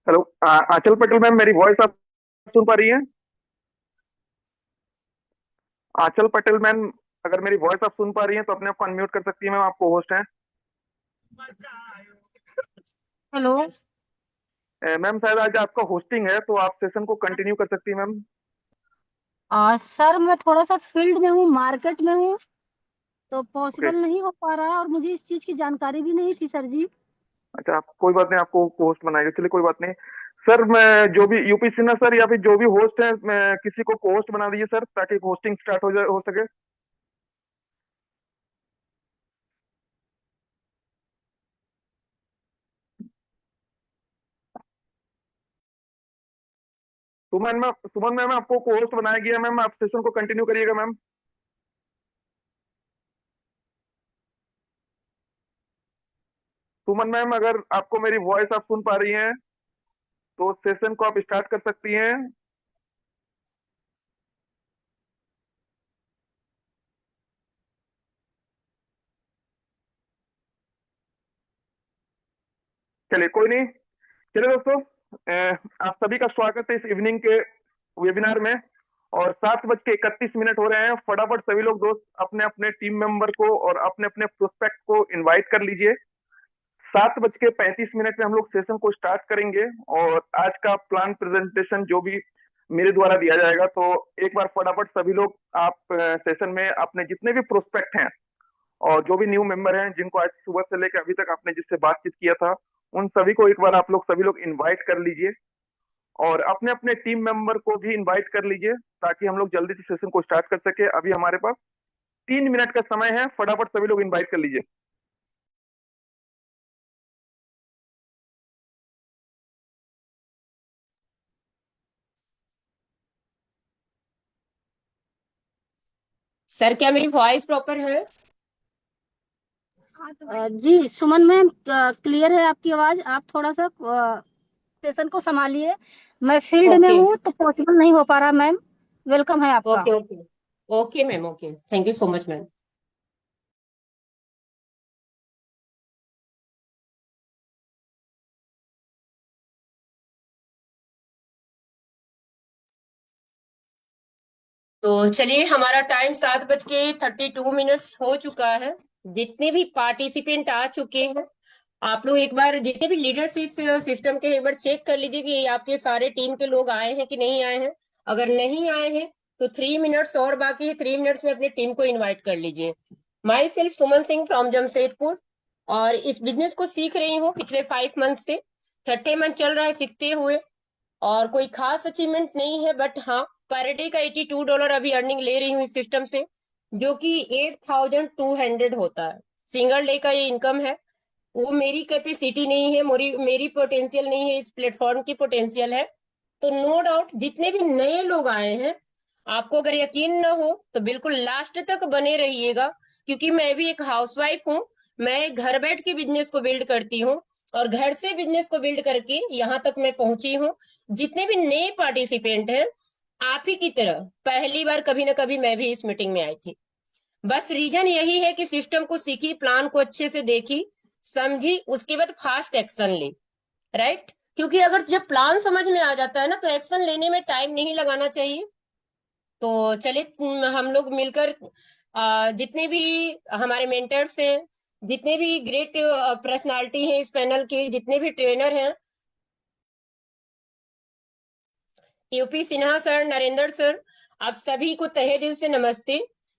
Hello. आंचल Patel ma'am, मेरी voice आप सुन पा रही हैं? आंचल पटेल मैम, अगर मेरी वॉइस आप सुन पा रही हैं तो अपने आप को अनम्यूट कर सकती हैं मैम, आपको होस्ट हैं। हेलो। मैम शायद आज आपका होस्टिंग है तो आप सेशन को कंटिन्यू कर सकती हैं मैम। सर मैं थोड़ा सा फील्ड में हूँ, मार्केट में हूँ, तो ओके। पॉसिबल नहीं हो पा रहा है और मुझे इस चीज की जानकारी भी नहीं थी सर जी। अच्छा, आप कोई बात नहीं, आपको होस्ट बनाएगा, चलिए कोई बात नहीं। सर, मैं जो भी यूपी सिन्हा सर या फिर जो भी होस्ट है, मैं किसी को होस्ट बना दीजिए सर, ताकि होस्टिंग स्टार्ट हो सके। सुमन मैम आपको होस्ट बनाया गया मैम, आप सेशन को कंटिन्यू करिएगा मैम। सुमन मैम, अगर आपको मेरी वॉइस आप सुन पा रही हैं तो सेशन को आप स्टार्ट कर सकती हैं। चलिए कोई नहीं। चलिए दोस्तों, आप सभी का स्वागत है इस इवनिंग के वेबिनार में। और 7:31 हो रहे हैं। फटाफट सभी लोग दोस्त अपने अपने टीम मेंबर को और अपने अपने प्रोस्पेक्ट को इनवाइट कर लीजिए। 7:35 में हम लोग सेशन को स्टार्ट करेंगे। और आज का प्लान प्रेजेंटेशन जो भी मेरे द्वारा दिया जाएगा, तो एक बार फटाफट सभी लोग आप सेशन में अपने जितने भी प्रोस्पेक्ट हैं और जो भी न्यू मेंबर हैं, जिनको आज सुबह से लेकर अभी तक आपने जिससे बातचीत किया था, उन सभी को एक बार आप लोग सभी लोग इनवाइट कर लीजिए। और अपने अपने टीम मेंबर को भी इनवाइट कर लीजिए, ताकि हम लोग जल्दी से सेशन को स्टार्ट कर सके। अभी हमारे पास 3 मिनट का समय है, फटाफट सभी लोग इनवाइट कर लीजिए। सर क्या मेरी वॉइस प्रॉपर है? जी सुमन मैम, क्लियर है आपकी आवाज। आप थोड़ा सा सेशन को संभालिए। मैं फील्ड में ओके हूँ तो पॉसिबल नहीं हो पा रहा मैम। वेलकम है आपका। Okay okay. Okay ma'am, okay, thank you so much ma'am. तो चलिए, हमारा टाइम 7:32 हो चुका है। जितने भी पार्टिसिपेंट आ चुके हैं, आप लोग एक बार जितने भी लीडर्स इस सिस्टम के एक बार चेक कर लीजिए कि आपके सारे टीम के लोग आए हैं कि नहीं आए हैं। अगर नहीं आए हैं तो 3 मिनट्स और बाकी है, 3 मिनट्स में अपनी टीम को इनवाइट कर लीजिए। My self Suman Singh from Jamshedpur, और इस बिजनेस को सीख रही हूँ पिछले 5 मंथ से। 30 मंथ चल रहा है सीखते हुए। और कोई खास अचीवमेंट नहीं है, बट हाँ, पर डे का $82 अभी अर्निंग ले रही हूँ इस सिस्टम से, जो कि 8,200 होता है। सिंगल डे का ये इनकम है। वो मेरी कैपेसिटी नहीं है, मेरी मेरी पोटेंशियल नहीं है, इस प्लेटफॉर्म की पोटेंशियल है। तो नो डाउट जितने भी नए लोग आए हैं, आपको अगर यकीन ना हो तो बिल्कुल लास्ट तक बने रहिएगा, क्योंकि मैं भी एक हाउसवाइफ हूँ। मैं घर बैठ के बिजनेस को बिल्ड करती हूँ, और घर से बिजनेस को बिल्ड करके यहाँ तक मैं पहुंची हूँ। जितने भी नए पार्टिसिपेंट हैं, आप ही की तरह पहली बार कभी ना कभी मैं भी इस मीटिंग में आई थी। बस रीजन यही है कि सिस्टम को सीखी, प्लान को अच्छे से देखी, समझी, उसके बाद फास्ट एक्शन ली। राइट? क्योंकि अगर जब प्लान समझ में आ जाता है ना, तो एक्शन लेने में टाइम नहीं लगाना चाहिए। तो चलिए, हम लोग मिलकर जितने भी हमारे मेंटर्स हैं, जितने भी ग्रेट पर्सनालिटी हैं इस पैनल के, जितने भी ट्रेनर हैं, UP Sinha sir, Narendra sir, आप सभी को तहे दिल से नमस्ते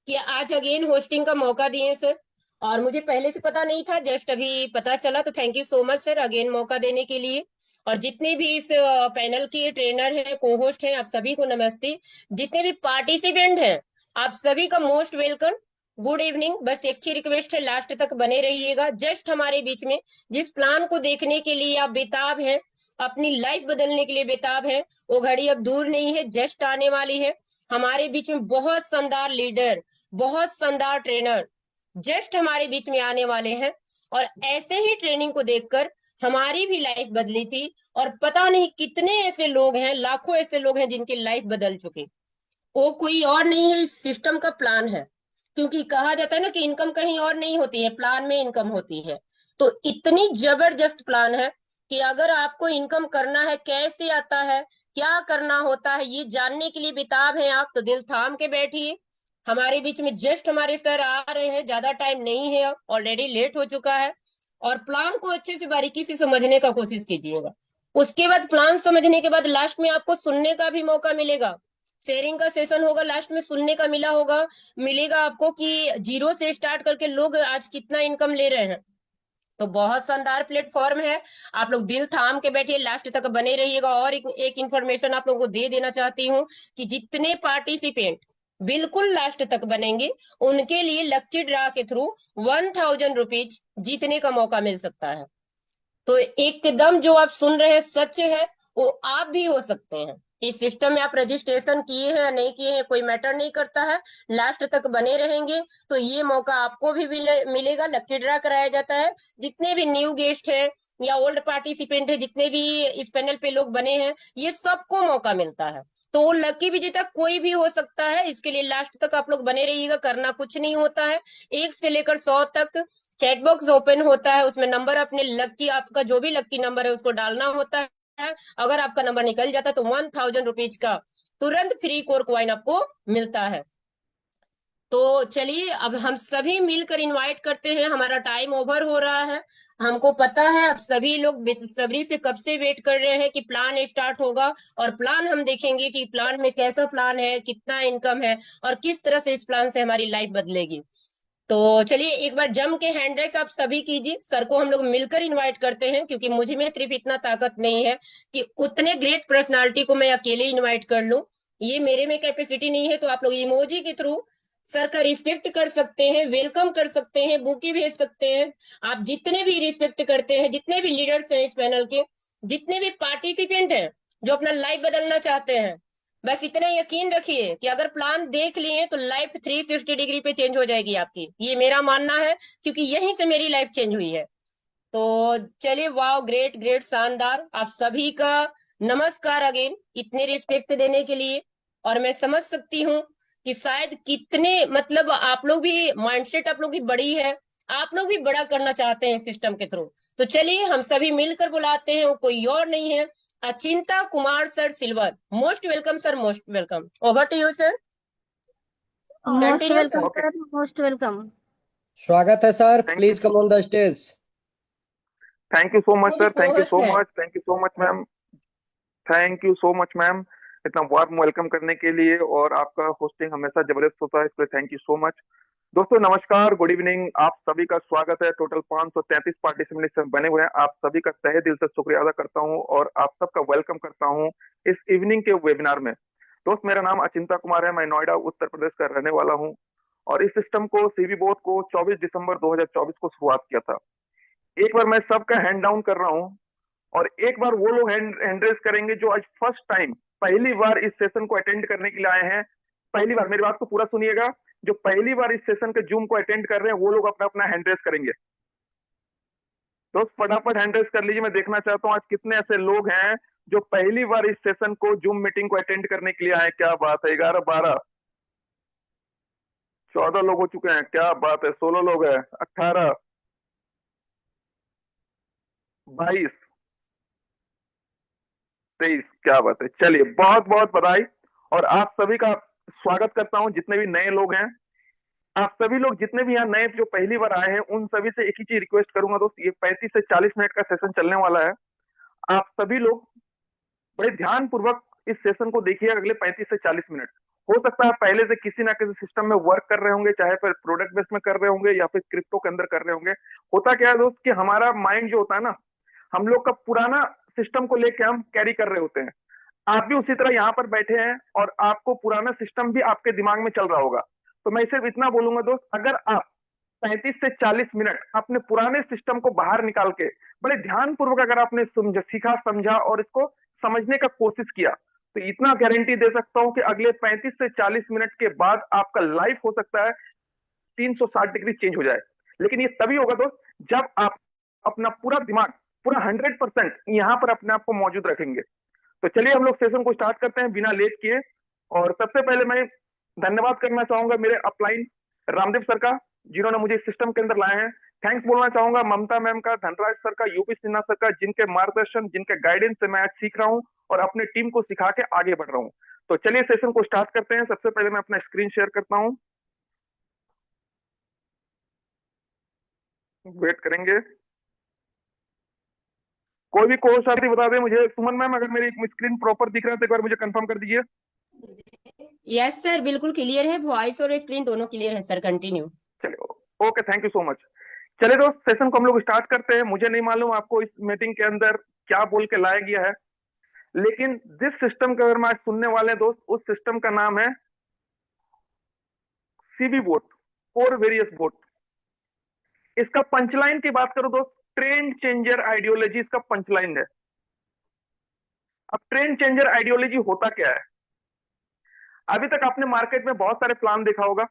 कि आज अगेन होस्टिंग का मौका दिए सर। और मुझे पहले से पता नहीं था, जस्ट अभी पता चला, तो thank you so much sir again मौका देने के लिए। और जितने भी इस पैनल के ट्रेनर हैं, को होस्ट हैं, आप सभी को नमस्ते। जितने भी पार्टिसिपेंट हैं, आप सभी का मोस्ट वेलकम। Good evening. बस एक ही रिक्वेस्ट है, लास्ट तक बने रहिएगा। जस्ट हमारे बीच में जिस प्लान को देखने के लिए आप बेताब हैं, अपनी लाइफ बदलने के लिए बेताब है, वो घड़ी अब दूर नहीं है, जस्ट आने वाली है। हमारे बीच में बहुत शानदार लीडर, बहुत शानदार ट्रेनर जस्ट हमारे बीच में आने वाले हैं। और ऐसे ही ट्रेनिंग को देखकर हमारी भी लाइफ बदली थी। और पता नहीं कितने ऐसे लोग हैं, लाखों ऐसे लोग हैं जिनकी लाइफ बदल चुकी। वो कोई और नहीं है, इस सिस्टम का प्लान है। क्योंकि कहा जाता है ना कि इनकम कहीं और नहीं होती है, प्लान में इनकम होती है। तो इतनी जबरदस्त प्लान है। कि अगर आपको इनकम करना है, कैसे आता है, क्या करना होता है, ये जानने के लिए बेताब हैं आप, तो दिल थाम के बैठिए। हमारे बीच में जस्ट हमारे सर आ रहे हैं, ज्यादा टाइम नहीं है, ऑलरेडी लेट हो चुका है। और प्लान को अच्छे से बारीकी से समझने का कोशिश कीजिएगा। उसके बाद प्लान समझने के बाद लास्ट में आपको सुनने का भी मौका मिलेगा। शेयरिंग का सेशन होगा, लास्ट में सुनने का मिलेगा आपको कि जीरो से स्टार्ट करके लोग आज कितना इनकम ले रहे हैं। तो बहुत शानदार प्लेटफॉर्म है। आप लोग दिल थाम के बैठिए, लास्ट तक बने रहिएगा। और एक इंफॉर्मेशन आप लोगों को दे देना चाहती हूँ कि जितने पार्टिसिपेंट बिल्कुल लास्ट तक बनेंगे, उनके लिए लक्की ड्रा के थ्रू 1000 रुपीज जीतने का मौका मिल सकता है। तो एकदम जो आप सुन रहे हैं सच है, वो आप भी हो सकते हैं। इस सिस्टम में आप रजिस्ट्रेशन किए हैं या नहीं किए हैं कोई मैटर नहीं करता है, लास्ट तक बने रहेंगे तो ये मौका आपको भी मिलेगा। लकी ड्रा कराया जाता है। जितने भी न्यू गेस्ट हैं या ओल्ड पार्टिसिपेंट है, जितने भी इस पैनल पे लोग बने हैं, ये सबको मौका मिलता है। तो वो लकी विजेता कोई भी हो सकता है। इसके लिए लास्ट तक आप लोग बने रहिएगा, करना कुछ नहीं होता है। 1 से लेकर 100 तक चैट बॉक्स ओपन होता है, उसमें नंबर अपने लकी, आपका जो भी लकी नंबर है उसको डालना होता है। अगर आपका नंबर निकल जाता है तो 1000 रुपीज का तुरंत फ्री कोर क्वाइन आपको मिलता है। तो चलिए अब हम सभी मिलकर इनवाइट करते हैं, हमारा टाइम ओवर हो रहा है। हमको पता है अब सभी लोग बेसब्री से कब से वेट कर रहे हैं कि प्लान स्टार्ट होगा, और प्लान हम देखेंगे कि प्लान में कैसा प्लान है, कितना इनकम है, और किस तरह से इस प्लान से हमारी लाइफ बदलेगी। तो चलिए एक बार जम के हैंड रेस आप सभी कीजिए। सर को हम लोग मिलकर इनवाइट करते हैं, क्योंकि मुझे में सिर्फ इतना ताकत नहीं है कि उतने ग्रेट पर्सनालिटी को मैं अकेले इनवाइट कर लूं। ये मेरे में कैपेसिटी नहीं है। तो आप लोग इमोजी के थ्रू सर का रिस्पेक्ट कर सकते हैं, वेलकम कर सकते हैं, बुकी भेज सकते हैं। आप जितने भी रिस्पेक्ट करते हैं, जितने भी लीडर्स हैं इस पैनल के, जितने भी पार्टिसिपेंट हैं जो अपना लाइफ बदलना चाहते हैं, बस इतना यकीन रखिए कि अगर प्लान देख लिए तो लाइफ 360 डिग्री पे चेंज हो जाएगी आपकी। ये मेरा मानना है, क्योंकि यहीं से मेरी लाइफ चेंज हुई है। तो चलिए, वाह, ग्रेट ग्रेट, शानदार। आप सभी का नमस्कार अगेन, इतने रिस्पेक्ट देने के लिए। और मैं समझ सकती हूँ कि शायद कितने, मतलब आप लोग भी माइंडसेट आप लोग की बड़ी है, आप लोग भी बड़ा करना चाहते हैं सिस्टम के थ्रू। तो चलिए हम सभी मिलकर बुलाते हैं, वो कोई और नहीं है, Achinta Kumar sir silver. Most welcome sir, most welcome. Over to you sir, most continue sir. Welcome okay, sir, most welcome. स्वागत है sir, thank please you, come on the stage. Thank you so much sir, thank you host so है। Much, thank you so much ma'am, thank you so much ma'am, इतना warm welcome करने के लिए। और आपका hosting हमेशा जबरदस्त होता है, इसलिए थैंक यू सो मच। दोस्तों नमस्कार, गुड इवनिंग, आप सभी का स्वागत है। टोटल 533 पार्टिसिपेंट्स बने हुए हैं। आप सभी का तहे दिल से शुक्रिया अदा करता हूं और आप सबका वेलकम करता हूं इस इवनिंग के वेबिनार में। दोस्त, मेरा नाम अचिंता कुमार है, मैं नोएडा उत्तर प्रदेश का रहने वाला हूं और इस सिस्टम को सीबी बोर्ड को 24 दिसंबर 2024 को शुरुआत किया था। एक बार मैं सबका हैंड डाउन कर रहा हूं और एक बार वो लोग हैंड रेस करेंगे जो आज फर्स्ट टाइम, पहली बार इस सेशन को अटेंड करने के लिए आए हैं। पहली बार, मेरी बात को पूरा सुनिएगा, जो पहली बार इस सेशन के जूम को अटेंड कर रहे हैं वो लोग अपना अपना हैंड रेस करेंगे। दोस्त फटाफट हैंड रेस कर लीजिए, मैं देखना चाहता हूँ आज कितने ऐसे लोग हैं जो पहली बार इस सेशन को, जूम मीटिंग को अटेंड करने के लिए आए। क्या बात है, 11, 12, 14 लोग हो चुके हैं, क्या बात है, 16 लोग हैं, 18, 22, 23, क्या बात है। चलिए, बहुत बहुत बधाई और आप सभी का स्वागत करता हूं, जितने भी नए लोग हैं। आप सभी लोग जितने भी यहाँ नए जो पहली बार आए हैं, उन सभी से एक ही चीज रिक्वेस्ट करूंगा दोस्त, ये 35 से 40 मिनट का सेशन चलने वाला है। आप सभी लोग बड़े ध्यान पूर्वक इस सेशन को देखिए अगले 35 से 40 मिनट। हो सकता है पहले से किसी ना किसी सिस्टम में वर्क कर रहे होंगे, चाहे फिर प्रोडक्ट बेस में कर रहे होंगे या फिर क्रिप्टो के अंदर कर रहे होंगे। होता क्या है दोस्त कि हमारा माइंड जो होता है ना, हम लोग का पुराना सिस्टम को लेके हम कैरी कर रहे होते हैं। आप भी उसी तरह यहाँ पर बैठे हैं और आपको पुराना सिस्टम भी आपके दिमाग में चल रहा होगा। तो मैं सिर्फ इतना बोलूंगा दोस्त, अगर आप 35 से 40 मिनट अपने पुराने सिस्टम को बाहर निकाल के बड़े ध्यान पूर्वक अगर आपने सीखा, समझा और इसको समझने का कोशिश किया, तो इतना गारंटी दे सकता हूं कि अगले 35 से 40 मिनट के बाद आपका लाइफ हो सकता है 360 डिग्री चेंज हो जाए। लेकिन ये तभी होगा दोस्त जब आप अपना पूरा दिमाग, पूरा 100% यहाँ पर अपने आप को मौजूद रखेंगे। तो चलिए हम लोग सेशन को स्टार्ट करते हैं बिना लेट किए। और सबसे पहले मैं धन्यवाद करना चाहूंगा मेरे अपलाइन रामदेव सर का, जिन्होंने मुझे इस सिस्टम के अंदर लाए हैं। थैंक्स बोलना चाहूंगा ममता मैम का, धनराज सर का, यूपी सिन्हा सर का, जिनके मार्गदर्शन, जिनके गाइडेंस से मैं आज सीख रहा हूँ और अपने टीम को सिखा के आगे बढ़ रहा हूँ। तो चलिए सेशन को स्टार्ट करते हैं। सबसे पहले मैं अपना स्क्रीन शेयर करता हूँ, वेट करेंगे। कोई भी कोर्स साथी बता दे मुझे। सुमन मैम, अगर मेरी स्क्रीन प्रॉपर दिख रहा है तो एक बार मुझे कंफर्म कर दीजिए। यस सर, बिल्कुल क्लियर है, वॉइस और स्क्रीन दोनों क्लियर है सर, कंटिन्यू। चलिए, okay, thank you so much. चलिए दोस्त, सेशन को हम लोग स्टार्ट करते हैं। मुझे नहीं मालूम आपको इस मीटिंग के अंदर क्या बोल के लाया गया है, लेकिन जिस सिस्टम के बारे में आज सुनने वाले हैं दोस्त, उस सिस्टम का नाम है CB boat, four various boat. इसका पंचलाइन की बात करो दोस्त, ट्रेंड चेंजर आइडियोलॉजी इसका पंचलाइन है। अब ट्रेंड चेंजर आइडियोलॉजी होता क्या है? अभी तक आपने मार्केट में बहुत सारे प्लान देखा होगा,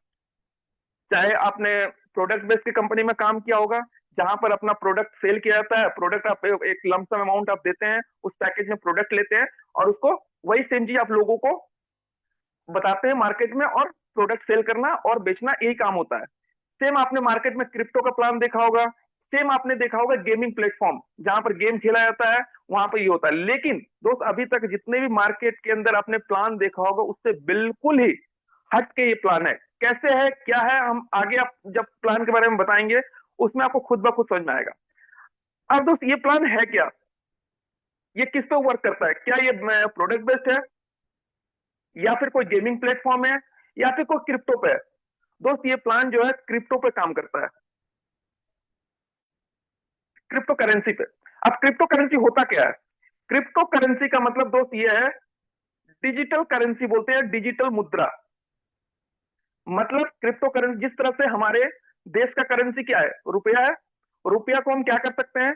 चाहे आपने प्रोडक्ट बेस्ड की कंपनी में काम किया होगा, जहां पर अपना प्रोडक्ट सेल किया जाता है। प्रोडक्ट आप एक लमसम अमाउंट आप देते हैं, उस पैकेज में प्रोडक्ट लेते हैं और उसको वही सेम चीज आप लोगों को बताते हैं मार्केट में, और प्रोडक्ट सेल करना और बेचना यही काम होता है। सेम आपने मार्केट में क्रिप्टो का प्लान देखा होगा, सेम आपने देखा होगा गेमिंग प्लेटफॉर्म, जहां पर गेम खेला जाता है, वहां पर ये होता है। लेकिन दोस्त, अभी तक जितने भी मार्केट के अंदर आपने प्लान देखा होगा, उससे बिल्कुल ही हट के ये प्लान है। कैसे है, क्या है, हम आगे आप जब प्लान के बारे में बताएंगे उसमें आपको खुद ब खुद समझ में आएगा। अब दोस्त, ये प्लान है क्या, ये किस पे वर्क करता है? क्या ये प्रोडक्ट बेस्ड है, या फिर कोई गेमिंग प्लेटफॉर्म है, या फिर कोई क्रिप्टो पे है? दोस्त, ये प्लान जो है क्रिप्टो पे काम करता है, क्रिप्टो करेंसी पे। अब क्रिप्टो करेंसी होता क्या है? क्रिप्टो करेंसी का मतलब दोस्त ये है, डिजिटल करेंसी बोलते हैं, डिजिटल मुद्रा। मतलब क्रिप्टो करेंसी, जिस तरह से हमारे देश का करेंसी क्या है, रुपया है। रुपया को हम क्या कर सकते हैं,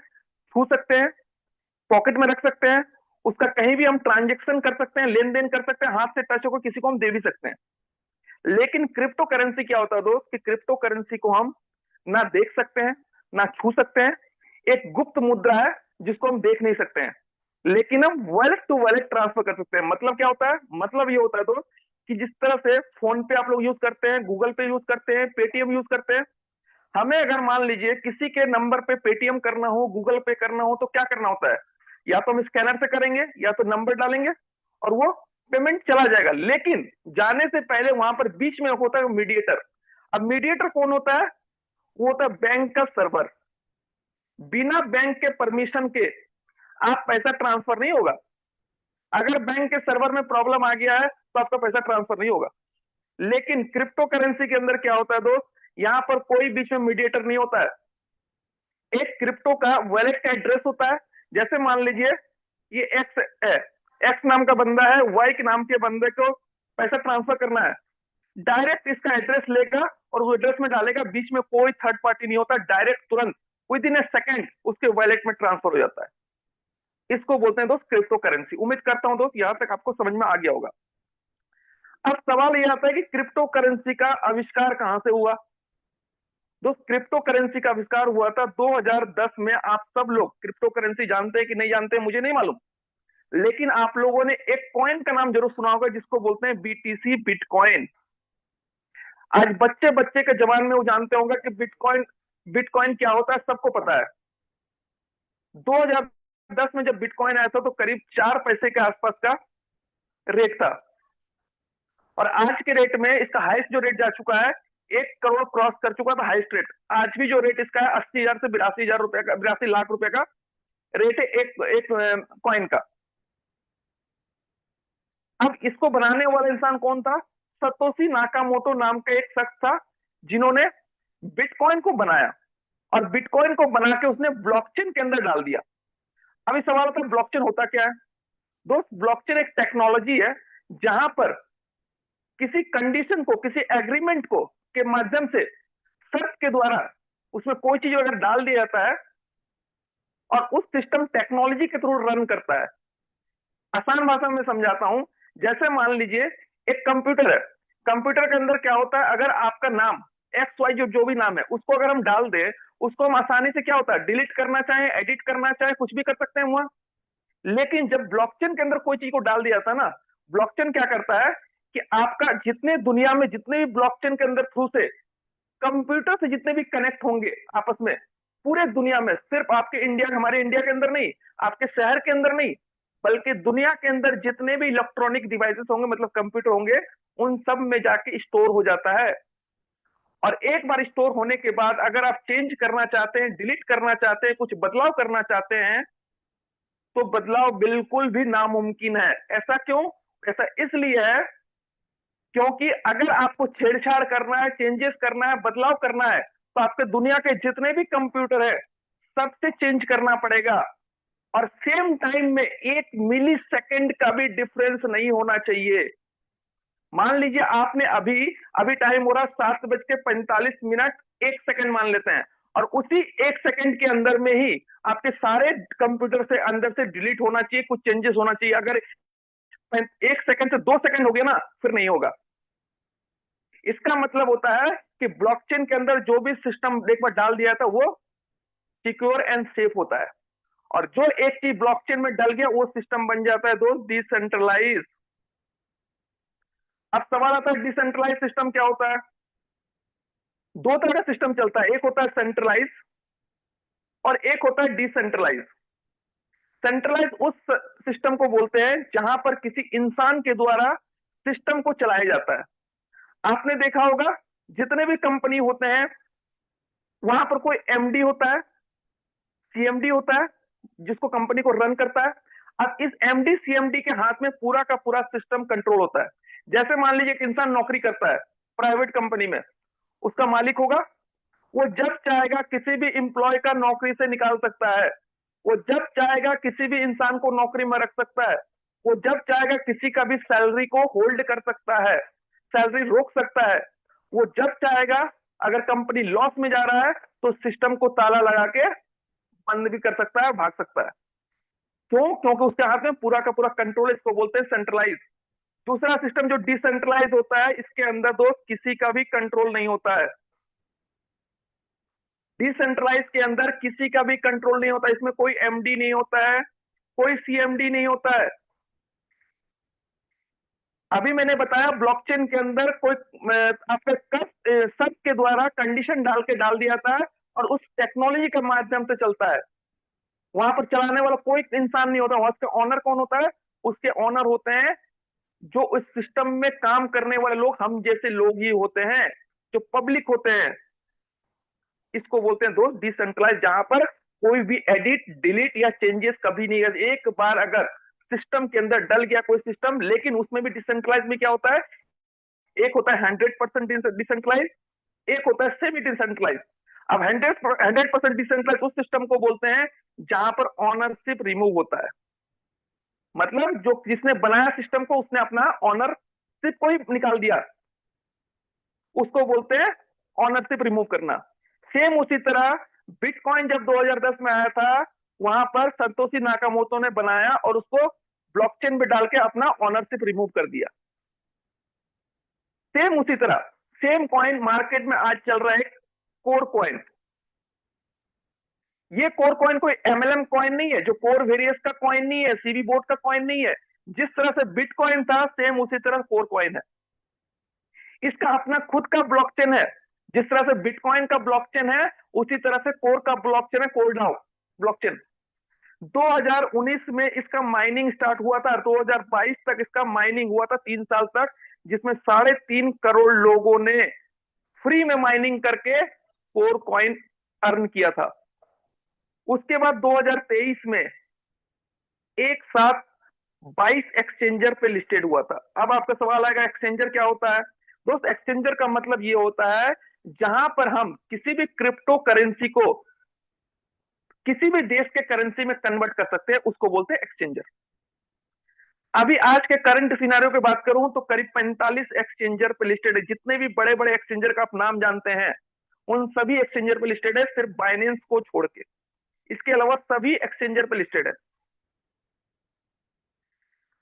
छू सकते हैं, पॉकेट में रख सकते हैं, उसका कहीं भी हम ट्रांजेक्शन कर सकते हैं, लेन देन कर सकते हैं, हाथ से टच होकर किसी को हम दे भी सकते हैं। लेकिन क्रिप्टो करेंसी क्या होता है दोस्त, कि क्रिप्टो करेंसी को हम ना देख सकते हैं, ना छू सकते हैं। एक गुप्त मुद्रा है जिसको हम देख नहीं सकते हैं, लेकिन हम वॉलेट टू वॉलेट ट्रांसफर कर सकते हैं। मतलब क्या होता है? मतलब ये होता है दोस्त कि जिस तरह से फोन पे आप लोग यूज करते हैं, गूगल पे यूज करते हैं, पेटीएम यूज करते हैं, हमें अगर मान लीजिए किसी के नंबर पे पेटीएम करना हो, गूगल पे करना हो, तो क्या करना होता है? या तो हम स्कैनर से करेंगे, या तो नंबर डालेंगे और वो पेमेंट चला जाएगा। लेकिन जाने से पहले वहां पर बीच में होता है मीडिएटर। अब मीडिएटर कौन होता है? वो होता है बैंक का सर्वर। बिना बैंक के परमिशन के आप पैसा ट्रांसफर नहीं होगा। अगर बैंक के सर्वर में प्रॉब्लम आ गया है तो आपका पैसा ट्रांसफर नहीं होगा। लेकिन क्रिप्टो करेंसी के अंदर क्या होता है दोस्त, यहां पर कोई बीच में मीडिएटर नहीं होता है। एक क्रिप्टो का वॉलेट का एड्रेस होता है। जैसे मान लीजिए ये एक्स है, एक्स नाम का बंदा है, वाई के नाम के बंदे को पैसा ट्रांसफर करना है, डायरेक्ट इसका एड्रेस लेगा और उस एड्रेस में डालेगा, बीच में कोई थर्ड पार्टी नहीं होता, डायरेक्ट तुरंत विद इन ए सेकेंड उसके वॉलेट में ट्रांसफर हो जाता है। इसको बोलते हैं दोस्त क्रिप्टो करेंसी। उम्मीद करता हूं दोस्त यहां तक आपको समझ में आ गया होगा। अब सवाल यह आता है कि क्रिप्टो करेंसी का आविष्कार कहां से हुआ? दोस्त, क्रिप्टो करेंसी का आविष्कार हुआ था 2010 में। आप सब लोग क्रिप्टो करेंसी जानते हैं कि नहीं जानते हैं मुझे नहीं मालूम, लेकिन आप लोगों ने एक कॉइन का नाम जरूर सुना होगा जिसको बोलते हैं बीटीसी, बिटकॉइन। आज बच्चे बच्चे के जवान में वो जानते होंगे कि बिटकॉइन, बिटकॉइन क्या होता है, सबको पता है। 2010 में जब बिटकॉइन आया था तो करीब 4 पैसे के आसपास का रेट था, और आज के रेट में इसका हाईएस्ट जो रेट जा चुका है, 1 करोड़ क्रॉस कर चुका था हाईएस्ट रेट। आज भी जो रेट इसका है 80,000 से 82,000 रुपए का, 82 लाख रुपए का रेट है एक कॉइन का। अब इसको बनाने वाला इंसान कौन था? सतोशी नाकामोटो नाम का एक शख्स था, जिन्होंने बिटकॉइन को बनाया, और बिटकॉइन को बना के उसने ब्लॉकचेन के अंदर डाल दिया। अभी सवाल आता है ब्लॉकचेन होता क्या है? दोस्त, ब्लॉकचेन एक टेक्नोलॉजी है जहां पर किसी कंडीशन को, किसी एग्रीमेंट को के माध्यम से, शर्त के द्वारा उसमें कोई चीज अगर डाल दिया जाता है और उस सिस्टम टेक्नोलॉजी के थ्रू रन करता है। आसान भाषा में समझाता हूं, जैसे मान लीजिए एक कंप्यूटर है, कंप्यूटर के अंदर क्या होता है, अगर आपका नाम एक्स वाई जो भी नाम है, उसको अगर हम डाल दें, उसको हम आसानी से क्या होता है, डिलीट करना चाहे, एडिट करना चाहे, कुछ भी कर सकते हैं वहां। लेकिन जब ब्लॉकचेन के अंदर कोई चीज को डाल दिया था ना, ब्लॉकचेन क्या करता है कि आपका जितने दुनिया में जितने भी ब्लॉकचेन के अंदर थ्रू से कंप्यूटर से जितने भी कनेक्ट होंगे आपस में पूरे दुनिया में, सिर्फ आपके इंडिया, हमारे इंडिया के अंदर नहीं, आपके शहर के अंदर नहीं, बल्कि दुनिया के अंदर जितने भी इलेक्ट्रॉनिक डिवाइसेस होंगे, मतलब कंप्यूटर होंगे, उन सब में जाके स्टोर हो जाता है। और एक बार स्टोर होने के बाद अगर आप चेंज करना चाहते हैं, डिलीट करना चाहते हैं, कुछ बदलाव करना चाहते हैं, तो बदलाव बिल्कुल भी नामुमकिन है। ऐसा क्यों? ऐसा इसलिए है क्योंकि अगर आपको छेड़छाड़ करना है, चेंजेस करना है, बदलाव करना है, तो आपके दुनिया के जितने भी कंप्यूटर है सबसे चेंज करना पड़ेगा। और सेम टाइम में 1 मिली सेकेंड का भी डिफरेंस नहीं होना चाहिए। मान लीजिए आपने अभी अभी टाइम हो रहा 7:45, 1 सेकंड मान लेते हैं, और उसी 1 सेकंड के अंदर में ही आपके सारे कंप्यूटर से अंदर से डिलीट होना चाहिए, कुछ चेंजेस होना चाहिए। अगर 1 सेकंड से 2 सेकंड हो गया ना, फिर नहीं होगा। इसका मतलब होता है कि ब्लॉकचेन के अंदर जो भी सिस्टम एक बार डाल दिया था वो सिक्योर एंड सेफ होता है, और जो एक चीज ब्लॉकचेन में डल गया वो सिस्टम बन जाता है दोस्त डिसेंट्रलाइज। अब सवाल आता है डिसेंट्रलाइज सिस्टम क्या होता है? दो तरह का सिस्टम चलता है, एक होता है सेंट्रलाइज और एक होता है डिसेंट्रलाइज। सेंट्रलाइज उस सिस्टम को बोलते हैं जहां पर किसी इंसान के द्वारा सिस्टम को चलाया जाता है। आपने देखा होगा जितने भी कंपनी होते हैं वहां पर कोई एमडी होता है, सीएमडी होता है, जिसको कंपनी को रन करता है। अब इस एमडी सीएमडी के हाथ में पूरा का पूरा सिस्टम कंट्रोल होता है। जैसे मान लीजिए एक इंसान नौकरी करता है प्राइवेट कंपनी में, उसका मालिक होगा, वो जब चाहेगा किसी भी इंप्लॉय का नौकरी से निकाल सकता है, वो जब चाहेगा किसी भी इंसान को नौकरी में रख सकता है, वो जब चाहेगा किसी का भी सैलरी को होल्ड कर सकता है, सैलरी रोक सकता है, वो जब चाहेगा अगर कंपनी लॉस में जा रहा है तो सिस्टम को ताला लगा के बंद भी कर सकता है, भाग सकता है। क्यों? क्योंकि उसके हाथ में पूरा का पूरा कंट्रोल, इसको बोलते हैं सेंट्रलाइज। दूसरा सिस्टम जो डिसेंट्रलाइज होता है, इसके अंदर दोस्त किसी का भी कंट्रोल नहीं होता है। डिसेंट्रलाइज के अंदर किसी का भी कंट्रोल नहीं होता, इसमें कोई एमडी नहीं होता है, कोई सीएमडी नहीं होता है। अभी मैंने बताया ब्लॉकचेन के अंदर कोई आपके सब के द्वारा कंडीशन डाल के डाल दिया था, और उस टेक्नोलॉजी के माध्यम से चलता है। वहां पर चलाने वाला कोई इंसान नहीं होता। वहां उसके ऑनर कौन होता है? उसके ऑनर होते हैं जो उस सिस्टम में काम करने वाले लोग, हम जैसे लोग ही होते हैं, जो पब्लिक होते हैं। इसको बोलते हैं दोस्त डिसेंट्रलाइज, जहां पर कोई भी एडिट डिलीट या चेंजेस कभी नहीं है। एक बार अगर सिस्टम के अंदर डल गया कोई सिस्टम, लेकिन उसमें भी डिसेंट्रलाइज में क्या होता है, एक होता है 100% डिसेंट्रलाइज, एक होता है सेमी डिसेंट्रलाइज। अब 100% डिसेंट्रलाइज उस सिस्टम को बोलते हैं जहां पर ऑनरशिप रिमूव होता है। मतलब जो जिसने बनाया सिस्टम को, उसने अपना ऑनरशिप को ही निकाल दिया, उसको बोलते हैं ऑनरशिप रिमूव करना। सेम उसी तरह बिटकॉइन जब 2010 में आया था, वहां पर संतोषी नाकामोटो ने बनाया और उसको ब्लॉकचेन में डाल के अपना ऑनरशिप रिमूव कर दिया। सेम उसी तरह सेम कॉइन मार्केट में आज चल रहा है कोर कॉइन। ये कोर कॉइन कोई एमएलएम कॉइन नहीं है, जो कोर वेरियस का कॉइन नहीं है, सीबी बोर्ड का कॉइन नहीं है। जिस तरह से बिटकॉइन था सेम उसी तरह कोर कॉइन है। इसका अपना खुद का ब्लॉकचेन है। जिस तरह से बिटकॉइन का ब्लॉकचेन है उसी तरह से कोर का ब्लॉकचेन है, कोरडाओ ब्लॉकचेन। 2019 में इसका माइनिंग स्टार्ट हुआ था, 2022 तक इसका माइनिंग हुआ था, 3 साल तक, जिसमें 3.5 करोड़ लोगों ने फ्री में माइनिंग करके कोर कॉइन अर्न किया था। उसके बाद 2023 में एक साथ 22 एक्सचेंजर पे लिस्टेड हुआ था। अब आपका सवाल आएगा एक्सचेंजर क्या होता है? दोस्त एक्सचेंजर का मतलब ये होता है जहां पर हम किसी भी क्रिप्टो करेंसी को किसी भी देश के करेंसी में कन्वर्ट कर सकते हैं, उसको बोलते हैं एक्सचेंजर। अभी आज के करंट सिनारियो की बात करूं तो करीब 45 एक्सचेंजर पे लिस्टेड है। जितने भी बड़े बड़े एक्सचेंजर का आप नाम जानते हैं उन सभी एक्सचेंजर पे लिस्टेड है, सिर्फ बाइनेंस को छोड़ के। इसके अलावा सभी एक्सचेंजर पे लिस्टेड है।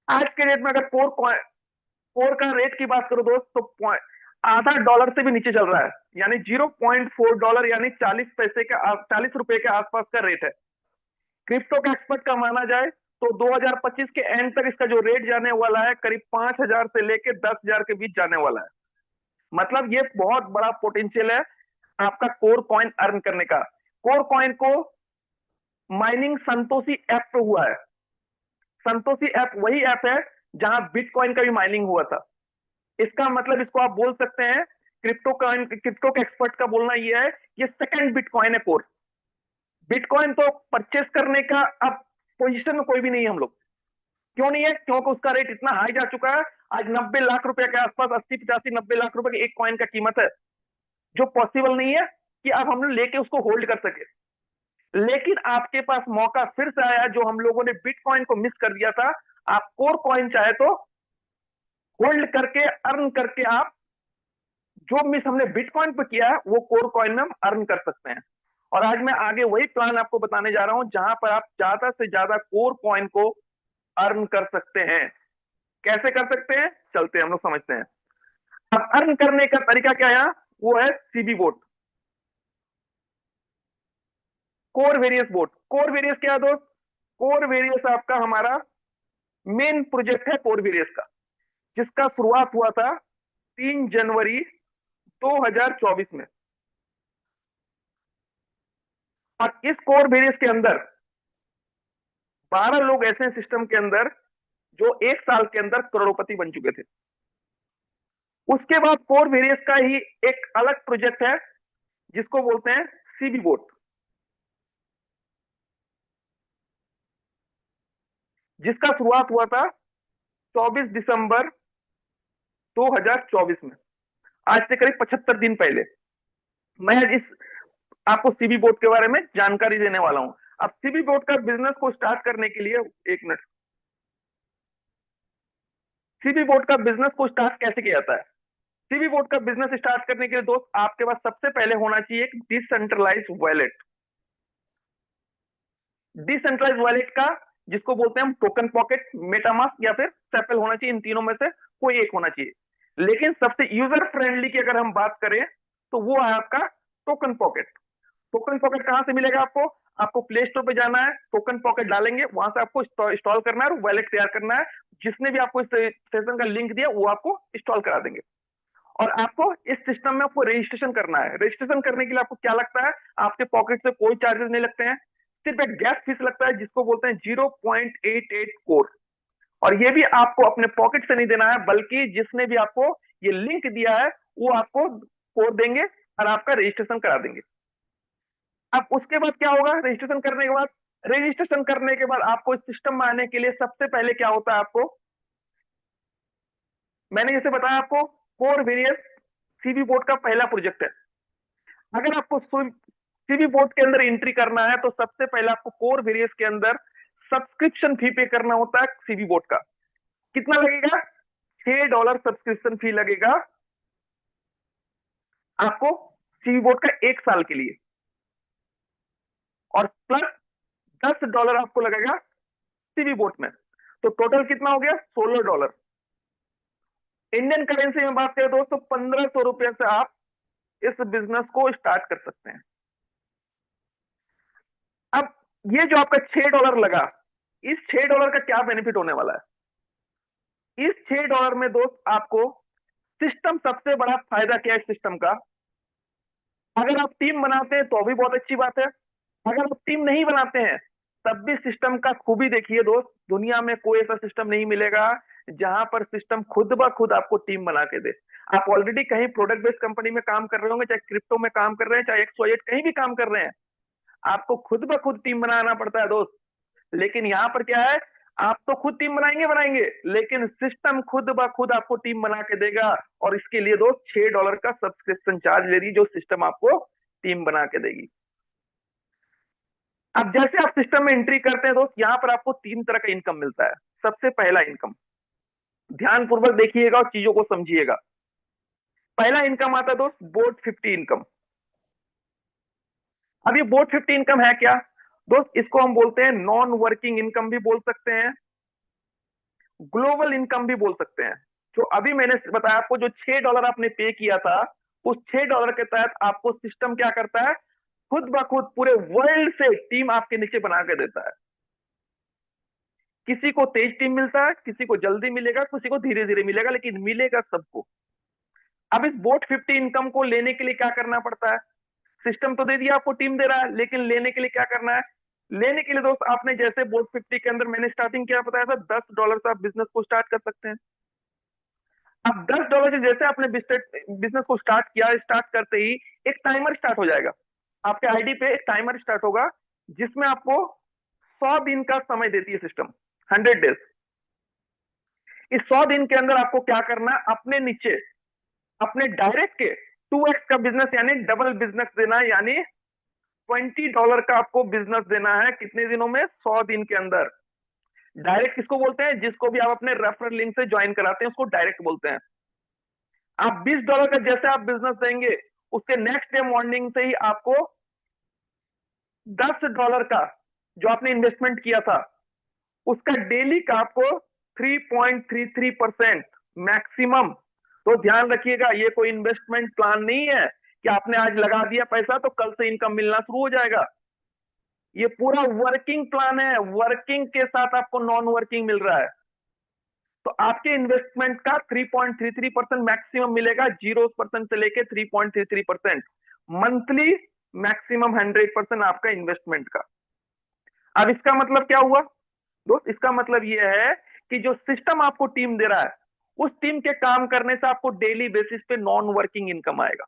आज के डेट में अगर कोर का रेट की बात करो दोस्त, तो आधा डॉलर से भी नीचे चल रहा है, यानी $0.4, यानी 40 रुपए के आसपास का रेट है। क्रिप्टो के एक्सपर्ट का माना जाए तो 2025 के एंड तक इसका जो रेट जाने वाला है करीब 5,000 से लेकर 10,000 के बीच जाने वाला है। मतलब ये बहुत बड़ा पोटेंशियल है। आपका कोर कॉइन अर्न करने का। कोर कॉइन को माइनिंग संतोषी ऐप पे हुआ है। संतोषी ऐप वही ऐप है जहां बिटकॉइन का भी माइनिंग हुआ था। इसका मतलब इसको आप बोल सकते हैं, क्रिप्टो के एक्सपर्ट का बोलना यह है, ये सेकंड बिटकॉइन है कोर। बिटकॉइन तो परचेस करने का अब पोजीशन में कोई भी नहीं है हम लोग। क्यों नहीं है? क्योंकि उसका रेट इतना हाई जा चुका है। आज 90 लाख रुपए के आसपास, 80 85 90 लाख रुपए की एक कॉइन का कीमत है, जो पॉसिबल नहीं है कि अब हम लोग लेके उसको होल्ड कर सके। लेकिन आपके पास मौका फिर से आया, जो हम लोगों ने बिटकॉइन को मिस कर दिया था। आप कोर कॉइन चाहे तो होल्ड करके अर्न करके, आप जो मिस हमने बिटकॉइन पे किया है वो कोर कॉइन में हम अर्न कर सकते हैं। और आज मैं आगे वही प्लान आपको बताने जा रहा हूं, जहां पर आप ज्यादा से ज्यादा कोर कॉइन को अर्न कर सकते हैं। कैसे कर सकते हैं, चलते हैं हम लोग समझते हैं। अब अर्न करने का तरीका क्या है, वो है CB boat, core various boat. Core various क्या है दोस्त? कोर वेरियस आपका हमारा मेन प्रोजेक्ट है कोर वेरियस का, जिसका शुरुआत हुआ था 3 जनवरी 2024 में। और इस कोर वेरियस के अंदर 12 लोग ऐसे हैं सिस्टम के अंदर जो 1 साल के अंदर करोड़पति बन चुके थे। उसके बाद कोर वेरियस का ही एक अलग प्रोजेक्ट है जिसको बोलते हैं सीबी बोट, जिसका शुरुआत हुआ था 24 दिसंबर 2024 में। आज से करीब 75 दिन पहले। मैं इस आपको सीबी बोट के बारे में जानकारी देने वाला हूं। अब सीबी बोट का बिजनेस को स्टार्ट करने के लिए, एक मिनट, सीबी बोट का बिजनेस को स्टार्ट कैसे किया जाता है? सीबी बोट का बिजनेस स्टार्ट करने के लिए दोस्त, आपके पास सबसे पहले होना चाहिए एक डिसेंट्रलाइज वॉलेट। डिसेंट्रलाइज वॉलेट का, जिसको बोलते हैं हम टोकन पॉकेट, मेटामास्क या फिर सेपल होना चाहिए। इन तीनों में से कोई एक होना चाहिए। लेकिन सबसे यूजर फ्रेंडली की अगर हम बात करें तो वो है आपका टोकन पॉकेट। टोकन पॉकेट कहां से मिलेगा आपको? आपको प्ले स्टोर पे जाना है, टोकन पॉकेट डालेंगे, वहां से आपको इंस्टॉल करना है और वॉलेट तैयार करना है। जिसने भी आपको इस सेशन का लिंक दिया वो आपको इंस्टॉल करा देंगे। और आपको इस सिस्टम में आपको रजिस्ट्रेशन करना है। रजिस्ट्रेशन करने के लिए आपको क्या लगता है? आपके पॉकेट से कोई चार्जेस नहीं लगते हैं, सिर्फ एक गैस फीस लगता है, जिसको बोलते हैं 0.88 कोर। और ये भी आपको अपने पॉकेट से नहीं देना है, बल्कि जिसने भी आपको ये लिंक दिया है वो आपको कोड देंगे और आपका रजिस्ट्रेशन करा देंगे। अब उसके बाद क्या होगा? रजिस्ट्रेशन करने के बाद आपको इस सिस्टम में आने के लिए सबसे पहले क्या होता है आपको, मैंने जैसे बताया आपको, कोर वेरियस सीबी बोर्ड का पहला प्रोजेक्ट है। अगर आपको सीबी बोर्ड के अंदर एंट्री करना है तो सबसे पहले आपको कोर वेरियस के अंदर सब्सक्रिप्शन फी पे करना होता है सीबी बोर्ड का। कितना लगेगा? $6 सब्सक्रिप्शन फी लगेगा आपको सीबी बोर्ड का 1 साल के लिए, और प्लस $10 आपको लगेगा सीबी बोर्ड में। तो टोटल कितना हो गया? $16। इंडियन करेंसी में बात करें दोस्तों, 1500 रुपए से आप इस बिजनेस को स्टार्ट कर सकते हैं। अब ये जो आपका $6 लगा, इस $6 का क्या बेनिफिट होने वाला है? इस $6 में दोस्त आपको सिस्टम, सबसे बड़ा फायदा क्या है सिस्टम का? अगर आप टीम बनाते हैं तो भी बहुत अच्छी बात है, अगर आप टीम नहीं बनाते हैं तब भी सिस्टम का खूबी देखिए दोस्त, दुनिया में कोई ऐसा सिस्टम नहीं मिलेगा जहां पर सिस्टम खुद ब खुद आपको टीम बना के दे। आप ऑलरेडी कहीं प्रोडक्ट बेस्ड कंपनी में काम कर रहे होंगे, चाहे क्रिप्टो में काम कर रहे हैं, चाहे XYZ कहीं भी काम कर रहे हैं, आपको खुद ब खुद टीम बनाना पड़ता है दोस्त। लेकिन यहां पर क्या है, आप तो खुद टीम बनाएंगे, लेकिन सिस्टम खुद ब खुद आपको टीम बना के देगा। और इसके लिए दोस्त $6 का सब्सक्रिप्शन चार्ज ले रही, जो सिस्टम आपको टीम बना के देगी। अब जैसे आप सिस्टम में एंट्री करते हैं दोस्त, यहां पर आपको 3 तरह का इनकम मिलता है। सबसे पहला इनकम, ध्यानपूर्वक देखिएगा और चीजों को समझिएगा। पहला इनकम आता है दोस्त बोट 50 इनकम। अब ये बोट 50 इनकम है क्या दोस्त? इसको हम बोलते हैं नॉन वर्किंग इनकम भी बोल सकते हैं, ग्लोबल इनकम भी बोल सकते हैं। जो अभी मैंने बताया आपको, जो $6 आपने पे किया था, उस $6 के तहत आपको सिस्टम क्या करता है, खुद ब खुद पूरे वर्ल्ड से टीम आपके नीचे बना के देता है। किसी को तेज टीम मिलता है, किसी को जल्दी मिलेगा, किसी को धीरे धीरे मिलेगा, लेकिन मिलेगा सबको। अब इस बोट 50 इनकम को लेने के लिए क्या करना पड़ता है? सिस्टम तो दे दिया आपको, टीम दे रहा है, लेकिन लेने के लिए क्या करना है? लेने के लिए दोस्त आपने जैसे बोर्ड 50 के अंदर मैंने स्टार्टिंग क्या बताया था, $10 से आप बिजनेस को स्टार्ट कर सकते हैं। अब $10 से जैसे आपने बिजनेस को स्टार्ट किया, स्टार्ट करते ही एक टाइमर स्टार्ट हो जाएगा आपके आईडी पे, एक टाइमर स्टार्ट होगा जिसमें आपको 100 दिन का समय देती है सिस्टम, 100 डेज। इस 100 दिन के अंदर आपको क्या करना है, अपने नीचे अपने डायरेक्ट के 2x का बिजनेस यानी डबल बिजनेस देना है, यानी $20 का आपको बिजनेस देना है। कितने दिनों में? 100 दिन के अंदर। डायरेक्ट किसको बोलते हैं? जिसको भी आप अपने रेफरल लिंक से ज्वाइन कराते हैं उसको डायरेक्ट बोलते हैं। आप $20 का जैसे आप बिजनेस देंगे, उसके नेक्स्ट डे मॉर्निंग से ही आपको $10 का जो आपने इन्वेस्टमेंट किया था उसका डेली का आपको 3.33% मैक्सिमम। तो ध्यान रखिएगा, ये कोई इन्वेस्टमेंट प्लान नहीं है कि आपने आज लगा दिया पैसा तो कल से इनकम मिलना शुरू हो जाएगा। ये पूरा वर्किंग प्लान है, वर्किंग के साथ आपको नॉन वर्किंग मिल रहा है। तो आपके इन्वेस्टमेंट का 3.33% मैक्सिमम मिलेगा, 0% से लेके 3.33% मंथली, मैक्सिमम 100% आपका इन्वेस्टमेंट का। अब इसका मतलब क्या हुआ दोस्त? इसका मतलब यह है कि जो सिस्टम आपको टीम दे रहा है, उस टीम के काम करने से आपको डेली बेसिस पे नॉन वर्किंग इनकम आएगा।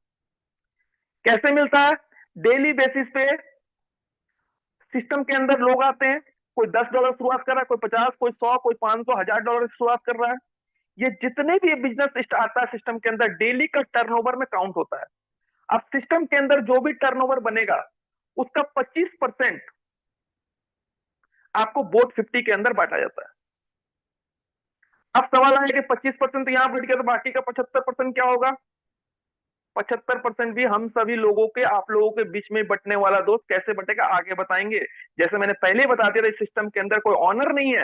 कैसे मिलता है? डेली बेसिस पे सिस्टम के अंदर लोग आते हैं, कोई $10 शुरुआत कर रहा है, कोई 50, कोई 100, कोई 500, $1000 शुरुआत कर रहा है। ये जितने भी बिजनेस आता है सिस्टम के अंदर, डेली का टर्नओवर में काउंट होता है। अब सिस्टम के अंदर जो भी टर्नओवर बनेगा उसका 25% आपको बोर्ड 50 के अंदर बांटा जाता है। अब सवाल आया कि 25% तो यहां बढ़ गया, तो बाकी का 75% क्या होगा? 75% भी हम सभी लोगों के, आप लोगों के बीच में बंटने वाला दोस्त। कैसे बंटेगा आगे बताएंगे। जैसे मैंने पहले बता दिया था, इस सिस्टम के अंदर कोई ऑनर नहीं है,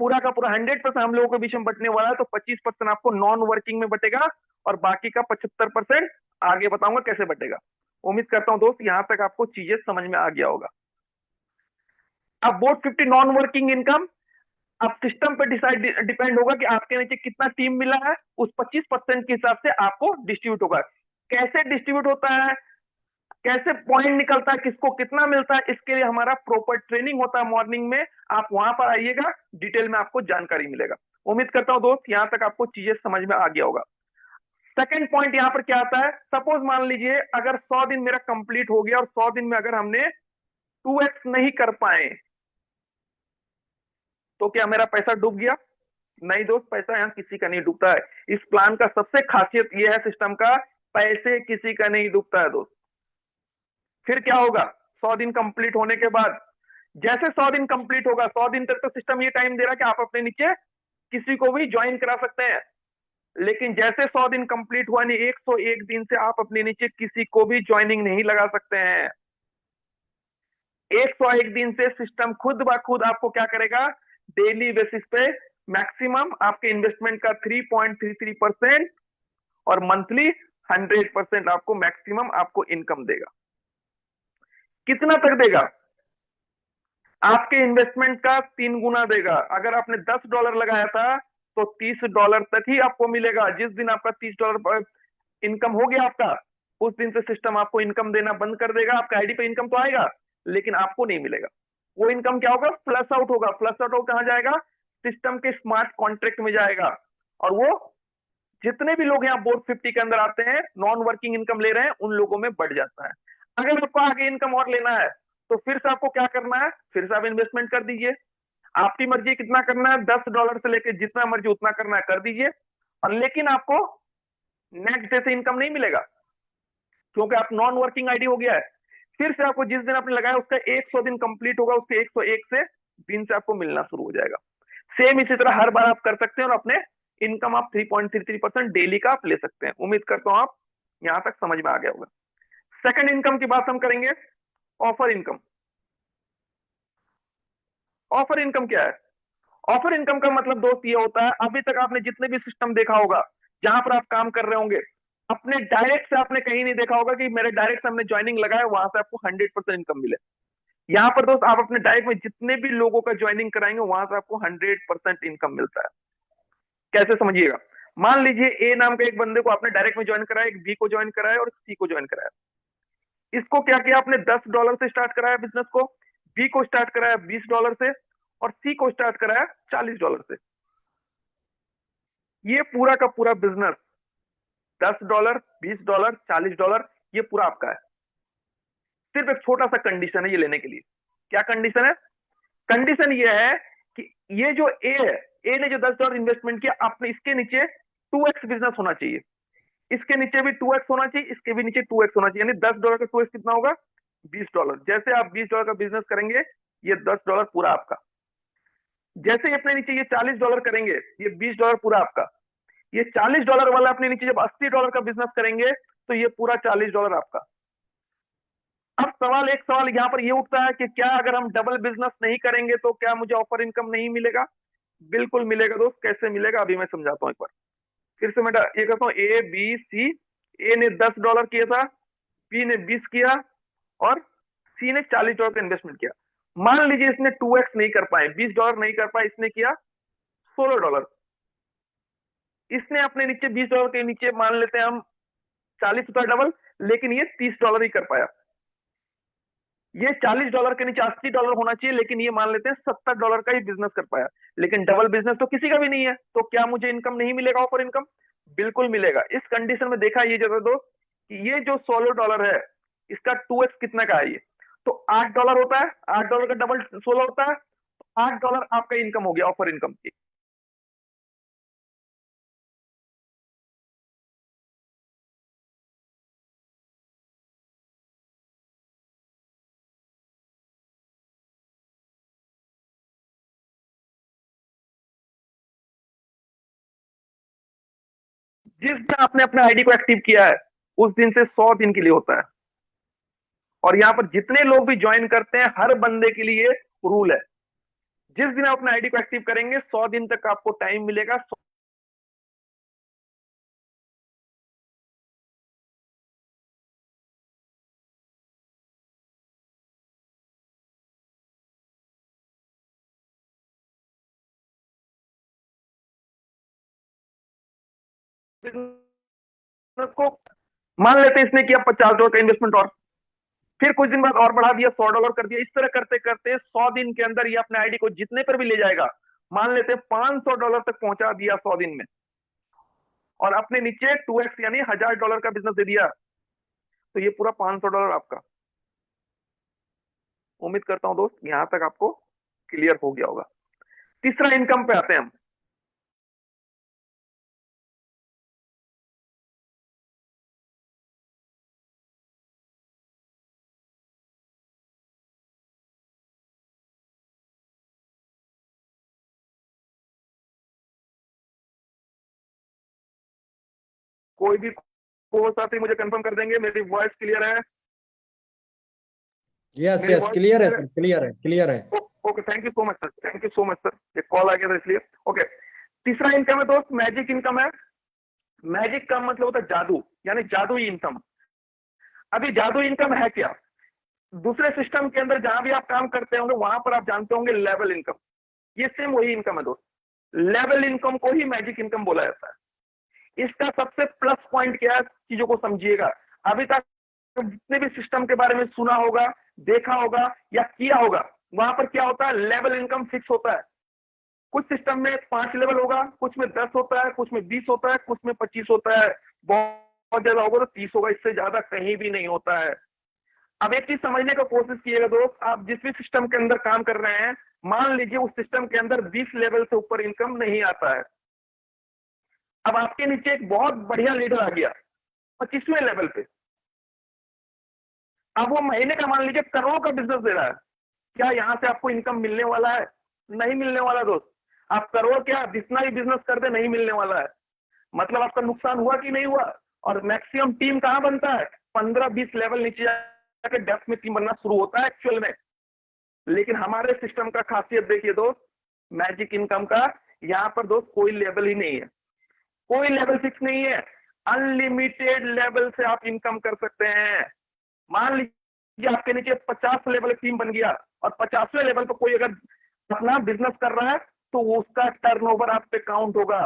पूरा का पूरा 100% हम लोगों के बीच में बंटने वाला है। तो 25% आपको नॉन वर्किंग में बटेगा और बाकी का 75% आगे बताऊंगा कैसे बटेगा। उम्मीद करता हूं दोस्त यहां तक आपको चीजें समझ में आ गया होगा। अब बोर्ड 50 नॉन वर्किंग इनकम अब सिस्टम पे डिपेंड होगा कि आपके नीचे कितना टीम मिला है, उस 25% के हिसाब से आपको डिस्ट्रीब्यूट होगा। कैसे डिस्ट्रीब्यूट होता है, कैसे पॉइंट निकलता है, किसको कितना मिलता है, इसके लिए हमारा प्रॉपर ट्रेनिंग होता है मॉर्निंग में। आप वहां पर आइएगा, डिटेल में आपको जानकारी मिलेगा। उम्मीद करता हूं दोस्त यहां तक आपको चीजें समझ में आ गया होगा। सेकंड पॉइंट यहां पर क्या आता है? सपोज मान लीजिए अगर 100 दिन मेरा कंप्लीट हो गया और 100 दिन में अगर हमने 2x नहीं कर पाए तो क्या मेरा पैसा डूब गया? नहीं दोस्त, पैसा यहां किसी का नहीं डूबता है। इस प्लान का सबसे खासियत यह है सिस्टम का, पैसे किसी का नहीं डूबता है दोस्त। फिर क्या होगा? 100 दिन कंप्लीट होने के बाद, जैसे 100 दिन कंप्लीट होगा, 100 दिन तक तो सिस्टम ये टाइम दे रहा है कि आप अपने नीचे किसी को भी ज्वाइन करा सकते हैं। लेकिन जैसे 100 दिन कंप्लीट हुआ, नहीं 101 दिन से आप अपने नीचे किसी को भी ज्वाइनिंग नहीं लगा सकते हैं। 101 दिन से सिस्टम खुद ब खुद आपको क्या करेगा? डेली बेसिस पे मैक्सिमम आपके इन्वेस्टमेंट का 3.33% और मंथली 100% आपको मैक्सिमम आपको इनकम देगा। कितना तक देगा? आपके इन्वेस्टमेंट का 3 गुना देगा। अगर आपने $10 लगाया था तो $30 तक ही आपको मिलेगा। जिस दिन आपका $30 इनकम हो गया आपका, उस दिन से सिस्टम आपको इनकम देना बंद कर देगा। आपका आईडी पे इनकम तो आएगा लेकिन आपको नहीं मिलेगा। वो इनकम क्या होगा? फ्लश आउट होगा। फ्लश आउट कहां जाएगा? सिस्टम के स्मार्ट कॉन्ट्रैक्ट में जाएगा। और वो जितने भी लोग यहाँ बोर्ड 50 के अंदर आते हैं, नॉन वर्किंग इनकम ले रहे हैं, उन लोगों में बढ़ जाता है। अगर आपको आगे इनकम और लेना है तो फिर से आपको क्या करना है? फिर से आप इन्वेस्टमेंट कर दीजिए। आपकी मर्जी कितना करना है, $10 से लेकर जितना मर्जी उतना करना है कर दीजिए। और लेकिन आपको नेक्स्ट डे से इनकम नहीं मिलेगा क्योंकि आप नॉन वर्किंग आईडी हो गया है। फिर से आपको जिस दिन आपने लगाया उसका 100 दिन कंप्लीट होगा, उसके 101 से दिन से आपको मिलना शुरू हो जाएगा। सेम इसी तरह हर बार आप कर सकते हैं और अपने इनकम आप 3.33% डेली का आप ले सकते हैं। उम्मीद करता हूं आप यहां तक समझ में आ गया होगा। सेकंड इनकम की बात हम करेंगे, ऑफर इनकम। ऑफर इनकम क्या है? ऑफर इनकम का मतलब दोस्त ये होता है, अभी तक आपने जितने भी सिस्टम देखा होगा जहां पर आप काम कर रहे होंगे, अपने डायरेक्ट से आपने कहीं नहीं देखा होगा कि मेरे डायरेक्ट से हमने ज्वाइनिंग लगाया वहां से आपको 100% इनकम मिले। यहां पर दोस्त आप अपने डायरेक्ट में जितने भी लोगों का ज्वाइनिंग कराएंगे वहां से आपको 100% इनकम मिलता है। कैसे समझिएगा? मान लीजिए ए नाम के एक बंदे को आपने डायरेक्ट में ज्वाइन कराया, एक बी को ज्वाइन कराया और सी को ज्वाइन कराया। इसको क्या किया आपने, $10 से स्टार्ट कराया बिजनेस को, बी को स्टार्ट कराया $20 से और सी को स्टार्ट कराया $40 से। ये पूरा का पूरा बिजनेस $10, $20, $40 ये पूरा आपका है। सिर्फ एक छोटा सा कंडीशन है ये लेने के लिए। क्या कंडीशन है? कंडीशन ये है कि ये जो ए है, ए ने जो $10 इन्वेस्टमेंट किया, आपने इसके नीचे 2x बिजनेस होना चाहिए, इसके नीचे भी 2x होना चाहिए, इसके भी नीचे 2x होना चाहिए, यानी $10 का 2x कितना होगा, $20। जैसे आप $20 का बिजनेस करेंगे, ये $10 पूरा आपका। जैसे ही अपने नीचे ये $40 करेंगे, ये $20 पूरा आपका। ये $40 वाला अपने नीचे जब $80 का बिजनेस करेंगे, तो ये पूरा $40 आपका। अब एक सवाल यहाँ पर ये उठता है कि क्या अगर हम डबल बिजनेस नहीं करेंगे तो क्या मुझे ऑफर इनकम नहीं मिलेगा? बिल्कुल मिलेगा दोस्त। कैसे मिलेगा अभी मैं समझाता हूं एक बार। फिर से मैं ये कहता हूं, ए बी सी। ए ने $10 किया था, बी ने 20 किया और सी ने $40 का इन्वेस्टमेंट किया। मान लीजिए इसने 2x नहीं कर पाए, $20 नहीं कर पाए, इसने किया $16। इसने अपने नीचे $20 के नीचे मान लेते हैं हम 40 डबल, लेकिन ये $30 ही कर पाया। ये $40 के नीचे $80 होना चाहिए, लेकिन ये मान लेते हैं $70 का ही बिजनेस कर पाया। लेकिन डबल बिजनेस तो किसी का भी नहीं है, तो क्या मुझे इनकम नहीं मिलेगा, ऑफर इनकम? बिल्कुल मिलेगा। इस कंडीशन में देखा ये जरा दो कि ये जो $16 है, इसका 2x कितना का है? ये तो $8 होता है। $8 का डबल 16 होता है, तो $8 आपका इनकम हो गया, ऑफर इनकम की। जिस दिन आपने अपने आईडी को एक्टिव किया है, उस दिन से 100 दिन के लिए होता है। और यहां पर जितने लोग भी ज्वाइन करते हैं, हर बंदे के लिए रूल है। जिस दिन आप अपने आईडी को एक्टिव करेंगे, 100 दिन तक आपको टाइम मिलेगा। को मान लेते हैं इसने किया $50 का इन्वेस्टमेंट, और फिर कुछ दिन बाद और बढ़ा दिया, $100 कर दिया। इस तरह करते करते 100 दिन के अंदर ये अपने आईडी को जितने पर भी ले जाएगा, मान लेते हैं $500 तक पहुंचा दिया 100 दिन में, और अपने नीचे 2x यानी $1000 का बिजनेस दे दिया, तो ये पूरा $500 आपका। उम्मीद करता हूं दोस्त यहां तक आपको क्लियर हो गया होगा। तीसरा इनकम पे आते हैं हम। कोई भी को साथी मुझे कंफर्म कर देंगे मेरी वॉइस क्लियर है? यस मेरी यस, वॉइस क्लियर है क्लियर है? सर, क्लियर है, क्लियर है। Okay, thank you so much sir, thank you so much sir. एक कॉल आ गया था इसलिए। ओके, तीसरा इनकम है दोस्त, मैजिक इनकम है। मैजिक का मतलब होता है जादू, यानी जादुई इनकम। अभी जादुई इनकम है क्या? दूसरे सिस्टम के अंदर जहां भी आप काम करते होंगे, वहां पर आप जानते होंगे लेवल इनकम। ये सेम वही इनकम है दोस्त। लेवल इनकम को ही मैजिक इनकम बोला जाता है। इसका सबसे प्लस पॉइंट क्या है, चीजों को समझिएगा। अभी तक जितने भी सिस्टम के बारे में सुना होगा, देखा होगा या किया होगा, वहां पर क्या होता है, लेवल इनकम फिक्स होता है। कुछ सिस्टम में 5 लेवल होगा, कुछ में 10 होता है, कुछ में 20 होता है, कुछ में 25 होता है, बहुत ज्यादा होगा तो 30 होगा, इससे ज्यादा कहीं भी नहीं होता है। अब एक चीज समझने का कोशिश कीजिएगा दोस्त, आप जिस भी सिस्टम के अंदर काम कर रहे हैं, मान लीजिए उस सिस्टम के अंदर 20 लेवल से ऊपर इनकम नहीं आता है। अब आपके नीचे एक बहुत बढ़िया लीडर आ गया 25वें लेवल पे। अब वो महीने का मान लीजिए करोड़ों का बिजनेस दे रहा है। क्या यहां से आपको इनकम मिलने वाला है? नहीं मिलने वाला दोस्त। आप करोड़ क्या जितना ही बिजनेस कर दे, नहीं मिलने वाला है। मतलब आपका नुकसान हुआ कि नहीं हुआ। और मैक्सिमम टीम कहां बनता है, 15-20 लेवल नीचे जाकर डेप्थ में टीम बनना शुरू होता है एक्चुअल में। लेकिन हमारे सिस्टम का खासियत देखिए दोस्त, मैजिक इनकम का, यहां पर दोस्त कोई लेवल ही नहीं है, कोई लेवल फिक्स नहीं है। अनलिमिटेड लेवल से आप इनकम कर सकते हैं। मान लीजिए आपके नीचे 50 लेवल टीम बन गया, और 50वें लेवल पर कोई अगर अपना बिजनेस कर रहा है, तो उसका टर्नओवर आप पे काउंट होगा।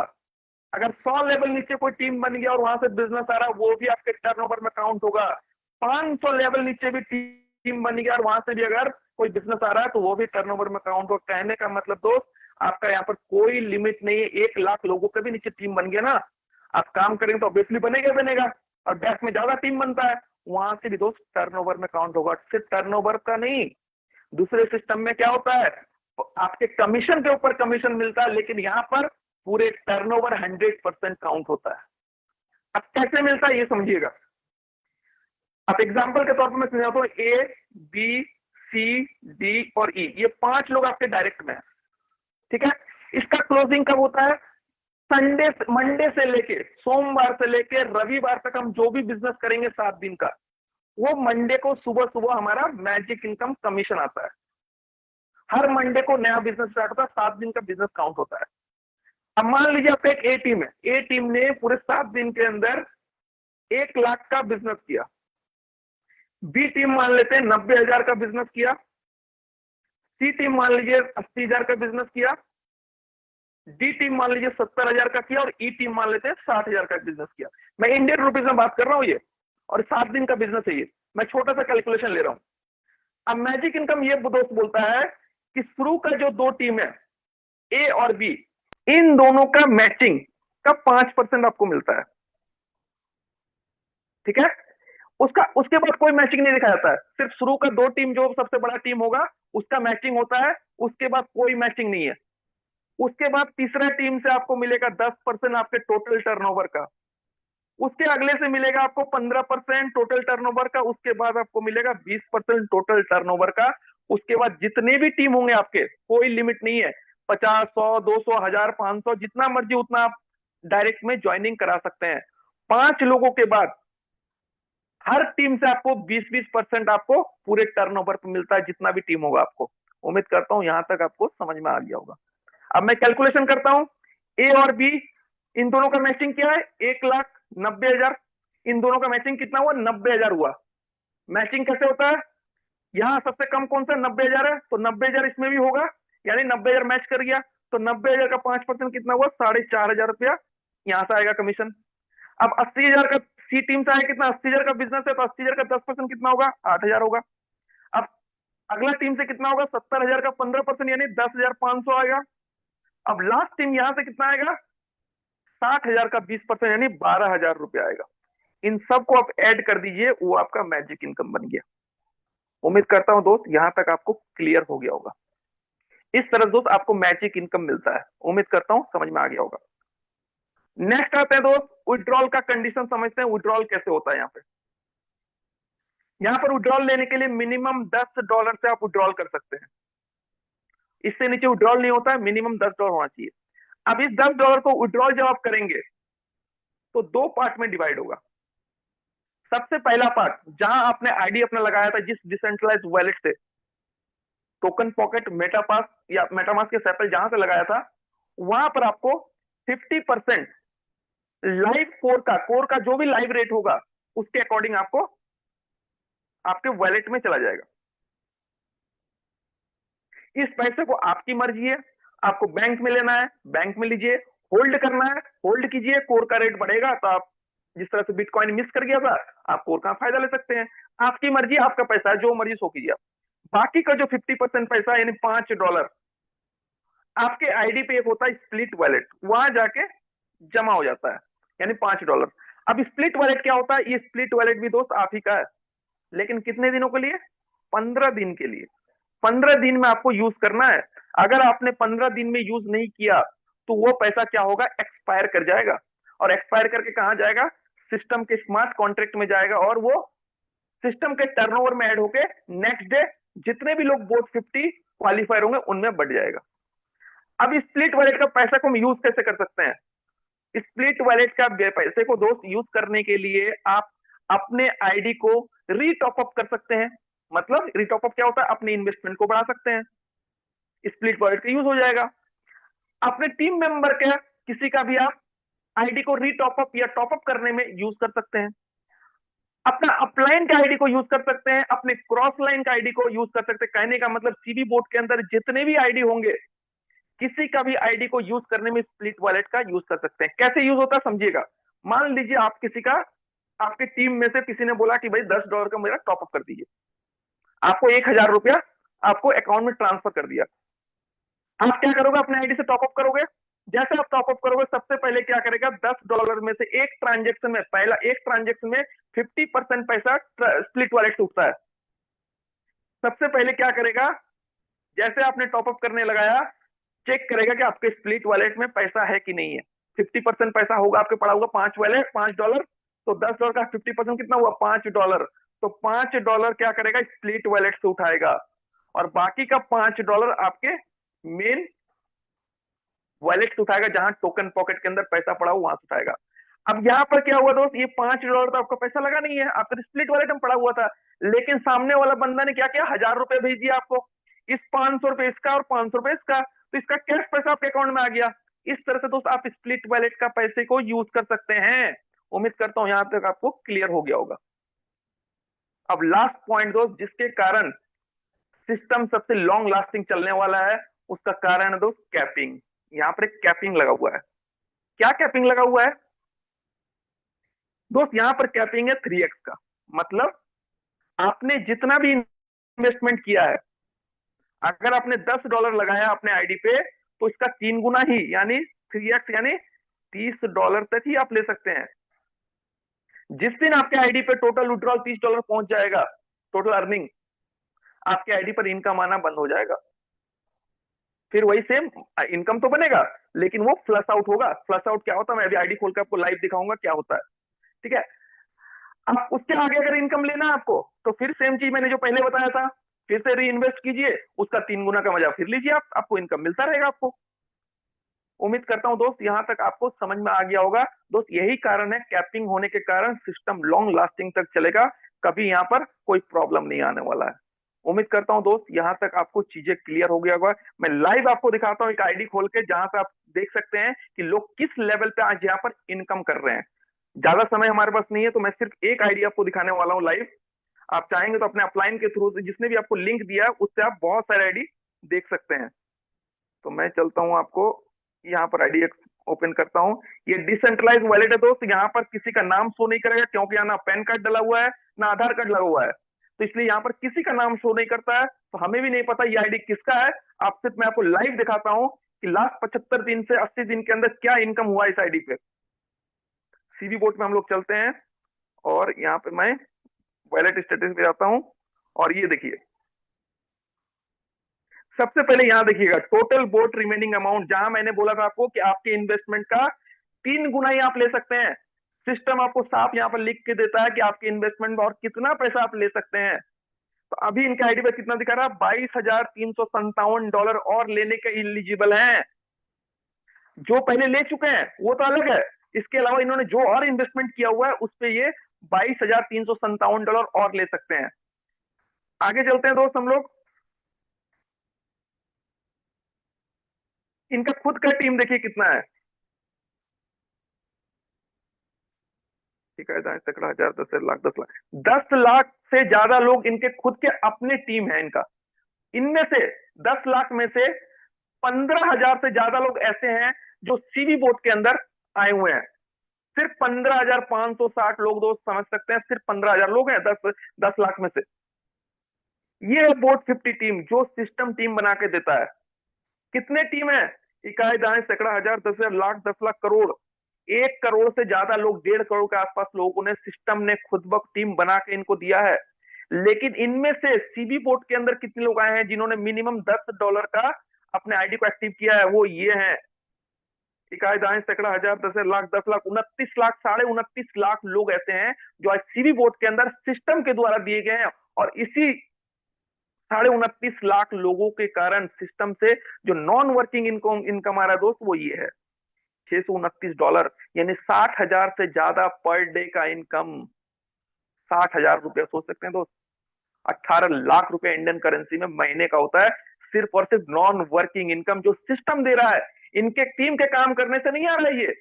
अगर 100 लेवल नीचे कोई टीम बन गया और वहां से बिजनेस आ रहा है, वो भी आपके टर्नओवर में काउंट होगा। 500 लेवल नीचे भी टीम बन गया और वहां से भी अगर कोई बिजनेस आ रहा है तो वो भी टर्नओवर में काउंट हो। कहने का मतलब दोस्त, आपका यहाँ पर कोई लिमिट नहीं है। 1 लाख लोगों के भी नीचे टीम बन गया ना, आप काम करेंगे तो ऑब्वियसली बनेगा। और बैक में ज्यादा टीम बनता है, वहां से भी दोस्त टर्नओवर में काउंट होगा। सिर्फ टर्नओवर का नहीं, दूसरे सिस्टम में क्या होता है, आपके कमीशन के ऊपर कमीशन मिलता है, लेकिन यहां पर पूरे टर्नओवर 100% काउंट होता है। अब कैसे मिलता है ये समझिएगा। अब एग्जांपल के तौर पर मैं समझाता हूं, ए, बी, सी, डी और ई, ये 5 लोग आपके डायरेक्ट में है, ठीक है। इसका क्लोजिंग कब होता है? मंडे से लेके सोमवार से लेके रविवार तक हम जो भी बिजनेस करेंगे 7 दिन का, वो मंडे को सुबह सुबह हमारा मैजिक इनकम कमीशन आता है। हर मंडे को नया बिजनेस स्टार्ट होता है, 7 दिन का बिजनेस काउंट होता है। अब मान लीजिए आपका एक ए टीम है, ए टीम ने पूरे 7 दिन के अंदर 1 लाख का बिजनेस किया। बी टीम मान लेते हैं 90,000 का बिजनेस किया। सी टीम मान लीजिए 80,000 का बिजनेस किया। डी टीम मान लीजिए 70,000 का किया और ई टीम मान लेते हैं 60,000 का बिजनेस किया। मैं इंडियन रुपीज में बात कर रहा हूं ये, और 7 दिन का बिजनेस है ये। मैं छोटा सा कैलकुलेशन ले रहा हूं। अब मैजिक इनकम ये दोस्त बोलता है कि शुरू का जो 2 टीम है, ए और बी, इन दोनों का मैचिंग का 5% आपको मिलता है, ठीक है। उसके बाद कोई मैचिंग नहीं दिखाया जाता है। सिर्फ शुरू का 2 टीम, जो सबसे बड़ा टीम होगा उसका मैचिंग होता है, उसके बाद कोई मैचिंग नहीं है। उसके बाद तीसरा टीम से आपको मिलेगा 10% आपके टोटल टर्नओवर का। उसके अगले से मिलेगा आपको 15% टोटल टर्नओवर का। उसके बाद आपको मिलेगा 20% टोटल टर्नओवर का। उसके बाद जितने भी टीम होंगे आपके, कोई लिमिट नहीं है, 50, 100, 200, 1000, 500, जितना मर्जी उतना आप डायरेक्ट में ज्वाइनिंग करा सकते हैं। 5 लोगों के बाद हर टीम से आपको 20-20% आपको पूरे टर्नओवर पे मिलता है, जितना भी टीम होगा आपको। उम्मीद करता हूं यहां तक आपको समझ में आ गया होगा। अब मैं कैलकुलेशन करता हूं, ए और बी, इन दोनों का मैचिंग क्या है? 1,90,000। इन दोनों का मैचिंग कितना हुआ? 90,000 हुआ। मैचिंग कैसे होता है? यहां सबसे कम कौन सा? 90,000 है, तो 90,000 इसमें भी होगा, यानी 90,000 मैच कर गया। तो 90,000 का 5% कितना हुआ? 4,500 रुपया यहां से आएगा कमीशन। अब 80,000 का सी टीम से आया, कितना? 80,000 का बिजनेस है, तो 80,000 का 10% कितना होगा? 8,000 होगा। अब अगला टीम से कितना होगा? 70,000 का 15% यानी 10,500 आएगा। अब लास्ट टीम यहां से कितना आएगा? 60,000 का 20% यानी 12,000 रुपया आएगा। इन सबको आप ऐड कर दीजिए, वो आपका मैजिक इनकम बन गया। उम्मीद करता हूं दोस्त यहां तक आपको क्लियर हो गया होगा। इस तरह दोस्त आपको मैजिक इनकम मिलता है। उम्मीद करता हूं समझ में आ गया होगा। नेक्स्ट आते हैं दोस्त, विड्रॉल का कंडीशन समझते हैं। विड्रॉल कैसे होता है? यहां पर विड्रॉल लेने के लिए मिनिमम $10 से आप विड्रॉल कर सकते हैं। इससे नीचे विड्रॉल नहीं होता है, मिनिमम $10 होना चाहिए। अब इस $10 को विड्रॉल जब आप करेंगे तो 2 पार्ट में डिवाइड होगा। सबसे पहला पार्ट, जहां आपने आईडी अपना लगाया था, जिस डिसेंट्रलाइज्ड वॉलेट से, टोकन पॉकेट, मेटापास या मेटामास्क के सैपल जहां से लगाया था, वहां पर आपको 50% लाइव कोर का जो भी लाइव रेट होगा उसके अकॉर्डिंग आपको आपके वॉलेट में चला जाएगा। इस पैसे को आपकी मर्जी है, आपको बैंक में लेना है बैंक में लीजिए, होल्ड करना है होल्ड कीजिए। कोर का रेट बढ़ेगा तो आप, जिस तरह से बिटकॉइन मिस कर गया था, आप कोर का फायदा ले सकते हैं। आपकी मर्जी, आपका पैसा है, जो मर्जी सो कीजिए आप। बाकी का जो 50% पैसा यानी $5, आपके आईडी पे एक होता है स्प्लिट वॉलेट, वहां जाके जमा हो जाता है, यानी $5। अब स्प्लिट वॉलेट क्या होता है? ये स्प्लिट वॉलेट भी दोस्त आप ही का है, लेकिन कितने दिनों के लिए? 15 दिन के लिए। 15 दिन में आपको यूज करना है। अगर आपने 15 दिन में यूज नहीं किया तो वो पैसा क्या होगा? एक्सपायर कर जाएगा। और एक्सपायर करके कहां जाएगा? सिस्टम के स्मार्ट कॉन्ट्रैक्ट में जाएगा, और वो सिस्टम के टर्नओवर में ऐड होके नेक्स्ट डे जितने भी लोग बोट 50 क्वालिफायर होंगे उनमें बढ़ जाएगा। अब स्प्लिट वॉलेट का पैसा को हम यूज कैसे कर सकते हैं? स्प्लिट वॉलेट का पैसे को दोस्त यूज करने के लिए आप अपने आईडी को रीटॉप अप कर सकते हैं। मतलब रीटॉप अप क्या होता है? अपने इन्वेस्टमेंट को बढ़ा सकते हैं, स्प्लिट वॉलेट का यूज हो जाएगा। अपने टीम मेंबर का किसी का भी आप आईडी को रीटॉप अप या टॉप अप करने में यूज कर सकते हैं। अपना अपलाइन का आईडी को यूज कर सकते हैं, अपने क्रॉस लाइन का आईडी को यूज कर सकते हैं। कहने का मतलब सीबी बोट के अंदर जितने भी आईडी होंगे, किसी का भी आईडी को यूज करने में स्प्लिट वॉलेट का यूज कर सकते हैं। कैसे यूज होता है समझिएगा। मान लीजिए आप किसी का, आपकी टीम में से किसी ने बोला कि भाई $10 का मेरा टॉपअप कर दीजिए, आपको 1,000 रुपया आपको अकाउंट में ट्रांसफर कर दिया। आप क्या करोगे, अपने आईडी से टॉपअप करोगे। जैसे आप टॉपअप करोगे, सबसे पहले क्या करेगा, $10 में से एक ट्रांजेक्शन में, पहला एक ट्रांजेक्शन में 50% पैसा स्प्लिट वॉलेट से उठता है। सबसे पहले क्या करेगा, जैसे आपने टॉपअप करने लगाया, चेक करेगा कि आपके स्प्लिट वॉलेट में पैसा है कि नहीं है। 50% पैसा होगा आपके पड़ा होगा $5, तो $10 का 50% कितना हुआ, $5। तो $5 क्या करेगा, स्प्लिट वॉलेट से उठाएगा, और बाकी का $5 आपके मेन वॉलेट से उठाएगा, जहां टोकन पॉकेट के अंदर पैसा पड़ा हो वहां से उठाएगा। अब यहां पर क्या हुआ दोस्त, ये $5 तो आपका पैसा लगा नहीं है, आपका स्प्लिट वॉलेट में पड़ा हुआ था, लेकिन सामने वाला बंदा ने क्या किया, $1,000 भेज दिया आपको। इस ₹500 इसका और ₹500 इसका, तो इसका कैश पैसा आपके अकाउंट में आ गया। इस तरह से दोस्त आप स्प्लिट वॉलेट का पैसे को यूज कर सकते हैं। उम्मीद करता हूं यहां तक आपको क्लियर हो गया होगा। अब लास्ट पॉइंट दोस्त, जिसके कारण सिस्टम सबसे लॉन्ग लास्टिंग चलने वाला है, उसका कारण है दोस्त कैपिंग। यहां पर एक कैपिंग लगा हुआ है। क्या कैपिंग लगा हुआ है दोस्त, यहां पर कैपिंग है 3x का। मतलब आपने जितना भी इन्वेस्टमेंट किया है, अगर आपने $10 लगाया अपने आईडी पे, तो इसका 3 गुना ही, यानी 3x, यानी $30 तक ही आप ले सकते हैं। जिस दिन आपके आईडी पे टोटल विड्रॉल $30 पहुंच जाएगा, टोटल अर्निंग, आपके आईडी पर इनकम आना बंद हो जाएगा। फिर वही सेम इनकम तो बनेगा, लेकिन वो फ्लश आउट होगा। फ्लश आउट क्या होता है, मैं अभी आईडी खोल के आपको लाइव दिखाऊंगा क्या होता है, ठीक है। अब उसके आगे अगर इनकम लेना है आपको, तो फिर सेम चीज मैंने जो पहले बताया था, फिर से री इन्वेस्ट कीजिए, उसका 3 गुना का मजा फिर लीजिए आप, आपको इनकम मिलता रहेगा आपको। उम्मीद करता हूं दोस्त यहां तक आपको समझ में आ गया होगा। दोस्त यही कारण है, कैपिंग होने के कारण सिस्टम लॉन्ग लास्टिंग तक चलेगा, कभी यहां पर कोई प्रॉब्लम नहीं आने वाला है। उम्मीद करता हूं दोस्त यहां तक आपको चीजें क्लियर हो गया होगा। मैं लाइव आपको दिखाता हूं एक आईडी खोल के, जहां से आप देख सकते हैं कि लोग किस लेवल पे आज यहां पर इनकम कर रहे हैं। ज्यादा समय हमारे पास नहीं है, तो मैं सिर्फ एक आईडी आपको दिखाने वाला हूं लाइव। आप चाहेंगे तो अपने अपलाइन के थ्रू, जिसने भी आपको लिंक दिया है, उससे आप बहुत सारे आईडी देख सकते हैं। तो मैं चलता हूं, आपको यहाँ पर आईडी ओपन करता हूं। ये डिसेंट्रलाइज वॉलेट है दोस्त, यहाँ पर किसी का नाम शो नहीं करेगा, क्योंकि यहाँ ना पैन कार्ड डला हुआ है ना आधार कार्ड लगा हुआ है, तो इसलिए यहाँ पर किसी का नाम शो नहीं करता है। तो हमें भी नहीं पता ये आईडी किसका है। आप सिर्फ, मैं आपको लाइव दिखाता हूं कि लास्ट 75 दिन से 80 दिन के अंदर क्या इनकम हुआ इस आईडी पे। सीबी बोट में हम लोग चलते हैं, और यहाँ पे मैं वॉलेट स्टेटस पे जाता हूं, और ये देखिए, सबसे पहले यहां देखिएगा टोटल बोट रिमेनिंग अमाउंट, जहां मैंने बोला था आपको कि आपके इन्वेस्टमेंट का 3 गुना ही आप ले सकते हैं। सिस्टम आपको साफ यहां पर लिख के देता है कि आपके इन्वेस्टमेंट में और कितना पैसा आप ले सकते हैं। तो अभी इनके आईडी पर कितना दिखा रहा है, $22,357 और लेने के इलिजिबल हैं। जो पहले ले चुके हैं वो तो अलग है, इसके अलावा इन्होंने जो और इन्वेस्टमेंट किया हुआ है उस पर ये $22,357 और ले सकते हैं। आगे चलते हैं दोस्त हम लोग। इनका खुद का टीम देखिए कितना है, ठीक है, तकड़ा 1,000, 10,00,000, 10 लाख, 10 लाख से ज्यादा लोग इनके खुद के अपने टीम है इनका। इनमें से 10 लाख में से 15,000 से ज्यादा लोग ऐसे हैं जो सीवी बोट के अंदर आए हुए हैं। सिर्फ 15,560 लोग दोस्त समझ सकते हैं, सिर्फ 15,000 लोग हैं 10 लाख में से। ये है बोट 50 टीम, जो सिस्टम टीम बना के देता है। कितने टीम है, इकाई, दाएं, सैकड़ा, 1,000, 10,000, लाख, 10 लाख, करोड़, 1 करोड़ से ज्यादा लोग, 1.5 करोड़ के आसपास लोगों ने सिस्टम ने खुद ब टीम बना के इनको दिया है। लेकिन इनमें से सीबी बोट के अंदर कितने लोग आए हैं जिन्होंने मिनिमम $10 का अपने आईडी को एक्टिव किया है, वो ये है, इकाई, दाएं, सैकड़ा, 1,000, 10,000, लाख, 10 लाख, 29 लाख, 29.5 लाख लोग ऐसे हैं जो आज सीबी बोट के अंदर सिस्टम के द्वारा दिए गए हैं। और इसी 29.5 लाख लोगों के कारण सिस्टम से जो नॉन वर्किंग इनकम आ रहा है दोस्त, वो ये है $629, यानी 60,000 से ज्यादा पर डे का इनकम। 60,000 रुपया सोच सकते हैं दोस्त, 18 लाख रुपए इंडियन करेंसी में महीने का होता है, सिर्फ और सिर्फ नॉन वर्किंग इनकम जो सिस्टम दे रहा है। इनके टीम के काम करने से नहीं आ रहा है,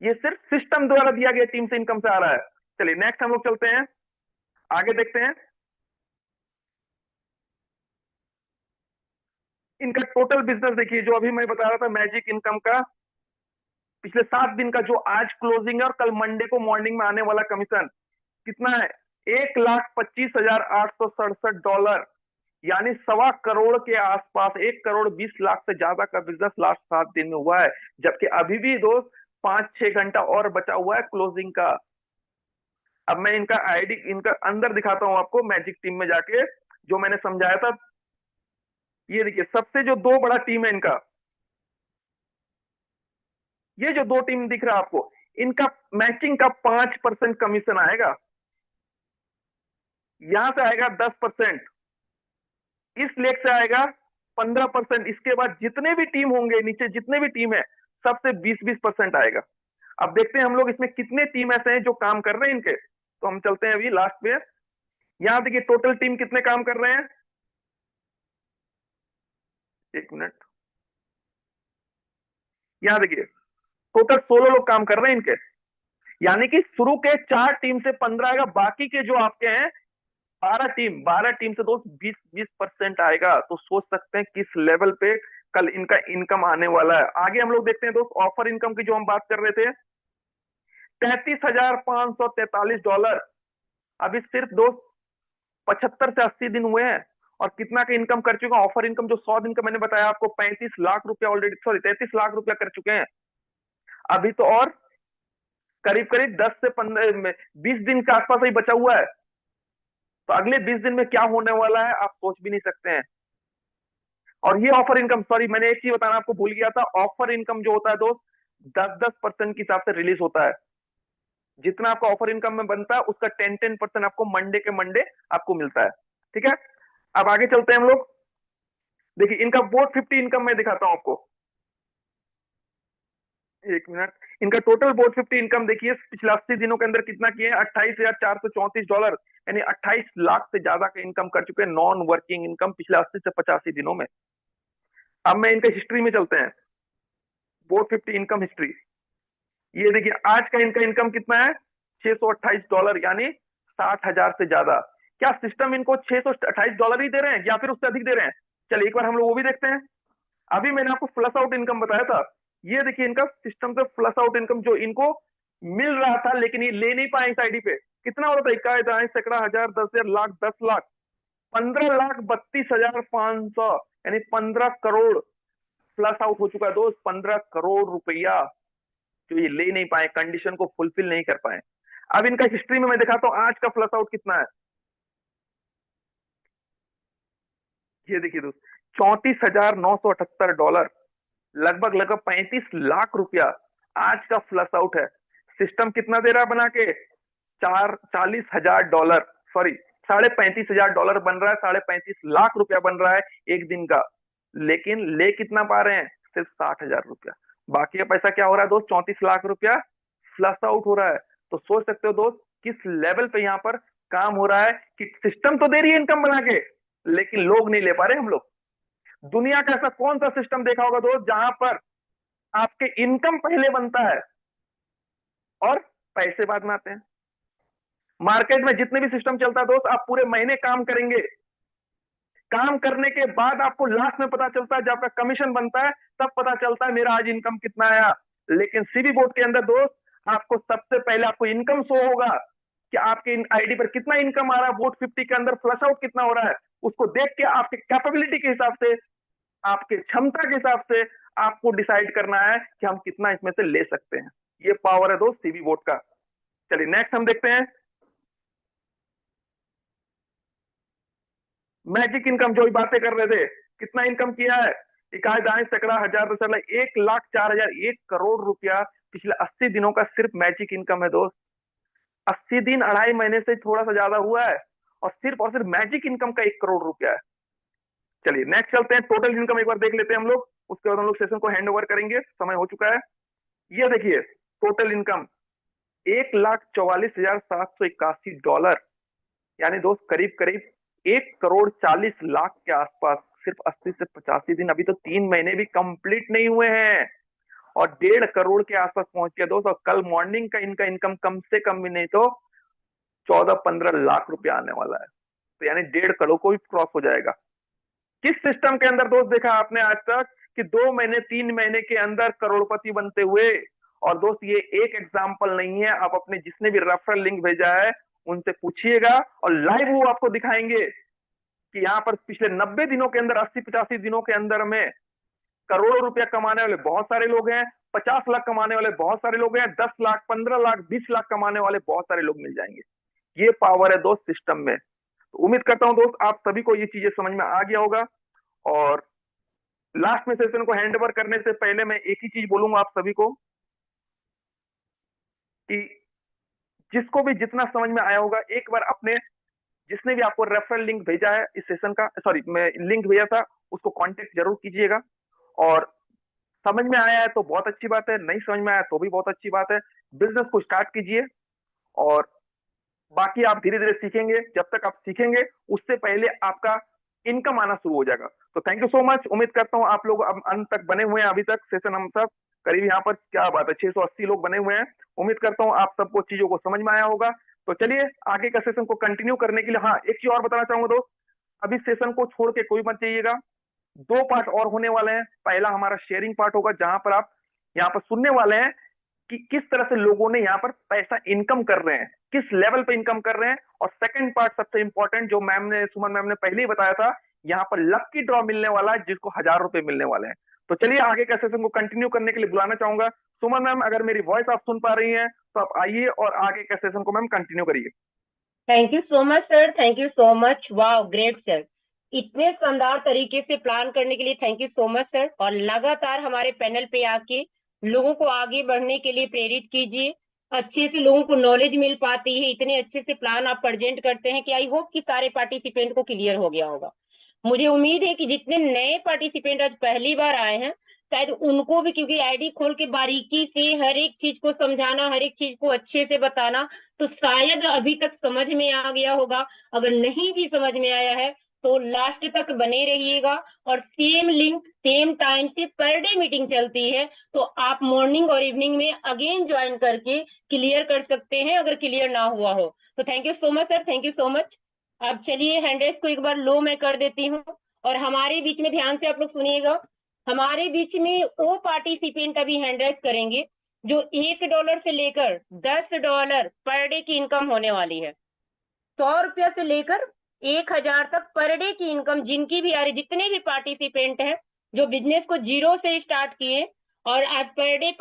ये सिर्फ सिस्टम द्वारा दिया गया टीम से इनकम से आ रहा है। चलिए नेक्स्ट हम लोग चलते हैं, आगे देखते हैं। इनका टोटल बिजनेस देखिए, जो अभी मैं बता रहा था मैजिक इनकम का, पिछले 7 दिन का जो आज क्लोजिंग है और कल मंडे को मॉर्निंग में आने वाला कमीशन कितना है, 1,25,867 डॉलर, यानी 1.25 करोड़ के आसपास, 1,20,00,000 से ज्यादा का बिजनेस लास्ट 7 दिन में हुआ है। जबकि अभी भी दोस्त 5-6 घंटा और बचा हुआ है क्लोजिंग का। अब मैं इनका आईडी, इनका अंदर दिखाता हूं आपको मैजिक टीम में जाके, जो मैंने समझाया था। ये देखिए, सबसे जो 2 बड़ा टीम है इनका, ये जो 2 टीम दिख रहा है आपको, इनका मैचिंग का 5% कमीशन आएगा, यहां से आएगा 10%, इस लेग से आएगा 15%, इसके बाद जितने भी टीम होंगे नीचे, जितने भी टीम है, सबसे 20-20% आएगा। अब देखते हैं हम लोग इसमें कितने टीम ऐसे हैं जो काम कर रहे हैं इनके। तो हम चलते हैं अभी लास्ट में, यहां देखिए टोटल टीम कितने काम कर रहे हैं, 1 मिनट, यहां देखिए टोटल 16 लोग काम कर रहे हैं इनके, यानी कि शुरू के 4 टीम से 15 आएगा, बाकी के जो आपके हैं 12 टीम से दोस्त 20% आएगा। तो सोच सकते हैं किस लेवल पे कल इनका इनकम आने वाला है। आगे हम लोग देखते हैं दोस्त, ऑफर इनकम की जो हम बात कर रहे थे, 33,543 डॉलर, अभी सिर्फ दोस्त 75 से 80 दिन हुए हैं, और कितना का इनकम कर चुका ऑफर इनकम, जो 100 दिन का मैंने बताया आपको, 35 लाख रुपया ऑलरेडी, सॉरी 33 लाख रुपया कर चुके हैं। अभी तो और करीब करीब 10 से 15 20 दिन के आसपास ही बचा हुआ है। तो अगले 20 दिन में क्या होने वाला है आप सोच भी नहीं सकते हैं। और ये ऑफर इनकम, सॉरी मैंने एक चीज बताना आपको भूल गया था, ऑफर इनकम जो होता है दोस्त 10-10% के हिसाब से रिलीज होता है। जितना आपका ऑफर इनकम में बनता है उसका 10-10% आपको मंडे के मंडे आपको मिलता है। ठीक है, अब आगे चलते हैं हम लोग। देखिए इनका बोट 50 इनकम में दिखाता हूं आपको, 1 मिनट। इनका टोटल बोट 50 इनकम देखिए, पिछले 80 दिनों के अंदर कितना किए, 28,434 डॉलर, यानी 28 लाख से ज्यादा का इनकम कर चुके हैं, नॉन वर्किंग इनकम पिछले 80 से 85 दिनों में। अब मैं इनका हिस्ट्री में चलते हैं, बोट 50 इनकम हिस्ट्री। ये देखिए आज का इनका इनकम कितना है, 628 डॉलर, यानी 60,000 से ज्यादा। क्या सिस्टम इनको 628 डॉलर ही दे रहे हैं या फिर उससे अधिक दे रहे हैं? चलिए एक बार हम लोग वो भी देखते हैं। अभी मैंने आपको फ्लश आउट इनकम बताया था, ये देखिए इनका सिस्टम से फ्लश आउट इनकम जो इनको मिल रहा था, लेकिन ये ले नहीं पाए इस आईडी पे। कितना होता था, 21 सैकड़ा, हजार, 10,000, लाख, 10 लाख, 15,32,500, यानी 15 करोड़ फ्लश आउट हो चुका है दोस्त, 15 करोड़ रुपया जो ये ले नहीं पाए, कंडीशन को फुलफिल नहीं कर पाए। अब इनका हिस्ट्री में मैं दिखाता हूं आज का फ्लश आउट कितना है। ये देखिए दोस्त, 34,978 डॉलर, लगभग लगभग 35 लाख रुपया आज का फ्लश आउट है। सिस्टम कितना दे रहा है बना के, 40,000 डॉलर, सॉरी 35,500 डॉलर बन रहा है, 35.5 लाख रुपया बन रहा है एक दिन का, लेकिन ले कितना पा रहे हैं, सिर्फ 60,000 रुपया। बाकी का पैसा क्या हो रहा है दोस्त, 34 लाख रुपया फ्लश आउट हो रहा है। तो सोच सकते हो दोस्त किस लेवल पे यहाँ पर काम हो रहा है, कि सिस्टम तो दे रही है इनकम बना के, लेकिन लोग नहीं ले पा रहे हम लोग। दुनिया का ऐसा कौन सा सिस्टम देखा होगा दोस्त जहां पर आपके इनकम पहले बनता है और पैसे बाद में आते हैं? मार्केट में जितने भी सिस्टम चलता है दोस्त, आप पूरे महीने काम करेंगे, काम करने के बाद आपको लास्ट में पता चलता है, जब आपका कमीशन बनता है तब पता चलता है मेरा आज इनकम कितना आया। लेकिन सीबी बोर्ड के अंदर दोस्त आपको सबसे पहले आपको इनकम शो होगा कि आपके आईडी पर कितना इनकम आ रहा है, बोट 50 के अंदर फ्लश आउट कितना हो रहा है, उसको देख के आपके कैपेबिलिटी के हिसाब से, आपके क्षमता के हिसाब से आपको डिसाइड करना है कि हम कितना इसमें से ले सकते हैं। ये पावर है दोस्त सीबी बोर्ड का। चलिए नेक्स्ट हम देखते हैं मैजिक इनकम, जो भी बातें कर रहे थे, कितना इनकम किया है, 21 सैकड़ा, हजार, 10 लाख, 1,04,000, 1 करोड़ रुपया पिछले 80 दिनों का सिर्फ मैजिक इनकम है दोस्त। 80 दिन 2.5 महीने से थोड़ा सा ज्यादा हुआ है, और सिर्फ मैजिक इनकम का 1 करोड़ रुपया है। चलिए नेक्स्ट चलते हैं, टोटल इनकम एक बार देख लेते हैं हम लोग, उसके बाद हम लोग सेशन को हैंड ओवर करेंगे, समय हो चुका है। ये देखिए टोटल इनकम 1,44,781 डॉलर, यानी दोस्त करीब करीब 1,40,40,00,000 के आसपास, सिर्फ 80 से 85 दिन, अभी तो 3 महीने भी कंप्लीट नहीं हुए हैं, और 1.5 करोड़ के आसपास पहुंच गया दोस्त। और कल मॉर्निंग का इनका इनकम कम से कम भी नहीं तो 14-15 लाख रुपया आने वाला है, तो यानी 1.5 करोड़ को भी क्रॉस हो जाएगा। किस सिस्टम के अंदर दोस्त देखा आपने आज तक कि 2 महीने 3 महीने के अंदर करोड़पति बनते हुए? और दोस्त ये एक एग्जाम्पल नहीं है, आप अपने जिसने भी रेफरल लिंक भेजा है उनसे पूछिएगा और लाइव वो आपको दिखाएंगे कि यहाँ पर पिछले 90 दिनों के अंदर, 80-85 दिनों के अंदर में करोड़ों रुपया कमाने वाले बहुत सारे लोग हैं, 50 लाख कमाने वाले बहुत सारे लोग हैं, 10 लाख, 15 लाख, 20 लाख कमाने वाले बहुत सारे लोग मिल जाएंगे। ये पावर है दोस्त सिस्टम में। तो उम्मीद करता हूं दोस्त आप सभी को ये चीजें समझ में आ गया होगा। और लास्ट में सेशन को हैंड ओवर करने से पहले मैं एक ही चीज बोलूंगा आप सभी को कि जिसको भी जितना समझ में आया होगा, एक बार अपने जिसने भी आपको रेफरल लिंक भेजा है इस सेशन का, सॉरी मैं लिंक भेजा था, उसको कांटेक्ट जरूर कीजिएगा। और समझ में आया है तो बहुत अच्छी बात है, नहीं समझ में आया तो भी बहुत अच्छी बात है। बिजनेस को स्टार्ट कीजिए और बाकी आप धीरे धीरे सीखेंगे। जब तक आप सीखेंगे उससे पहले आपका इनकम आना शुरू हो जाएगा। तो थैंक यू सो मच। उम्मीद करता हूं आप लोग अब अंत तक बने हुए हैं। अभी तक सेशन हम सब करीब यहाँ पर क्या बात है 680 लोग बने हुए हैं। उम्मीद करता हूं आप सबको चीजों को समझ में आया होगा। तो चलिए आगे का सेशन को कंटिन्यू करने के लिए, हाँ एक चीज और बताना चाहूंगा दोस्त, अभी सेशन को छोड़ के कोई मत जाइएगा। 2 पार्ट और होने वाले हैं। पहला हमारा शेयरिंग पार्ट होगा जहां पर आप यहाँ पर सुनने वाले हैं कि किस तरह से लोगों ने यहाँ पर पैसा इनकम कर रहे हैं, किस लेवल पे इनकम कर रहे हैं। और सेकंड पार्ट सबसे इंपॉर्टेंट जो सुमन मैम ने पहले ही बताया था, यहाँ पर लकी ड्रॉ मिलने वाला है जिसको 1000 रुपए मिलने वाले हैं। तो चलिए आगे का सेशन को कंटिन्यू करने के लिए बुलाना चाहूंगा। सुमन मैम अगर मेरी वॉइस आप सुन पा रही हैं तो आप आइए और आगे का सेशन को मैम कंटिन्यू करिए। Thank you so much sir, thank you so much, वाह ग्रेट सर, इतने शानदार तरीके से प्लान करने के लिए thank you so much sir. और लगातार हमारे पैनल पे आके लोगों को आगे बढ़ने के लिए प्रेरित कीजिए। अच्छे से लोगों को नॉलेज मिल पाती है, इतने अच्छे से प्लान आप प्रेजेंट करते हैं कि आई होप कि सारे पार्टिसिपेंट को क्लियर हो गया होगा। मुझे उम्मीद है कि जितने नए पार्टिसिपेंट आज पहली बार आए हैं शायद उनको भी, क्योंकि आईडी खोल के बारीकी से हर एक चीज को समझाना, हर एक चीज को अच्छे से बताना, तो शायद अभी तक समझ में आ गया होगा। अगर नहीं भी समझ में आया है तो लास्ट तक बने रहिएगा। और सेम लिंक सेम टाइम से पर डे मीटिंग चलती है, तो आप मॉर्निंग और इवनिंग में अगेन ज्वाइन करके क्लियर कर सकते हैं अगर क्लियर ना हुआ हो। तो thank you so much sir, thank you so much. अब चलिए हैंडरेस को एक बार लो मैं कर देती हूँ। और हमारे बीच में ध्यान से आप लोग सुनिएगा, हमारे बीच में वो पार्टिसिपेंट अभी हैंडरेस करेंगे जो $1 से लेकर $10 पर डे की इनकम होने वाली है। 100 रुपया से लेकर 1000 तक पर डे की इनकम जिनकी भी आ रही, जितने भी पार्टिसिपेंट हैं जो बिजनेस को जीरो से स्टार्ट किए और आज पर डे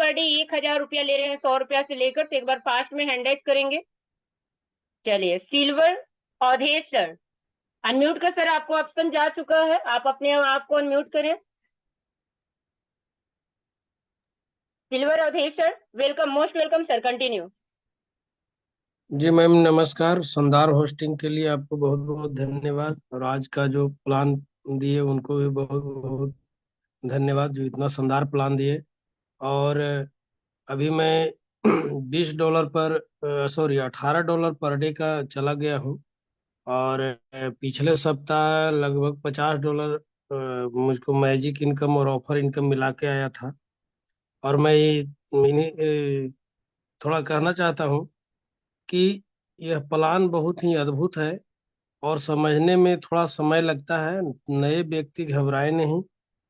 1000 रुपया ले रहे हैं 100 रुपया से लेकर, तो एक बार फास्ट में हैंडराइज करेंगे। चलिए सिल्वर अवधेश सर, अनम्यूट का सर आपको ऑप्शन जा चुका है, आप अपने आप को अनम्यूट करें। Silver Avdhesh sir, welcome, most welcome sir, continue. जी मैम नमस्कार। शानदार होस्टिंग के लिए आपको बहुत बहुत धन्यवाद, और आज का जो प्लान दिए उनको भी बहुत बहुत धन्यवाद जो इतना शानदार प्लान दिए। और अभी मैं $20 पर, सॉरी $18 पर डे का चला गया हूँ। और पिछले सप्ताह लगभग $50 मुझको मैजिक इनकम और ऑफर इनकम मिला के आया था। और मैं थोड़ा कहना चाहता हूँ कि यह प्लान बहुत ही अद्भुत है और समझने में थोड़ा समय लगता है। नए व्यक्ति घबराए नहीं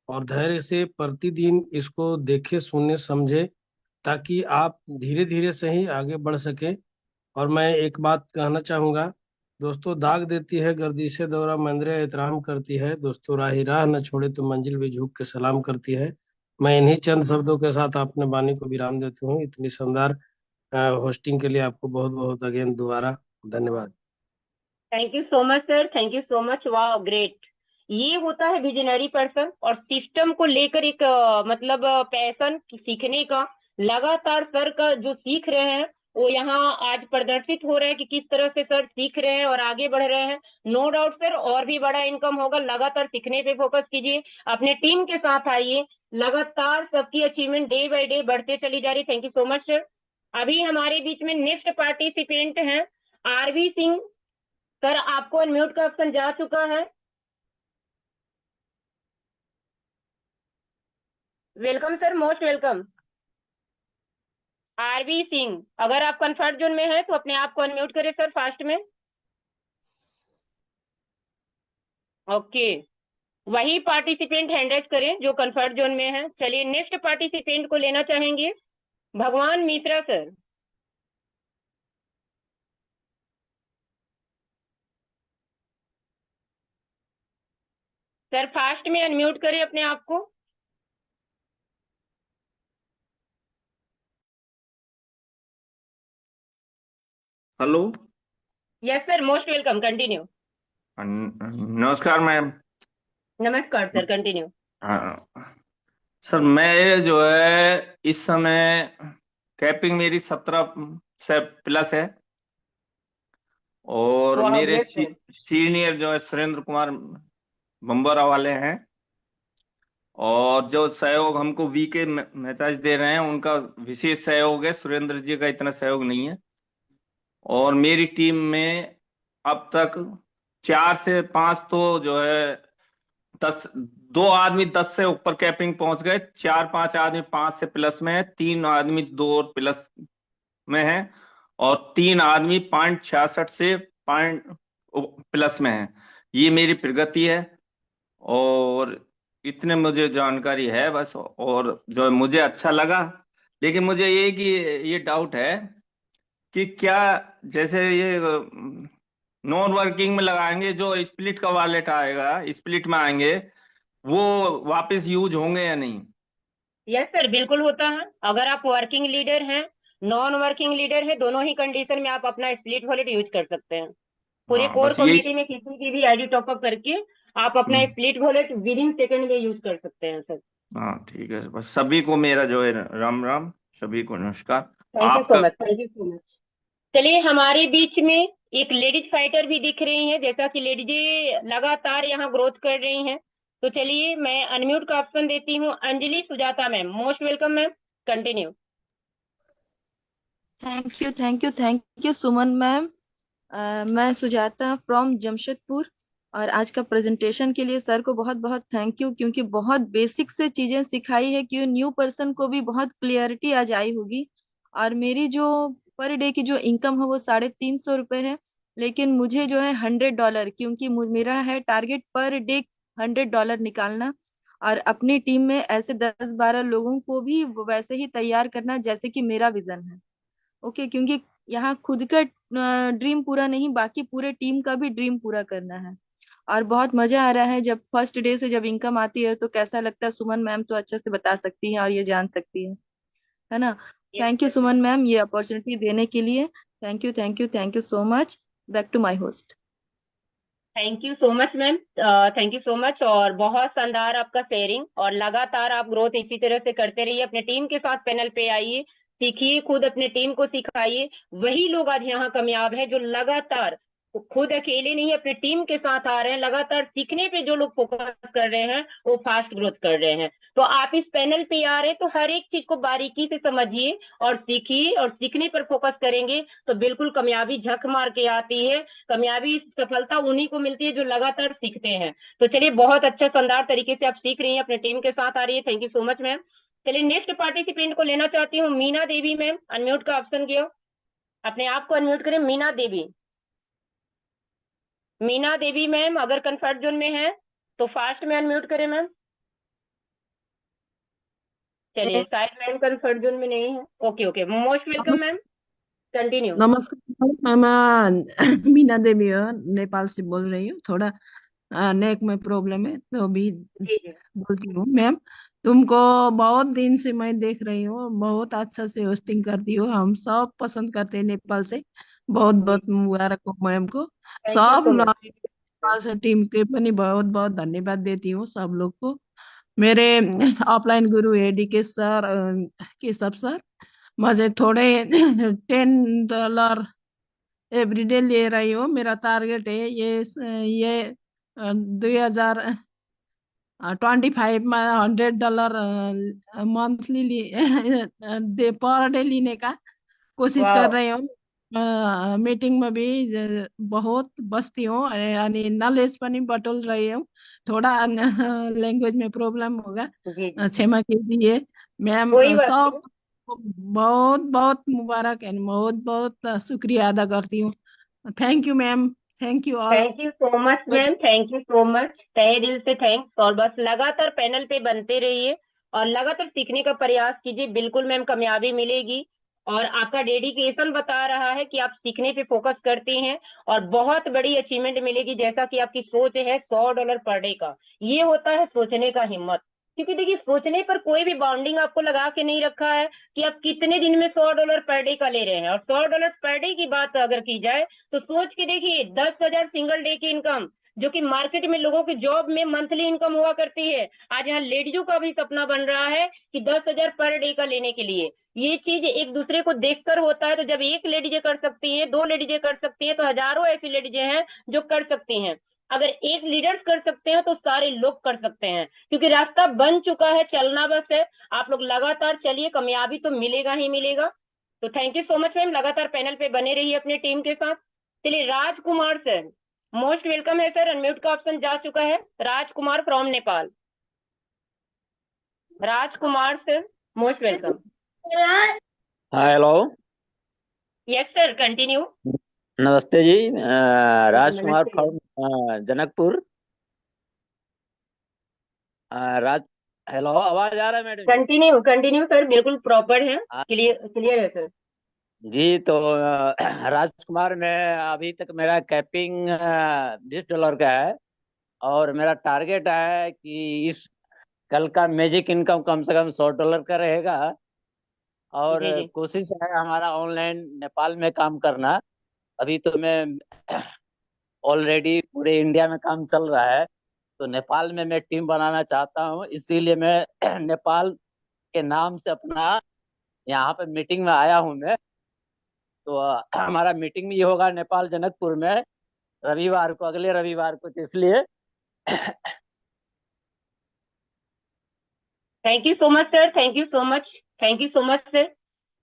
और धैर्य से प्रतिदिन इसको देखे, सुने, समझे, ताकि आप धीरे धीरे से ही आगे बढ़ सके। और मैं एक बात कहना चाहूंगा दोस्तों, दाग देती है गर्दिशे दौरा मंदिर एहतराम करती है, दोस्तों राही राह न छोड़े तो मंजिल भी झुक के सलाम करती है। मैं इन्हीं चंद शब्दों के साथ अपने वाणी को विराम देता हूँ। इतनी शानदार होस्टिंग के लिए आपको बहुत बहुत अगेन दोबारा धन्यवाद। Thank you so much sir, thank you so much, वाह ग्रेट। ये होता है विजनरी पर्सन और सिस्टम को लेकर एक मतलब पैशन सीखने का। लगातार सर का जो सीख रहे हैं वो यहाँ आज प्रदर्शित हो रहा है कि किस तरह से सर सीख रहे हैं और आगे बढ़ रहे हैं। नो डाउट सर और भी बड़ा इनकम होगा, लगातार सीखने पे फोकस कीजिए, अपने टीम के साथ आइए, लगातार सबकी अचीवमेंट डे बाय डे बढ़ते चली जा रही। Thank you so much sir. अभी हमारे बीच में नेक्स्ट पार्टिसिपेंट हैं आरवी सिंह सर, आपको अनम्यूट का ऑप्शन जा चुका है। Welcome sir, most welcome. RV Singh, अगर आप कंफर्ट जोन में है तो अपने आप को अनम्यूट करें सर फास्ट में। ओके वही पार्टिसिपेंट हैंड रेज करें जो कंफर्ट जोन में है। चलिए नेक्स्ट पार्टिसिपेंट को लेना चाहेंगे भगवान मिश्रा सर। सर फास्ट में अनम्यूट करें अपने आप को। Hello. Yes sir, most welcome, continue. नमस्कार मैम। नमस्कार सर, कंटिन्यू। हाँ, सर मैं जो है इस समय कैपिंग मेरी 17 से प्लस है और वाह, मेरे ग्रेट सर। सीनियर जो है सुरेंद्र कुमार बम्बरा वाले हैं और जो सहयोग हमको वीके मेहता जी दे रहे हैं उनका विशेष सहयोग है, सुरेंद्र जी का इतना सहयोग नहीं है। और मेरी टीम में अब तक 4 से 5 तो जो है 10 2 आदमी 10 से ऊपर कैपिंग पहुंच गए, 4-5 आदमी 5 से प्लस में है, 3 आदमी 2 और प्लस में है और 3 आदमी .66 से पॉइंट प्लस में है। ये मेरी प्रगति है और इतने मुझे जानकारी है बस। और जो मुझे अच्छा लगा, लेकिन मुझे ये कि ये डाउट है कि क्या जैसे ये नॉन वर्किंग में लगाएंगे, जो स्प्लिट का वॉलेट आएगा स्प्लिट में आएंगे वो वापस यूज होंगे या नहीं? यस सर, बिल्कुल होता है। अगर आप वर्किंग लीडर हैं, नॉन वर्किंग लीडर है, दोनों ही कंडीशन में आप अपना स्प्लिट वॉलेट यूज कर सकते हैं। पूरे हाँ कोर बस यही। कम्युनिटी में किसी की भी आईडी टॉपअप करके आप अपना हम्म, split wallet within second में यूज कर सकते हैं सर। हाँ ठीक है, बस सभी को मेरा जो है राम राम, सभी को नमस्कार। थैंक यू सो आपका much, thank you so much. चलिए हमारे बीच में एक लेडीज फाइटर भी दिख रही हैं, जैसा कि लेडीजें लगातार यहाँ ग्रोथ कर रही हैं। तो चलिए मैं अनम्यूट का ऑप्शन देती हूँ Anjali Sujata ma'am. Most welcome ma'am, continue. Thank you Suman ma'am. मैं सुजाता फ्रॉम जमशेदपुर। और आज का प्रेजेंटेशन के लिए सर को बहुत बहुत थैंक यू, क्योंकि बहुत बेसिक से चीजें सिखाई है कि न्यू पर्सन को भी बहुत क्लियरिटी आज आई होगी। और मेरी जो पर डे की जो इनकम है वो 350 रुपये है, लेकिन मुझे जो है $100, क्योंकि मेरा है टारगेट पर डे $100 निकालना। और अपनी टीम में ऐसे 10-12 लोगों को भी वैसे ही तैयार करना जैसे कि मेरा विजन है। ओके, क्योंकि यहाँ खुद का ड्रीम पूरा नहीं, बाकी पूरे टीम का भी ड्रीम पूरा करना है। और बहुत मजा आ रहा है, जब फर्स्ट डे से जब इनकम आती है तो कैसा लगता है सुमन मैम तो अच्छे से बता सकती हैं और ये जान सकती है ना। Yes thank you sir. Suman ma'am ये अपॉर्चुनिटी देने के लिए। Thank you so much. Back to my host. Thank you so much ma'am, thank you so much. और बहुत शानदार आपका शेयरिंग, और लगातार आप ग्रोथ इसी तरह से करते रहिए। अपने टीम के साथ पैनल पे आइए, सीखिए, खुद अपने टीम को सिखाइए। वही लोग आज यहाँ कामयाब हैं जो लगातार खुद अकेले नहीं अपने टीम के साथ आ रहे हैं। लगातार सीखने पे जो लोग फोकस कर रहे हैं वो फास्ट ग्रोथ कर रहे हैं। तो आप इस पैनल पे आ रहे हैं तो हर एक चीज को बारीकी से समझिए और सीखिए, और सीखने पर फोकस करेंगे तो बिल्कुल कामयाबी झक मार के आती है। कामयाबी सफलता उन्हीं को मिलती है जो लगातार सीखते हैं। तो चलिए, बहुत अच्छा शानदार तरीके से आप सीख रही हैं, अपने टीम के साथ आ रही है। Thank you so much ma'am. चलिए नेक्स्ट पार्टिसिपेंट को लेना चाहती हूँ मीना देवी मैम। अनम्यूट का ऑप्शन दियो, अपने आप को अनम्यूट करें। मीना देवी, मीना देवी मैम अगर कंफर्ट जोन में है तो फास्ट में अनम्यूट करें मैम। चलिए शायद मैम कंफर्ट जोन में नहीं है। Okay okay, most welcome ma'am, continue. नमस्कार मैं मीना देवी नेपाल से बोल रही हूँ। थोड़ा नेक में प्रॉब्लम है तो भी जी जी। बोलती हूँ। मैम तुमको बहुत दिन से मैं देख रही हूँ, बहुत अच्छा से होस्टिंग करती हो, हम सब पसंद करते हैं नेपाल से। बहुत जी, बहुत मुबारक हो मैम को। थैंक यू सब सो मच। लोग नेपाल से टीम के भी बहुत बहुत धन्यवाद देती हूँ सब लोग को। मेरे ऑफलाइन गुरु एडीके सर केशव सर मुझे थोड़े $10 एवरीडे ले रही हूँ। मेरा टारगेट है ये 2025 में $100 मंथली दे पर डे लेने का कोशिश कर वाह, रही हूँ। मीटिंग में भी बहुत बसती हूँ यानी नॉलेज पनि बटोल रही हूँ। थोड़ा लैंग्वेज में प्रॉब्लम होगा, जी जी, क्षमा कीजिए मैम। कोई बात सब नहीं। बहुत बहुत मुबारक एंड बहुत बहुत शुक्रिया अदा करती हूँ। Thank you ma'am. Thank you all. Thank you so much ma'am, thank you so much, तहे दिल से थैंक्स। और बस लगातार पैनल पे बनते रहिए और लगातार सीखने का प्रयास कीजिए, बिल्कुल मैम कामयाबी मिलेगी। और आपका डेडिकेशन बता रहा है कि आप सीखने पे फोकस करती हैं और बहुत बड़ी अचीवमेंट मिलेगी, जैसा कि आपकी सोच है $100 पर डे का। ये होता है सोचने का हिम्मत, क्योंकि देखिए सोचने पर कोई भी बाउंडिंग आपको लगा के नहीं रखा है कि आप कितने दिन में $100 पर डे का ले रहे हैं। और $100 पर डे की बात अगर की जाए तो सोच के देखिए 10,000 सिंगल डे की इनकम, जो कि मार्केट में लोगों की जॉब में मंथली इनकम हुआ करती है, आज यहाँ लेडीजों का भी सपना बन रहा है कि 10,000 पर डे का लेने के लिए। ये चीज एक दूसरे को देखकर होता है, तो जब एक लेडीजें कर सकती हैं, दो लेडीजें कर सकती हैं, तो हजारों ऐसी लेडीजें हैं जो कर सकती हैं। अगर एक लीडर्स कर सकते हैं तो सारे लोग कर सकते हैं, क्योंकि रास्ता बन चुका है, चलना बस है। आप लोग लगातार चलिए, कामयाबी तो मिलेगा ही मिलेगा। तो thank you so much ma'am, लगातार पैनल पे बने रहिए अपने टीम के साथ। चलिए राजकुमार सर, मोस्ट वेलकम है सर, अनम्यूट का ऑप्शन जा चुका है। Rajkumar from Nepal, Rajkumar sir most welcome. हाँ हेलो। Yes sir, continue. नमस्ते जी, राजकुमार नमस्ते। फ्रॉम जनकपुर। राज हेलो, आवाज आ रहा है मैडम जी? कंटिन्यू कंटिन्यू सर, बिल्कुल प्रॉपर है, आ, क्लियर क्लियर है सर। जी तो राजकुमार में अभी तक मेरा कैपिंग $20 का है। और मेरा टारगेट है कि इस कल का मैजिक इनकम कम से कम $100 का रहेगा। और जी जी कोशिश है हमारा ऑनलाइन नेपाल में काम करना। अभी तो मैं ऑलरेडी पूरे इंडिया में काम चल रहा है, तो नेपाल में मैं टीम बनाना चाहता हूँ। इसीलिए मैं नेपाल के नाम से अपना यहाँ पे मीटिंग में आया हूँ मैं। तो हमारा मीटिंग भी होगा नेपाल जनकपुर में रविवार को, अगले रविवार को, तो इसलिए thank you so much sir, thank you so much, thank you so much sir.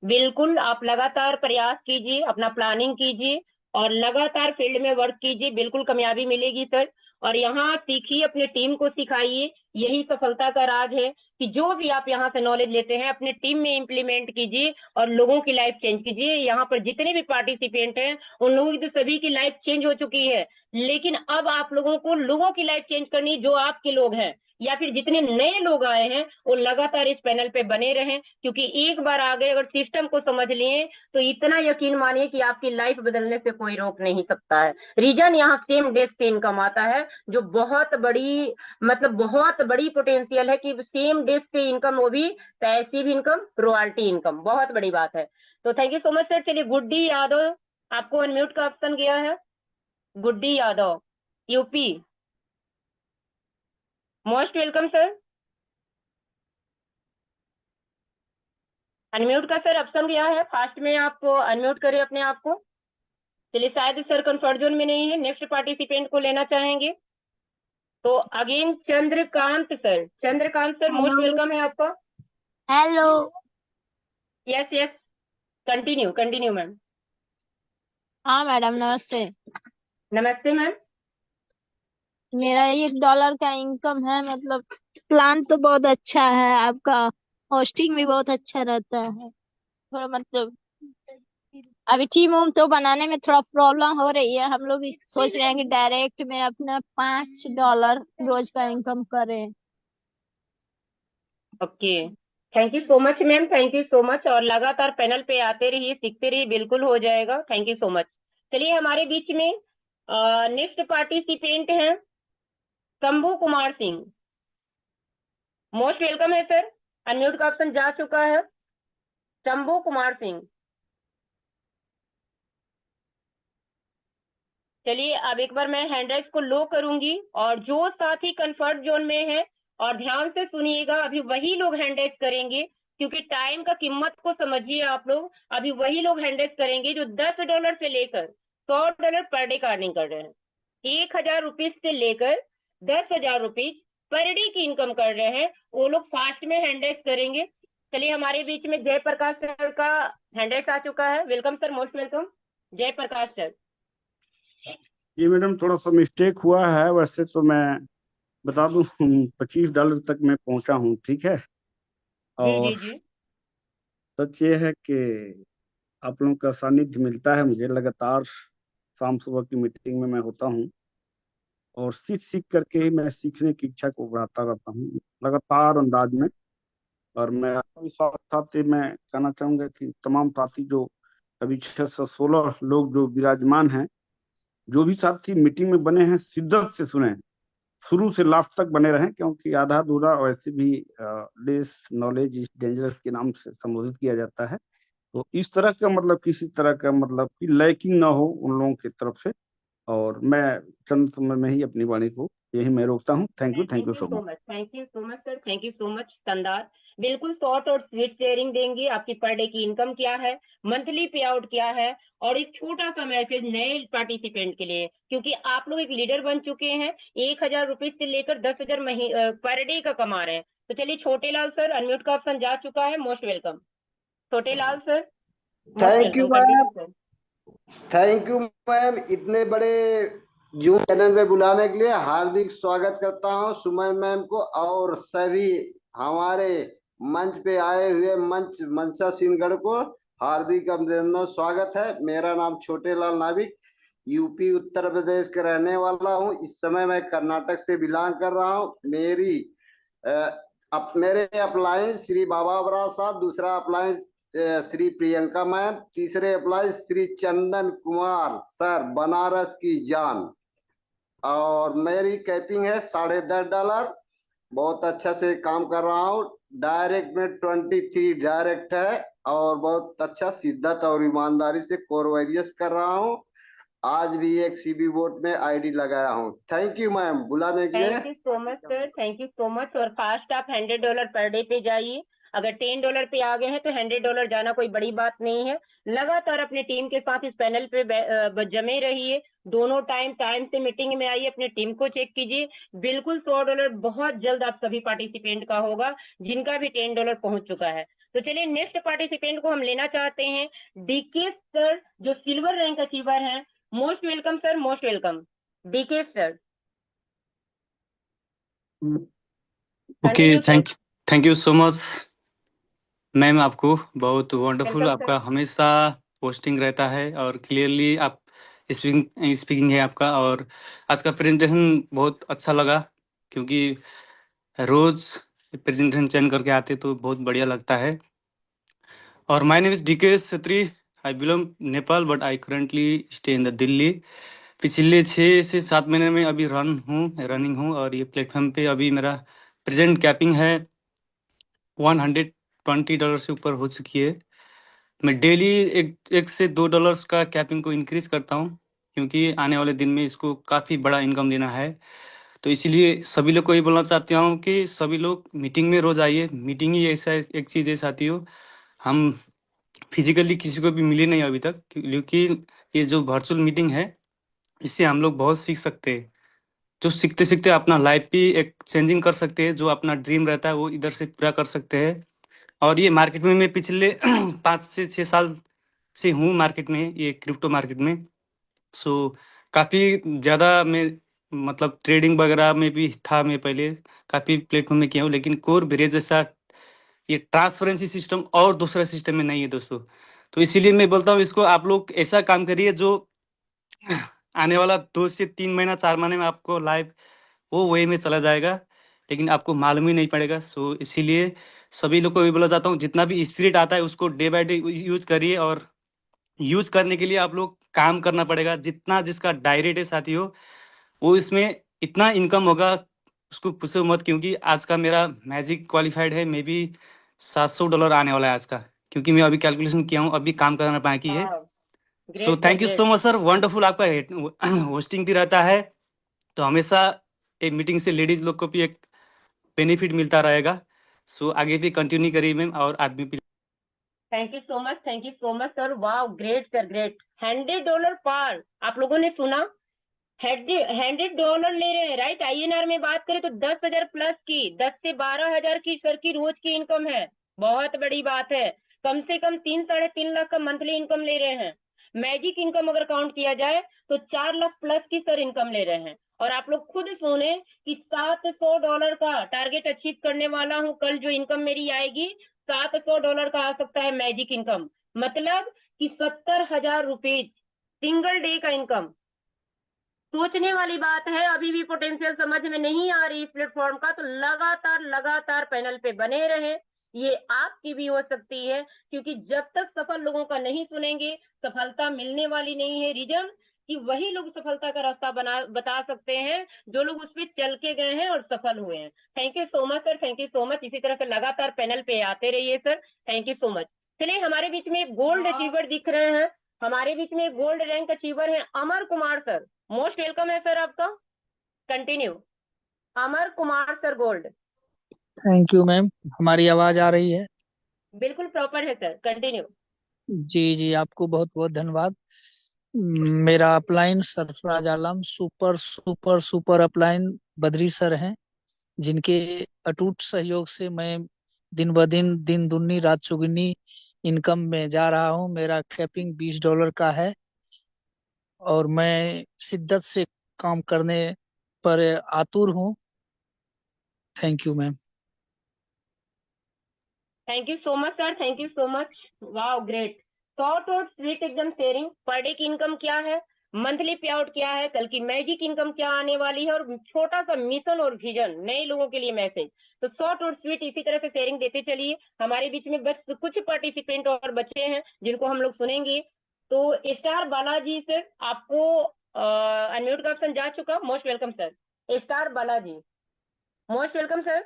बिल्कुल आप लगातार प्रयास कीजिए, अपना प्लानिंग कीजिए और लगातार फील्ड में वर्क कीजिए, बिल्कुल कामयाबी मिलेगी सर। और यहाँ सीखिए, अपने टीम को सिखाइए, यही सफलता का राज है कि जो भी आप यहाँ से नॉलेज लेते हैं अपने टीम में इम्प्लीमेंट कीजिए और लोगों की लाइफ चेंज कीजिए। यहाँ पर जितने भी पार्टिसिपेंट हैं उन लोगों की तो सभी की लाइफ चेंज हो चुकी है, लेकिन अब आप लोगों को लोगों की लाइफ चेंज करनी, जो आपके लोग हैं या फिर जितने नए लोग आए हैं वो लगातार इस पैनल पे बने रहें, क्योंकि एक बार आ गए अगर सिस्टम को समझ लिए तो इतना यकीन मानिए कि आपकी लाइफ बदलने से कोई रोक नहीं सकता है। रीजन यहाँ सेम डे पे इनकम आता है, जो बहुत बड़ी, मतलब बहुत बड़ी पोटेंशियल है कि सेम डे पे इनकम, वो भी पैसिव इनकम, रॉयल्टी इनकम, बहुत बड़ी बात है। तो thank you so much sir. चलिए गुड्डी यादव, आपको अनम्यूट का ऑप्शन गया है। Guddi Yadav, UP, most welcome sir. Unmute का सर ऑप्शन गया है, फास्ट में आप अनम्यूट करें अपने आप को। चलिए शायद सर कंफर्ट जोन में नहीं है, नेक्स्ट पार्टिसिपेंट को लेना चाहेंगे। तो again Chandrakant sir, Chandrakant sir most welcome है आपका। Hello. Yes yes, continue continue ma'am. हाँ मैडम नमस्ते। नमस्ते मैम। मेरा $1 का इनकम है, मतलब प्लान तो बहुत अच्छा है आपका, होस्टिंग भी बहुत अच्छा रहता है। थोड़ा मतलब अभी टीम उम तो बनाने में थोड़ा प्रॉब्लम हो रही है। हम लोग भी सोच रहे हैं कि डायरेक्ट में अपना $5 रोज का इनकम करें। Okay, thank you so much ma'am, thank you so much. और लगातार पैनल पे आते रहिए, सीखते रहिए, बिल्कुल हो जाएगा। Thank you so much. चलिए हमारे बीच में नेक्स्ट पार्टिसिपेंट हैं शंभू कुमार सिंह, मोस्ट वेलकम है सर, अनम्यूट का ऑप्शन जा चुका है। शंभू कुमार सिंह, चलिए अब एक बार मैं हैंड राइज को लो करूंगी और जो साथी कंफर्ट जोन में है, और ध्यान से सुनिएगा, अभी वही लोग हैंड राइज करेंगे, क्योंकि टाइम का कीमत को समझिए आप लोग। अभी वही लोग हैंड राइज करेंगे जो $10 से लेकर $100 पर डे का अर्निंग कर रहे हैं, 1,000 रुपीज से लेकर 10,000 रुपीज पर डे की इनकम कर रहे हैं, वो लोग फास्ट में हैंड राइज करेंगे। चलिए हमारे बीच में जयप्रकाश सर का हैंड राइज आ चुका है, welcome sir, most welcome Jayprakash sir. ये मैडम थोड़ा सा मिस्टेक हुआ है, वैसे तो मैं बता दूं $25 तक मैं पहुंचा हूं, ठीक है। जी और जी जी सच ये है कि आप लोगों का सानिध्य मिलता है मुझे लगातार शाम सुबह की मीटिंग में मैं होता हूँ और सीख करके ही मैं सीखने की इच्छा को बढ़ाता रहता हूँ लगातार अंदाज में। और मैं आत्मविश्वास के साथ ही मैं कहना चाहूंगा कि तमाम साथी जो अभी 616 लोग जो विराजमान हैं, जो भी साथी मीटिंग में बने हैं, शिद्दत से सुने, शुरू से लास्ट तक बने रहें, क्योंकि आधा अधूरा वैसे भी लेस नॉलेज इज डेंजरस के नाम से संबोधित किया जाता है। तो इस तरह का मतलब किसी तरह का मतलब कि लैकिंग ना हो उन लोगों की तरफ से। और मैं चंद समय में ही अपनी वाणी को यही मैं रोकता हूँ। Thank you so much. Thank you so much sir, thank you so much शानदार। बिल्कुल शॉर्ट और स्वीट शेयरिंग देंगे, आपकी पर डे की इनकम क्या है, मंथली पे आउट क्या है, और एक छोटा सा मैसेज नए पार्टिसिपेंट के लिए, क्योंकि आप लोग एक लीडर बन चुके हैं, 1,000 रुपीज से लेकर 10,000 पर डे का कमा रहे हैं। तो चलिए छोटे लाल सर, अनम्यूट का ऑप्शन जा चुका है, most welcome Chhote Lal sir. Thank you ma'am, thank you ma'am, इतने बड़े जूम चैनल में बुलाने के लिए हार्दिक स्वागत करता हूं सुमन मैम को और सभी हमारे मंच पे आए हुए मंशा सिंहगढ़ को हार्दिक अभिनंदन, स्वागत है। मेरा नाम छोटे लाल नाविक, यूपी उत्तर प्रदेश का रहने वाला हूं। इस समय मैं कर्नाटक से बिलोंग कर रहा हूं। मेरे अप्लायंस श्री बाबा बराव साहब, दूसरा अप्लायंस श्री प्रियंका मैम, तीसरे अप्लायंस श्री चंदन कुमार सर, बनारस की जान। और मेरी कैपिंग है $10.5। बहुत अच्छा से काम कर रहा हूँ। डायरेक्ट में 23 डायरेक्ट है और बहुत अच्छा शिद्दत और ईमानदारी से कोर वैरियस कर रहा हूँ। आज भी एक सीबी वोट में आईडी लगाया हूँ। थैंक यू मैम बुलाने के लिए। Thank you so much sir, thank you so much. और फास्ट आप $100 पर डे पे जाइए। अगर $10 पे आ गए हैं तो $100 जाना कोई बड़ी बात नहीं है। लगातार अपने टीम के साथ इस पैनल पे जमे रहिए। दोनों टाइम से मीटिंग में आइए, अपने टीम को चेक कीजिए। बिल्कुल $100 बहुत जल्द आप सभी पार्टिसिपेंट का होगा, जिनका भी $10 पहुंच चुका है। तो चलिए नेक्स्ट पार्टिसिपेंट को हम लेना चाहते हैं, डीके सर, जो सिल्वर रैंक अचीवर है। Most welcome sir, most welcome DK sir. Okay, thank you so much ma'am, आपको बहुत वंडरफुल आपका हमेशा पोस्टिंग रहता है और क्लियरली आप स्पीकिंग है आपका। और आज का प्रेजेंटेशन बहुत अच्छा लगा, क्योंकि रोज प्रेजेंटेशन चेंज करके आते तो बहुत बढ़िया लगता है। और my name is DK Chhetri, I belong Nepal but I currently stay in the Delhi. पिछले 6 से 7 महीने में अभी रनिंग हूँ और ये प्लेटफॉर्म पे अभी मेरा प्रेजेंट कैपिंग है $120 से ऊपर हो चुकी है। मैं डेली एक से $2 का कैपिंग को इंक्रीज करता हूँ, क्योंकि आने वाले दिन में इसको काफ़ी बड़ा इनकम देना है। तो इसीलिए सभी लोग को ये बोलना चाहता हूँ कि सभी लोग मीटिंग में रोज आइए। मीटिंग ही ऐसा एक चीज़ है साथियों, हम फिजिकली किसी को भी मिले नहीं अभी तक, क्योंकि ये जो वर्चुअल मीटिंग है इससे हम लोग बहुत सीख सकते हैं। जो सीखते सीखते अपना लाइफ भी एक चेंजिंग कर सकते हैं, जो अपना ड्रीम रहता है वो इधर से पूरा कर सकते हैं। और ये मार्केट में मैं पिछले 5 से 6 साल से हूँ मार्केट में, ये क्रिप्टो मार्केट में। सो काफ़ी ज़्यादा मैं मतलब ट्रेडिंग वगैरह में भी था, मैं पहले काफ़ी प्लेटफॉर्म में किया हूँ, लेकिन कोर ब्रिज जैसा ये ट्रांसपेरेंसी सिस्टम और दूसरा सिस्टम में नहीं है दोस्तों। तो इसीलिए मैं बोलता हूँ इसको आप लोग ऐसा काम करिए जो आने वाला 2 से 3 महीना 4 महीने में आपको लाइफ वो वे में चला जाएगा, लेकिन आपको मालूम ही नहीं पड़ेगा। सो इसीलिए सभी लोग को भी बोला जाता हूँ, जितना भी स्पिरिट आता है उसको डे बाय डे यूज करिए। और यूज करने के लिए आप लोग काम करना पड़ेगा। जितना जिसका डायरेक्ट है साथियों, वो इसमें इतना इनकम होगा उसको पूछो मत, क्योंकि आज का मेरा मैजिक क्वालिफाइड है, मे बी $700 आने वाला है आज का, क्योंकि मैं अभी कैलकुलेशन किया हूँ, अभी काम करना बाकी है। सो thank you so much sir, wonderful आपका होस्टिंग भी रहता है, तो हमेशा एक मीटिंग से लेडीज लोग को भी एक बेनिफिट मिलता रहेगा। सो आगे भी कंटिन्यू करिए मैम, और आदमी भी। Thank you so much sir, वाह ग्रेट सर ग्रेट। $100 पार, आप लोगों ने सुना, $100 ले रहे हैं, राइट। INR में बात करें तो 10,000 प्लस की, 10 से 12,000 की सर की रोज की इनकम है। बहुत बड़ी बात है, कम से कम 3-3.5 लाख का मंथली इनकम ले रहे हैं। मैजिक इनकम अगर काउंट किया जाए तो 4 लाख प्लस की सर इनकम ले रहे हैं। और आप लोग खुद सुने कि $700 का टारगेट अचीव करने वाला हूँ कल, जो इनकम मेरी आएगी $700 का आ सकता है मैजिक इनकम, मतलब कि 70,000 रुपीज सिंगल डे का इनकम। सोचने वाली बात है, अभी भी पोटेंशियल समझ में नहीं आ रही इस प्लेटफॉर्म का, तो लगातार लगातार पैनल पे बने रहे। ये आपकी भी हो सकती है, क्योंकि जब तक सफल लोगों का नहीं सुनेंगे सफलता मिलने वाली नहीं है। रीजन कि वही लोग सफलता का रास्ता बता सकते हैं जो लोग उस पर चल के गए हैं और सफल हुए हैं। Thank you so much sir, thank you so much. इसी तरह से लगातार पैनल पे आते रहिए sir, thank you so much. चलिए, हमारे बीच में एक गोल्ड अचीवर दिख रहे हैं, हमारे बीच में गोल्ड रैंक अचीवर है Amar Kumar sir. Most welcome है सर आपका, continue. Amar Kumar sir gold. Thank you ma'am. हमारी आवाज आ रही है? बिल्कुल प्रॉपर है सर, कंटिन्यू। जी जी, आपको बहुत बहुत धन्यवाद। मेरा upline Sarfaraz Alam super super super upline Badri sir हैं, जिनके अटूट सहयोग से मैं दिन ब दिन दिन दुगनी रात चौगुनी इनकम में जा रहा हूं। मेरा कैपिंग $20 का है और मैं शिद्दत से काम करने पर आतुर हूं। Thank you ma'am. Thank you so much sir, thank you so much. Wow great. Short और स्वीट एकदम शेयरिंग। पर डे की इनकम क्या है, मंथली पे आउट क्या है, कल की मैजिक इनकम क्या आने वाली है, और छोटा सा मिशन और विजन नए लोगों के लिए मैसेज। तो शॉर्ट और स्वीट इसी तरह से शेयरिंग देते चलिए। हमारे बीच में बस कुछ पार्टिसिपेंट और बचे हैं जिनको हम लोग सुनेंगे। तो स्टार बालाजी सर, आपको अनम्यूट का ऑप्शन जा चुका, most welcome sir. Star Balaji, most welcome sir.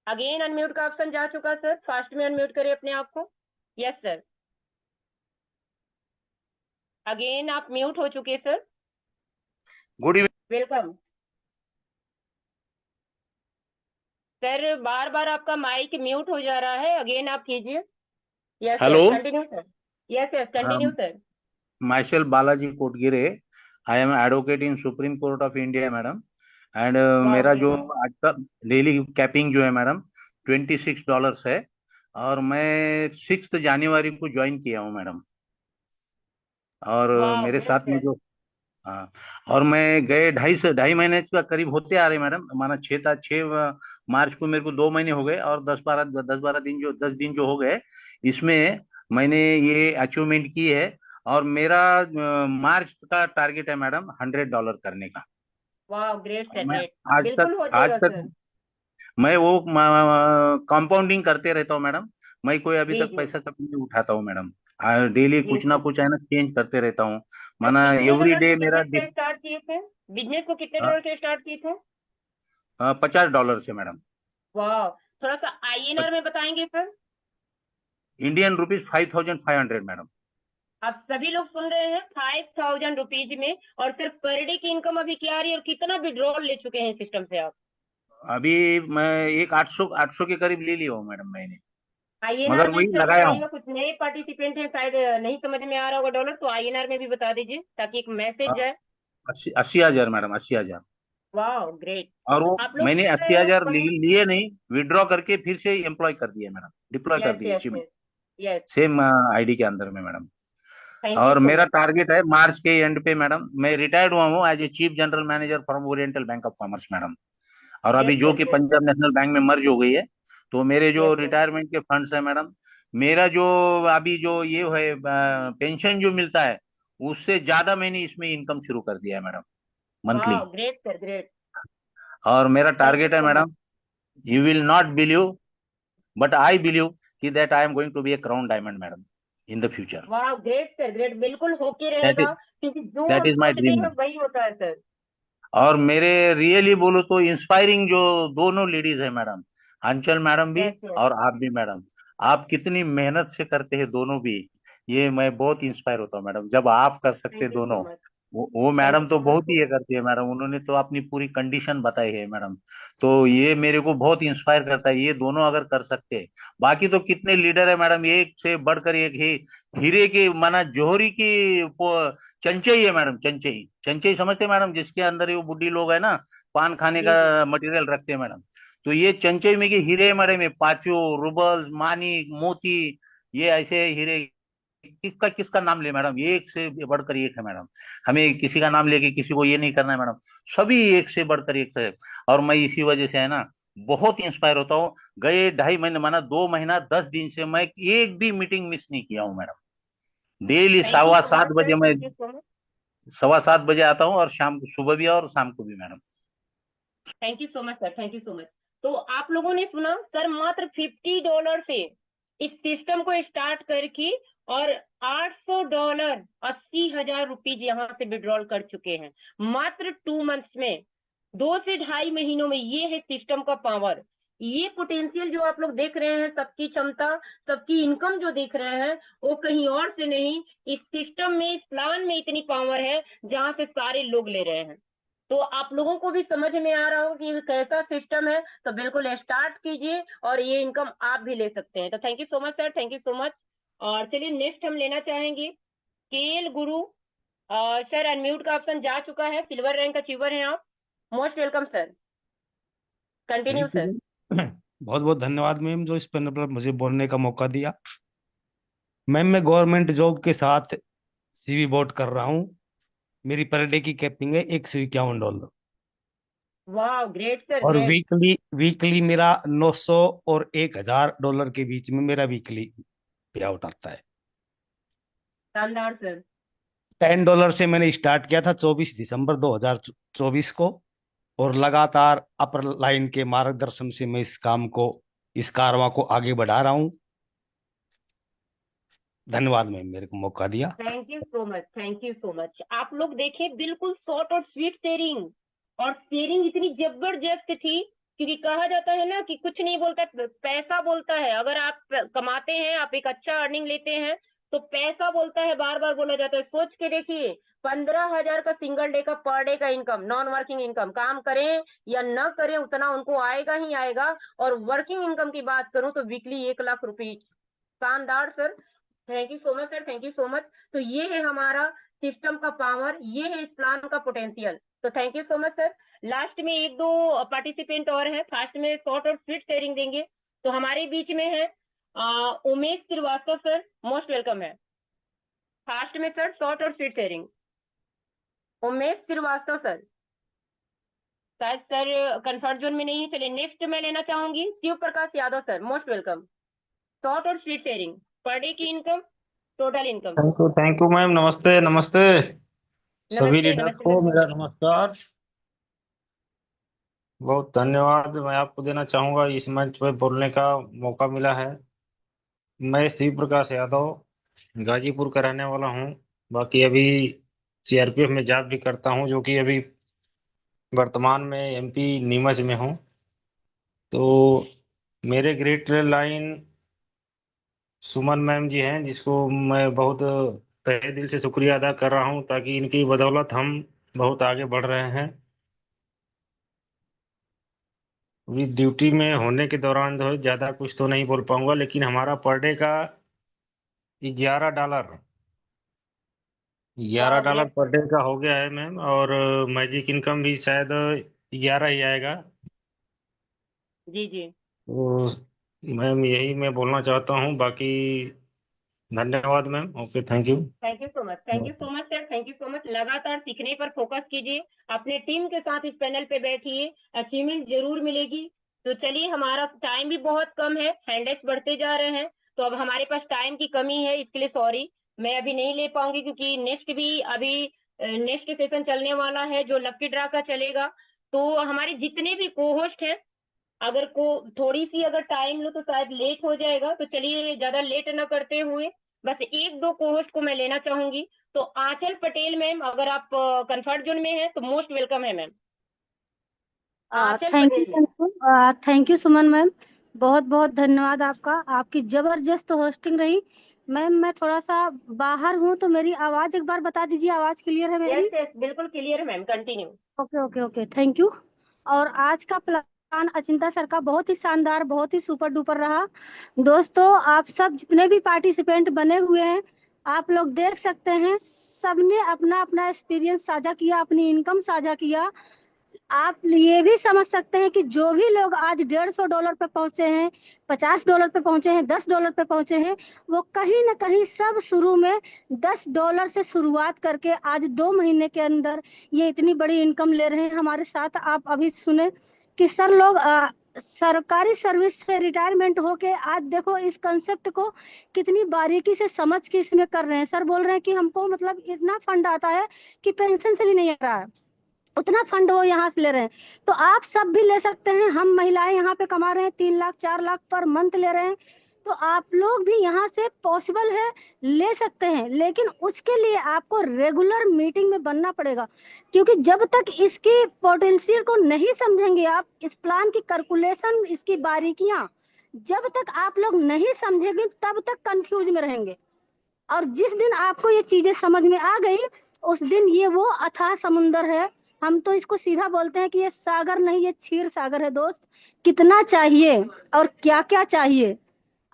Again unmute का ऑप्शन जा चुका सर, फास्ट में अनम्यूट करिए अपने आप को। यस सर, अगेन आप म्यूट हो चुके सर। Good evening. वेलकम सर, बार बार आपका माइक म्यूट हो जा रहा है, अगेन आप कीजिए। Yes hello, yes, continue sir. Yes yes, continue sir. Myself Balaji Kotgire. I am advocate in Supreme Court of India madam. And मेरा जो आज का डेली कैपिंग जो है मैडम $26 है, और मैं 6 जनवरी को ज्वाइन किया हूँ मैडम। और मेरे साथ में जो हाँ, और मैं गए 2.5 महीने का करीब होते आ रहे मैडम। माना 6 मार्च को मेरे को 2 महीने हो गए, और 10-12 दिन जो 10 दिन जो हो गए, इसमें मैंने ये अचीवमेंट की है। और मेरा मार्च का टारगेट है मैडम $100 करने का। वाह ग्रेट सर, मैं ग्रेट। आज बिल्कुल तक हो आज जाएगा तक सर। मैं वो कंपाउंडिंग करते रहता हूँ मैडम। मैं कोई अभी जी तक जी पैसा कभी नहीं उठाता हूँ मैडम। डेली जी कुछ ना सर। कुछ है ना चेंज करते रहता हूँ। सर माना कितने एवरी डॉलर डे से मेरा बिजनेस से स्टार्ट किए थे, बिजनेस को कितने डॉलर से स्टार्ट किए थे? $50 से मैडम। वाह, थोड़ा सा आईएनआर में बताएंगे सर। Indian rupees 5500 madam. आप सभी लोग सुन रहे हैं, 5000 रुपीज में। और सर पर डे की इनकम अभी क्या आ रही है, और कितना विड्रॉल ले चुके हैं सिस्टम से आप? अभी मैं एक 800 के करीब ले लिया हूँ मैडम मैंने, आईएनआर मगर में वही सर लगाया हूँ। बताइएगा, कुछ नए पार्टिसिपेंट हैं शायद नहीं समझ में आ रहा होगा डॉलर, तो आईएनआर में भी बता दीजिए ताकि एक मैसेज जाए। 80,000 मैडम, 80,000। वाह ग्रेट। और वो आप लोग मैंने सुन अस्सी रहे हैं हजार लिए नहीं, विड्रॉ करके फिर से एम्प्लॉय कर दिया मैडम, डिप्लॉय कर यस दिए यस इसी में, यस यस। सेम आईडी के अंदर में मैडम। थैंक यू और सो मेरा मच। टारगेट है मार्च के एंड पे मैडम। मैं रिटायर्ड हुआ हूँ as a chief general manager from oriental bank of commerce madam. और यस अभी जो सर, कि ग्रेट। पंजाब नेशनल बैंक में मर्ज हो गई है। तो मेरे जो यस सर। रिटायरमेंट के फंड्स है मैडम, मेरा जो अभी जो ये है पेंशन जो मिलता है, उससे ज्यादा मैंने इसमें इनकम शुरू कर दिया है मैडम, मंथली। वाह ग्रेट सर, ग्रेट। और मेरा थैंक यू टारगेट है so much. Madam, you will not believe, but I believe कि that I am going to be a crown diamond madam in the future. वाह great sir, great. बिल्कुल होके that रहेगा, is क्योंकि जो that हम is my सोचते dream. हैं वही होता है सर। और मेरे रियली बोलो तो इंस्पायरिंग जो दोनों लेडीज है मैडम, अंचल मैडम भी यस यस। और आप भी मैडम, आप कितनी मेहनत से करते हैं दोनों भी। ये मैं बहुत इंस्पायर होता हूँ मैडम जब आप कर सकते थैंक हैं यू सो दोनों। मच। वो थैंक यू मैडम तो सो मच बहुत ही ये सर। करती है मैडम, उन्होंने तो अपनी पूरी कंडीशन बताई है मैडम। तो ये मेरे को बहुत इंस्पायर करता है, ये दोनों अगर कर सकते हैं। बाकी तो कितने लीडर है मैडम, एक से बढ़कर एक ही, हीरे की माना जोहरी की चंचई है मैडम, चंचई चंचई समझते हैं मैडम, जिसके अंदर ये वो बुड्ढी लोग है ना, पान खाने जी का जी। मटेरियल रखते हैं मैडम। तो ये चंचई में के हीरे है मैडम, ये पाचो, रुबल, मानिक, मोती, ये ऐसे हीरे। किसका किसका नाम ले मैडम, एक से बढ़कर एक है मैडम। हमें किसी का नाम लेके किसी को ये नहीं करना है मैडम, सभी एक से बढ़कर एक है। और मैं इसी वजह से है ना बहुत इंस्पायर होता हूँ। गए 2.5 महीने माना 2 महीना 10 दिन से मैं एक भी मीटिंग मिस नहीं किया हूँ madam. Daily thank you so 7:15 much बजे सर, मैं थैंक यू सो मच। 7:15 बजे आता हूँ, और शाम को सुबह भी और शाम को भी madam. Thank you so much sir, thank you so much. तो आप लोगों ने सुना सर, मात्र $50 से इस सिस्टम को स्टार्ट करके और $800 ₹80,000 यहाँ से विड्रॉल कर चुके हैं मात्र 2 मंथ्स में, 2 से 2.5 महीनों में। ये है सिस्टम का पावर, ये पोटेंशियल जो आप लोग देख रहे हैं, सबकी क्षमता, सबकी इनकम जो देख रहे हैं, वो कहीं और से नहीं, इस सिस्टम में, इस प्लान में इतनी पावर है जहां से सारे लोग ले रहे हैं। तो आप लोगों को भी समझ में आ रहा हो कि ये कैसा सिस्टम है, तो बिल्कुल स्टार्ट कीजिए और ये इनकम आप भी ले सकते हैं। तो thank you so much sir, thank you so much. और चलिए नेक्स्ट हम लेना चाहेंगे केएल गुरु सर। अनम्यूट का ऑप्शन जा चुका है, सिल्वर रैंक अचीवर हैं आप, most welcome sir, continue thank you sir. बहुत बहुत धन्यवाद मैम, जो इस पैनल पर मुझे बोलने का मौका दिया। मैम मैं गवर्नमेंट जॉब के साथ सीवी बोट कर रहा हूँ। मेरी पर डे की कैपिंग है $151, वाह ग्रेट सर, और ग्रेट। वीकली मेरा 900 और $1,000 के बीच में मेरा वीकली पे आउट आता है। शानदार सर। $10 से मैंने स्टार्ट किया था 24 दिसंबर 2024 को, और लगातार अपर लाइन के मार्गदर्शन से मैं इस कारवां को आगे बढ़ा रहा हूँ। धन्यवाद मैम, मेरे को मौका दिया। Thank you so much, thank you so much. आप लोग देखें, बिल्कुल शॉर्ट और स्वीट शेयरिंग, और शेयरिंग इतनी जबरदस्त थी, क्योंकि कहा जाता है ना कि कुछ नहीं बोलता, पैसा बोलता है। अगर आप कमाते हैं, आप एक अच्छा अर्निंग लेते हैं, तो पैसा बोलता है, बार बार बोला जाता है। सोच के देखिए, 15,000 का सिंगल डे का, पर डे का इनकम, नॉन वर्किंग इनकम, काम करें या न करें उतना उनको आएगा ही आएगा। और वर्किंग इनकम की बात करूं तो वीकली 1,00,000 रुपीज। शानदार sir, thank you so much sir, thank you so much. तो ये है हमारा सिस्टम का पावर, ये है इस प्लान का पोटेंशियल। तो thank you so much sir. Last में 1-2 पार्टिसिपेंट और हैं, फास्ट में शॉर्ट और स्वीट शेयरिंग देंगे। तो हमारे बीच में है Umesh Shrivastava sir, most welcome है। फास्ट में सर, शॉर्ट और sweet sharing. Umesh Shrivastava sir, शायद सर कंफर्ट जोन में नहीं है। चलिए नेक्स्ट मैं लेना चाहूंगी Shiv Prakash Yadav sir, most welcome. Short और स्वीट शेयरिंग, पर डे की income, total income. Thank you ma'am. नमस्ते नमस्ते सभी नमस्ते लीडर नमस्ते को सर। मेरा नमस्कार, बहुत धन्यवाद मैं आपको देना चाहूंगा, इस मंच पर बोलने का मौका मिला है। मैं शिव प्रकाश यादव गाजीपुर का रहने वाला हूं। बाकी अभी सीआरपीएफ में जॉब भी करता हूं, जो कि अभी वर्तमान में एमपी नीमच में हूं। तो मेरे ग्रेट लाइन सुमन मैम जी हैं, जिसको मैं बहुत तहे दिल से शुक्रिया अदा कर रहा हूं, ताकि इनकी बदौलत हम बहुत आगे बढ़ रहे हैं। अभी ड्यूटी में होने के दौरान जो है ज़्यादा कुछ तो नहीं बोल पाऊंगा, लेकिन हमारा पर डे का $11 $11 पर डे का हो गया है मैम, और मैजिक इनकम भी शायद 11 ही आएगा। जी जी। तो मैम यही मैं बोलना चाहता हूँ, बाकी धन्यवाद ma'am. Okay, thank you. Thank you so much, thank you so much sir, thank you so much. लगातार सीखने पर फोकस कीजिए, अपने टीम के साथ इस पैनल पे बैठिए, अचीवमेंट जरूर मिलेगी। तो चलिए, हमारा टाइम भी बहुत कम है, हैंडेक्स बढ़ते जा रहे हैं, तो अब हमारे पास टाइम की कमी है, इसके लिए सॉरी। मैं अभी नहीं ले पाऊंगी, क्योंकि नेक्स्ट सेशन चलने वाला है जो लक्की ड्रा का चलेगा। तो हमारे जितने भी को होस्ट हैं, अगर थोड़ी सी अगर टाइम लो तो शायद लेट हो जाएगा। तो चलिए, ज्यादा लेट न करते हुए बस 1-2 कोहोस्ट को मैं लेना चाहूंगी। तो आंचल पटेल मैम, अगर आप कंफर्ट जोन में हैं तो मोस्ट वेलकम है ma'am. Aanchal Patel. Thank you Suman ma'am, बहुत बहुत धन्यवाद आपका, आपकी जबरदस्त होस्टिंग रही। मैम मैं थोड़ा सा बाहर हूँ, तो मेरी आवाज एक बार बता दीजिए, आवाज क्लियर है मेरी? यस यस, बिल्कुल क्लियर है ma'am, continue. Okay okay okay, thank you. और आज का प्लान अचिंता सर का बहुत ही शानदार, बहुत ही सुपर डुपर रहा। दोस्तों, आप सब जितने भी पार्टिसिपेंट बने हुए हैं, आप लोग देख सकते हैं, सबने अपना अपना एक्सपीरियंस साझा किया, अपनी इनकम साझा किया। आप ये भी समझ सकते हैं कि जो भी लोग आज $150 पे पहुंचे हैं, $50 पे पहुंचे हैं, $10 पे पहुंचे हैं, वो कहीं ना कहीं सब शुरू में $10 से शुरुआत करके आज 2 महीने के अंदर ये इतनी बड़ी इनकम ले रहे हैं हमारे साथ। आप अभी सुने कि सर लोग सरकारी सर्विस से रिटायरमेंट होके आज देखो इस कंसेप्ट को कितनी बारीकी से समझ के इसमें कर रहे हैं। सर बोल रहे हैं कि हमको मतलब इतना फंड आता है कि पेंशन से भी नहीं आ रहा है, उतना फंड वो यहाँ से ले रहे हैं। तो आप सब भी ले सकते हैं। हम महिलाएं यहाँ पे कमा रहे हैं 3 लाख 4 लाख पर मंथ ले रहे हैं, तो आप लोग भी यहाँ से पॉसिबल है ले सकते हैं। लेकिन उसके लिए आपको रेगुलर मीटिंग में बनना पड़ेगा, क्योंकि जब तक इसकी पोटेंशियल को नहीं समझेंगे आप, इस प्लान की कैलकुलेशन, इसकी बारीकियां जब तक आप लोग नहीं समझेंगे तब तक कंफ्यूज में रहेंगे। और जिस दिन आपको ये चीजें समझ में आ गई उस दिन ये वो अथाह समुंदर है। हम तो इसको सीधा बोलते हैं कि ये सागर नहीं, ये क्षीर सागर है। दोस्त, कितना चाहिए और क्या क्या चाहिए,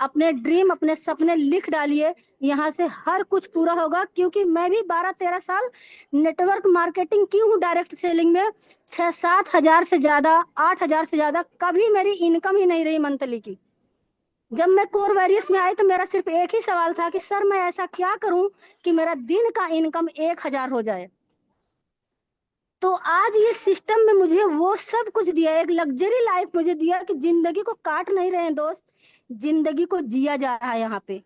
अपने ड्रीम, अपने सपने लिख डालिए, यहाँ से हर कुछ पूरा होगा। क्योंकि मैं भी 12-13 साल नेटवर्क मार्केटिंग की हूँ, डायरेक्ट सेलिंग में 6-7 हजार से ज्यादा, 8 हजार से ज्यादा कभी मेरी इनकम ही नहीं रही मंथली की। जब मैं कोर वैरियस में आई तो मेरा सिर्फ एक ही सवाल था कि सर मैं ऐसा क्या करूं कि मेरा दिन का इनकम 1 हजार हो जाए। तो आज ये सिस्टम में मुझे वो सब कुछ दिया, एक लग्जरी लाइफ मुझे दिया कि जिंदगी को काट नहीं रहे हैं दोस्त, जिंदगी को जिया जा रहा है यहाँ पे।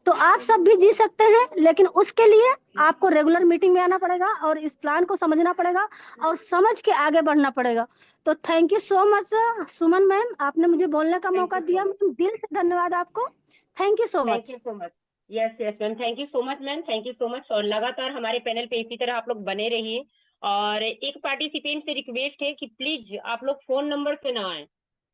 तो आप सब भी जी सकते हैं, लेकिन उसके लिए आपको रेगुलर मीटिंग में आना पड़ेगा और इस प्लान को समझना पड़ेगा और समझ के आगे बढ़ना पड़ेगा। तो thank you so much Suman ma'am, आपने मुझे बोलने का मौका दिया। मैम दिल से धन्यवाद आपको, thank you so thank much. You so much. Yes yes ma'am, thank you so much ma'am, thank you so much. और लगातार हमारे पैनल पे इसी तरह आप लोग बने रहिए। और एक पार्टिसिपेंट से रिक्वेस्ट है कि प्लीज आप लोग फोन नंबर से ना आए,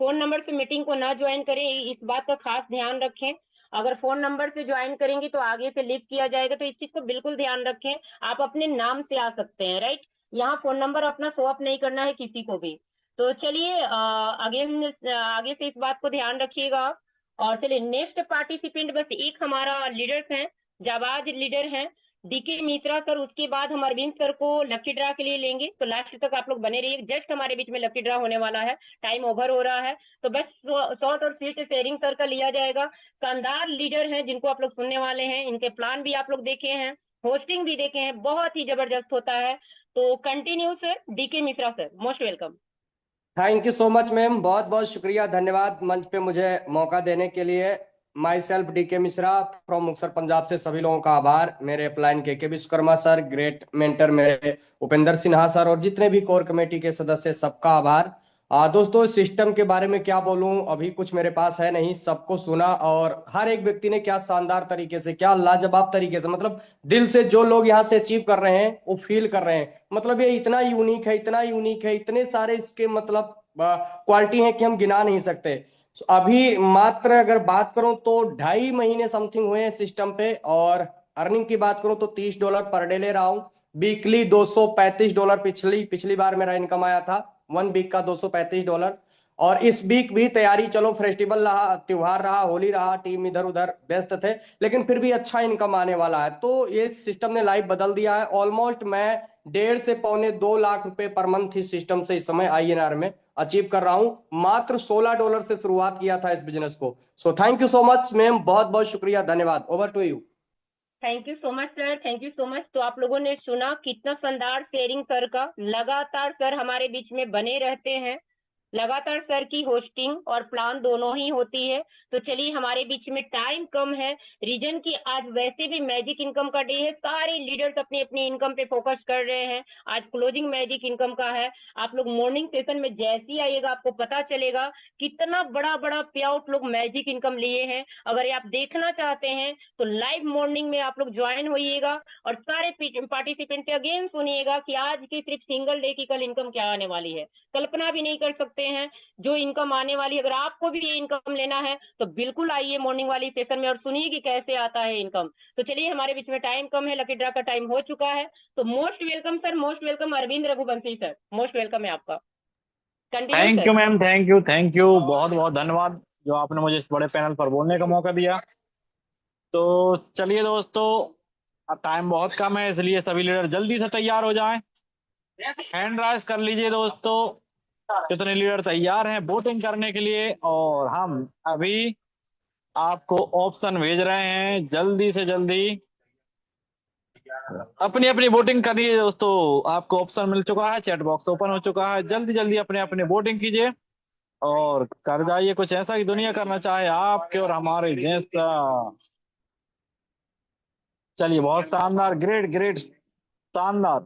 फोन नंबर से मीटिंग को ना ज्वाइन करें, इस बात का खास ध्यान रखें। अगर फोन नंबर से ज्वाइन करेंगे तो आगे से लिफ्ट किया जाएगा, तो इस चीज को बिल्कुल ध्यान रखें। आप अपने नाम से आ सकते हैं, राइट। यहाँ फोन नंबर अपना शो अप नहीं करना है किसी को भी। तो चलिए आगे से इस बात को ध्यान रखिएगा आप। और चलिए नेक्स्ट पार्टिसिपेंट बस एक हमारा लीडर्स हैं, जाबाज लीडर हैं डीके मिश्रा सर। उसके बाद हम अरविंद सर को लकी ड्रा के लिए लेंगे, तो लास्ट तक आप लोग बने रहिए। जस्ट हमारे बीच में लकी ड्रा होने वाला है, टाइम ओवर हो रहा है, तो बस शॉर्ट और स्वीट शेयरिंग सर का लिया जाएगा। शानदार लीडर हैं जिनको आप लोग सुनने वाले हैं, इनके प्लान भी आप लोग देखे हैं, होस्टिंग भी देखे हैं, बहुत ही जबरदस्त होता है। तो continue sir, DK Mishra sir, most welcome. Thank you so much ma'am, बहुत बहुत शुक्रिया, धन्यवाद मंच पे मुझे मौका देने के लिए। Myself DK Mishra from Muktsar Punjab से सभी लोगों का आभार। मेरे अपलाइन के विश्वकर्मा सर, ग्रेट मेंटर मेरे उपेंद्र सिन्हा सर और जितने भी कोर कमेटी के सदस्य सबका आभार। दोस्तों सिस्टम के बारे में क्या बोलूं, अभी कुछ मेरे पास है नहीं, सबको सुना और हर एक व्यक्ति ने क्या शानदार तरीके से, क्या लाजवाब तरीके से, मतलब दिल से जो लोग यहाँ से अचीव कर रहे हैं वो फील कर रहे हैं। मतलब ये इतना यूनिक है, इतना यूनिक है, इतने सारे इसके मतलब क्वालिटी है कि हम गिना नहीं सकते। अभी मात्र अगर बात करूं तो 2.5 महीने समथिंग हुए हैं सिस्टम पे, और अर्निंग की बात करूं तो $30 पर डे ले रहा हूं। वीकली $235 पिछली बार मेरा इनकम आया था, 1 वीक का $235। और इस वीक भी तैयारी, चलो फेस्टिवल रहा, त्योहार रहा, होली रहा, टीम इधर उधर व्यस्त थे, लेकिन फिर भी अच्छा इनकम आने वाला है। तो ये सिस्टम ने लाइफ बदल दिया है। ऑलमोस्ट मैं 1.5 से पौने 2 लाख रुपए पर मंथ इस सिस्टम से इस समय INR में अचीव कर रहा हूं। मात्र $16 से शुरुआत किया था इस बिजनेस को। So thank you so much ma'am, बहुत बहुत शुक्रिया, धन्यवाद। Over to you. Thank you so much sir, thank you so much. तो आप लोगों ने सुना कितना शानदार शेयरिंग सर का, लगातार सर हमारे बीच में बने रहते हैं, लगातार सर की होस्टिंग और प्लान दोनों ही होती है। तो चलिए, हमारे बीच में टाइम कम है, रीजन की आज वैसे भी मैजिक इनकम का डे है, सारे लीडर्स अपनी अपनी इनकम पे फोकस कर रहे हैं। आज क्लोजिंग मैजिक इनकम का है। आप लोग मॉर्निंग सेशन में जैसे ही आइएगा आपको पता चलेगा कितना बड़ा बड़ा पे आउट लोग मैजिक इनकम लिए हैं। अगर आप देखना चाहते हैं तो लाइव मॉर्निंग में आप लोग ज्वाइन होइएगा और सारे पार्टिसिपेंट से अगेन सुनिएगा कि आज की सिर्फ सिंगल डे की कल इनकम क्या आने वाली है, कल्पना भी नहीं कर सकते हैं जो इनकम आने वाली। अगर आपको भी ये इनकम लेना है तो बिल्कुल आइए मॉर्निंग वाली सेशन में और सुनिए कि कैसे आता है इनकम। तो चलिए, हमारे बीच में टाइम कम है, लकी ड्रा का टाइम हो चुका है, तो most welcome sir, most welcome Arvind Raghuvanshi sir, most welcome है आपका। Thank you ma'am, thank you, बहुत बहुत धन्यवाद जो आपने मुझे इस बड़े पैनल पर बोलने का मौका दिया। तो चलिए दोस्तों, अब टाइम बहुत कम है, इसलिए सभी लीडर जल्दी से तैयार हो जाएं। हैंड राइज कर लीजिए दोस्तों, कितने लीडर तैयार हैं वोटिंग करने के लिए। और हम अभी आपको ऑप्शन भेज रहे हैं, जल्दी से जल्दी अपनी अपनी वोटिंग करिए दोस्तों। आपको ऑप्शन मिल चुका है, चैट बॉक्स ओपन हो चुका है, जल्दी जल्दी अपने अपने वोटिंग कीजिए। और कर जाइए कुछ ऐसा कि दुनिया करना चाहे आपके और हमारे जैसा। चलिए, बहुत शानदार, ग्रेट ग्रेट, शानदार।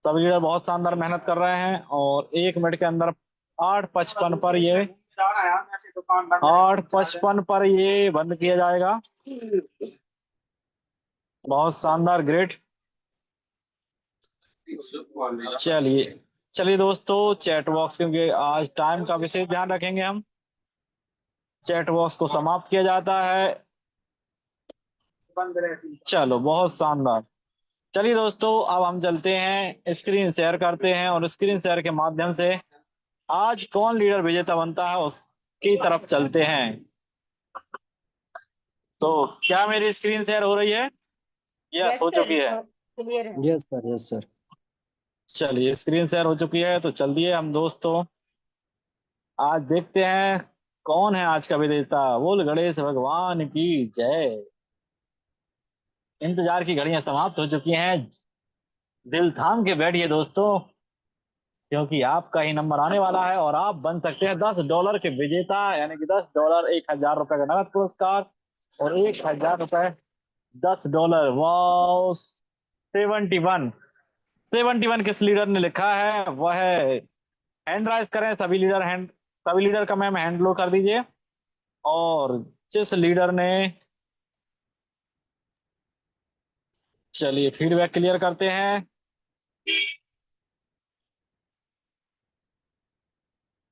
सभी लीडर बहुत शानदार मेहनत कर रहे हैं और 1 मिनट के अंदर 8:55 पर ये 8:55 पर ये बंद किया जाएगा। बहुत शानदार, ग्रेट। चलिए चलिए दोस्तों, चैट बॉक्स, क्योंकि आज टाइम का विशेष ध्यान रखेंगे हम, चैट बॉक्स को समाप्त किया जाता है। चलो, बहुत शानदार। चलिए दोस्तों, अब हम चलते हैं, स्क्रीन शेयर करते हैं और स्क्रीन शेयर के माध्यम से आज कौन लीडर विजेता बनता है उसकी तरफ चलते हैं। तो क्या मेरी स्क्रीन शेयर हो रही है? यस, हो चुकी है। क्लियर है। Yes sir, yes sir. चलिए, स्क्रीन शेयर हो चुकी है, तो चलिए हम दोस्तों आज देखते हैं कौन है आज का विजेता। बोल गणेश भगवान की जय। इंतजार की घड़ियां समाप्त हो चुकी हैं। दिल थाम के बैठिए दोस्तों, क्योंकि आपका ही नंबर आने वाला है और आप बन सकते हैं $10 के विजेता, यानी कि $10, 1,000 का नगद पुरस्कार और 1,000 रुपए, $10। वाह, 71 71 किस लीडर ने लिखा है वह है। हैंड राइज करें सभी लीडर, सभी लीडर का मैम हैंड लो कर दीजिए। और जिस लीडर ने, चलिए फीडबैक क्लियर करते हैं।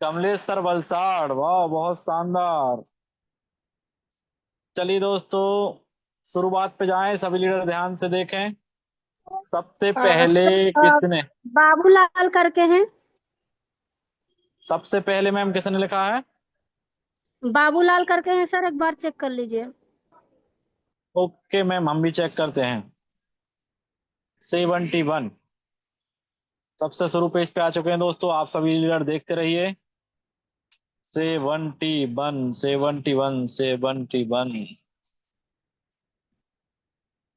कमलेश सर वलसाड़, वाह बहुत शानदार। चलिए दोस्तों, शुरुआत पे जाएं, सभी लीडर ध्यान से देखें। सबसे पहले किसने, बाबूलाल करके हैं। सबसे पहले मैम किसने लिखा है? बाबूलाल करके हैं सर, एक बार चेक कर लीजिए। ओके मैम, हम भी चेक करते हैं। 71 सबसे शुरू पेज पे आ चुके हैं दोस्तों, आप सभी लीडर देखते रहिए। 71 71 71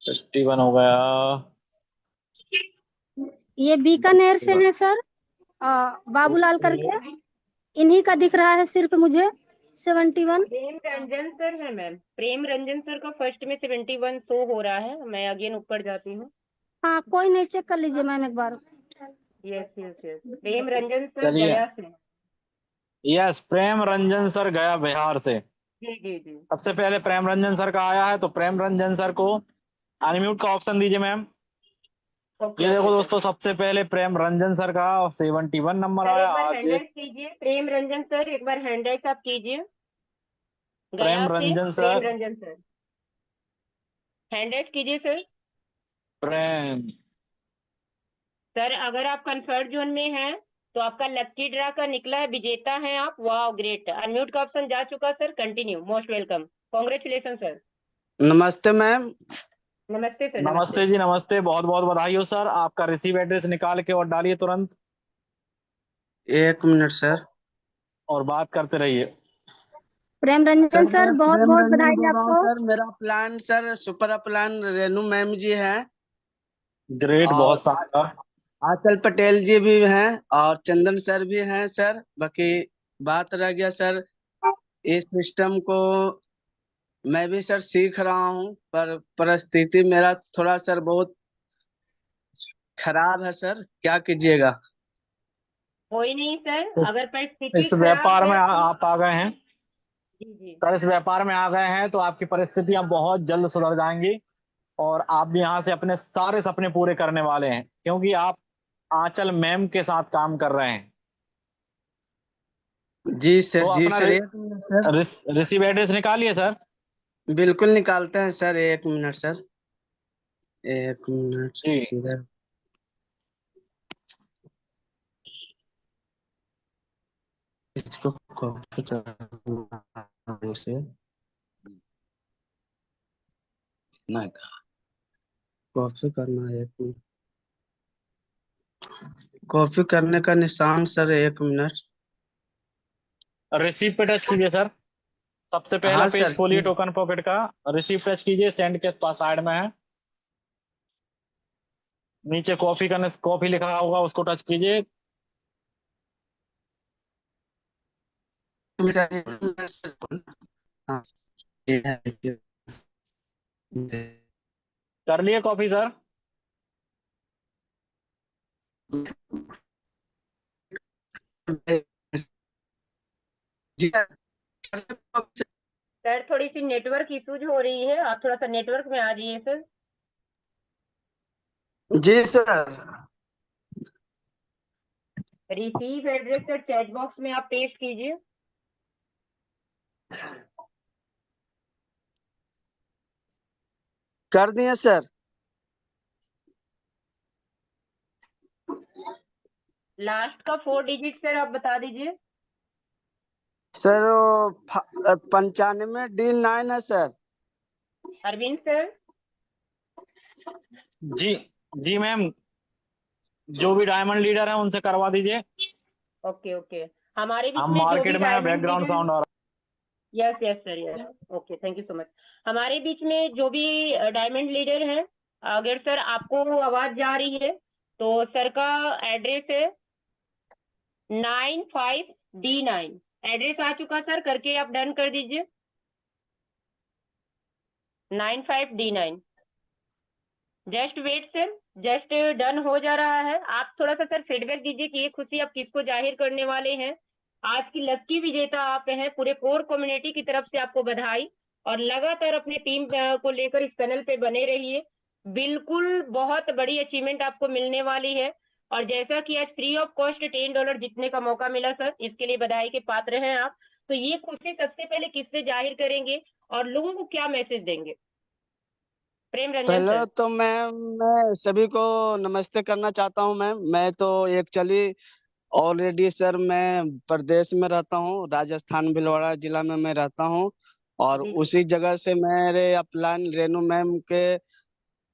51 हो गया। ये बीकानेर से है सर, बाबूलाल करके, इन्हीं का दिख रहा है सिर्फ मुझे 71। प्रेम रंजन सर है मैम, प्रेम रंजन सर का फर्स्ट में 71 शो हो रहा है। मैं अगेन ऊपर जाती हूँ। हाँ, कोई नहीं, चेक कर लीजिए मैम एक बार। यस यस यस, प्रेम रंजन सर चलिए, गया से। यस, प्रेम रंजन सर गया बिहार से। जी जी जी। सबसे पहले प्रेम रंजन सर का आया है, तो प्रेम रंजन सर को अनम्यूट का ऑप्शन दीजिए मैम। ये देखो दोस्तों, सबसे पहले प्रेम रंजन सर का 71 नंबर सर आया। एक बार आज हैंड कीजिए, प्रेम रंजन सर एक बार हैंड आप कीजिए। प्रेम गया से रंजन प्रेम सर, रंजन सर, हैंड कीजिए सर। प्रेम, सर अगर आप कंफर्ट जोन में हैं तो आपका लक्की ड्रा का निकला है, विजेता हैं आप। वाह ग्रेट, अनम्यूट का ऑप्शन जा चुका sir. Continue, most welcome, congratulation sir. नमस्ते मैम। नमस्ते सर। नमस्ते जी, नमस्ते, बहुत बहुत बधाई हो सर। आपका रिसीव एड्रेस निकाल के और डालिए तुरंत, 1 मिनट सर। और बात करते रहिए। प्रेम रंजन सर, मैं बहुत प्रेम बहुत रंजन बधाई बोल रहा हूँ आपको। सर। मेरा plan sir, super plan Renu ma'am ji हैं ग्रेट, और बहुत शानदार। आंचल पटेल जी भी हैं और चंदन सर भी हैं सर। बाकी बात रह गया सर, इस सिस्टम को मैं भी सर सीख रहा हूँ, पर परिस्थिति मेरा थोड़ा सर बहुत खराब है सर, क्या कीजिएगा। कोई नहीं सर, इस अगर परिस्थिति इस खराब व्यापार है में तो आप आ गए हैं जी जी। सर, इस व्यापार में आ गए हैं तो आपकी परिस्थितियां बहुत जल्द सुधर जाएंगी और आप भी यहाँ से अपने सारे सपने पूरे करने वाले हैं, क्योंकि आप आंचल मैम के साथ काम कर रहे हैं। जी सर, तो जी अपना sir, 1 minute sir. Receive address निकालिए सर। बिल्कुल निकालते हैं सर, 1 मिनट सर, 1 मिनट जी, इधर। इसको कॉपी करना है इसे, नहीं कॉपी करना है 1 मिनट। कॉपी करने का निशान सर, 1 मिनट। रिसीव पे टच कीजिए सर। सबसे पहला हाँ पेज सर। खोलिए टोकन पॉकेट का, रिसीव टच कीजिए, सेंड के पास साइड में है, नीचे कॉफी लिखा होगा, उसको टच कीजिए। हाँ कर लिए कॉफी सर? जी सर थोड़ी सी नेटवर्क इशूज हो रही है, आप थोड़ा सा नेटवर्क में आ जाइए सर। जी sir. Receive address sir chat box में आप पेस्ट कीजिए। कर दिए सर। लास्ट का 4 डिजिट सर आप बता दीजिए। सर वो 95D9 है सर। अरविंद सर। जी जी मैम, जो भी डायमंड लीडर है उनसे करवा दीजिए। ओके ओके, हमारे बीच हम में जो भी मार्केट में डायमंड बैकग्राउंड साउंड आ रहा yes yes sir yes, okay thank you so much. हमारे बीच में जो भी डायमंड लीडर है, अगर सर आपको आवाज जा रही है तो सर का एड्रेस है 95D9। एड्रेस आ चुका सर, करके आप डन कर दीजिए। 95D9 just wait sir, just done हो जा रहा है। आप थोड़ा सा सर फीडबैक दीजिए कि ये खुशी आप किसको जाहिर करने वाले हैं। आज की लक्की विजेता आप हैं, पूरे कोर कम्युनिटी की तरफ से आपको बधाई, और लगातार अपने टीम को लेकर इस पैनल पे बने रहिए। बिल्कुल बहुत बड़ी अचीवमेंट आपको मिलने वाली है, और जैसा कि आज फ्री ऑफ कॉस्ट $10 जीतने का मौका मिला सर, इसके लिए बधाई के पात्र हैं आप। तो ये खुशी सबसे पहले किससे जाहिर करेंगे और लोगों को क्या मैसेज देंगे? प्रेम रंजन पहले सर। तो मैं सभी को नमस्ते करना चाहता हूँ मैम। मैं तो एक्चुअली ऑलरेडी सर मैं प्रदेश में रहता हूँ, राजस्थान भिलवाड़ा जिला में मैं रहता हूँ, और जी जी उसी जगह से मेरे अपलाइन रेनू मैम के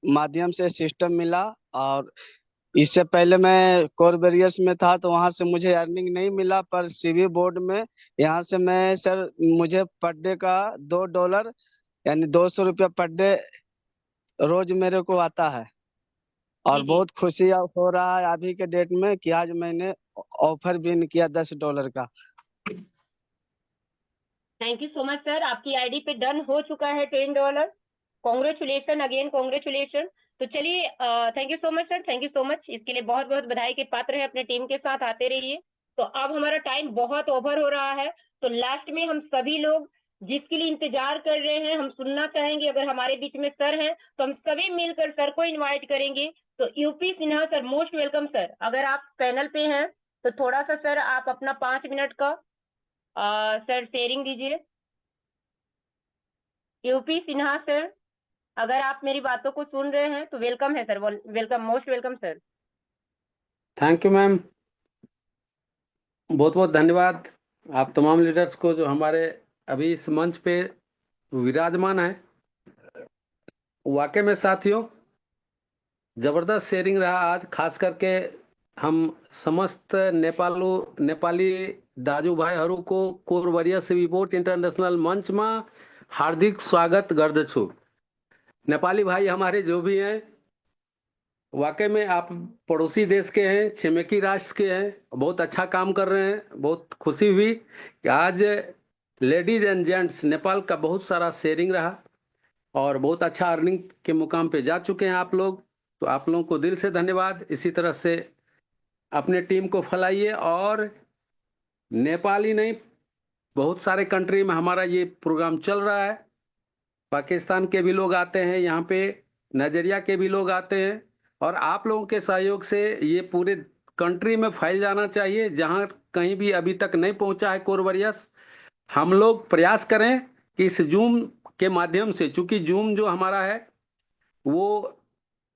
माध्यम से सिस्टम मिला। और इससे पहले मैं कोरबेरियस में था तो वहां से मुझे अर्निंग नहीं मिला, पर सीवी बोर्ड में यहाँ से मैं सर मुझे पर डे का $2 यानी ₹200 पर डे रोज मेरे को आता है। और जी जी। बहुत खुशी हो रहा है अभी के डेट में कि आज मैंने ऑफर विन किया $10 का। Thank you so much sir, आपकी आईडी पे डन हो चुका है $10। Congratulation again, congratulation. तो चलिए, thank you so much sir, thank you so much. इसके लिए बहुत बहुत बधाई के पात्र हैं, अपने टीम के साथ आते रहिए। तो अब हमारा टाइम बहुत ओवर हो रहा है, तो लास्ट में हम सभी लोग जिसके लिए इंतजार कर रहे हैं, हम सुनना चाहेंगे। अगर हमारे बीच में सर हैं तो हम सभी मिलकर सर को इन्वाइट करेंगे। तो UP Sinha sir, most welcome sir. अगर आप पैनल पे हैं तो थोड़ा सा सर आप अपना 5 मिनट का सर शेयरिंग दीजिए। यूपी सिन्हा सर, अगर आप मेरी बातों को सुन रहे हैं तो वेलकम है sir, welcome, most welcome sir. Thank you ma'am, बहुत बहुत धन्यवाद आप तमाम लीडर्स को जो हमारे अभी इस मंच पे विराजमान है। वाकई में साथियों जबरदस्त शेयरिंग रहा आज, खास करके हम समस्त नेपाली दाजुभाइहरू को कोरबरिया सिविबोट इंटरनेशनल मंच में हार्दिक स्वागत गर्दछु। नेपाली भाई हमारे जो भी हैं, वाकई में आप पड़ोसी देश के हैं, छिमेकी राष्ट्र के हैं, बहुत अच्छा काम कर रहे हैं। बहुत खुशी हुई कि आज लेडीज एंड जेंट्स नेपाल का बहुत सारा शेयरिंग रहा और बहुत अच्छा अर्निंग के मुकाम पे जा चुके हैं आप लोग। तो आप लोगों को दिल से धन्यवाद। इसी तरह से अपने टीम को फैलाइए, और नेपाल ही नहीं बहुत सारे कंट्री में हमारा ये प्रोग्राम चल रहा है। पाकिस्तान के भी लोग आते हैं यहाँ पे, नाइजीरिया के भी लोग आते हैं, और आप लोगों के सहयोग से ये पूरे कंट्री में फैल जाना चाहिए। जहाँ कहीं भी अभी तक नहीं पहुंचा है कोरबरियस, हम लोग प्रयास करें कि इस जूम के माध्यम से, चूंकि जूम जो हमारा है वो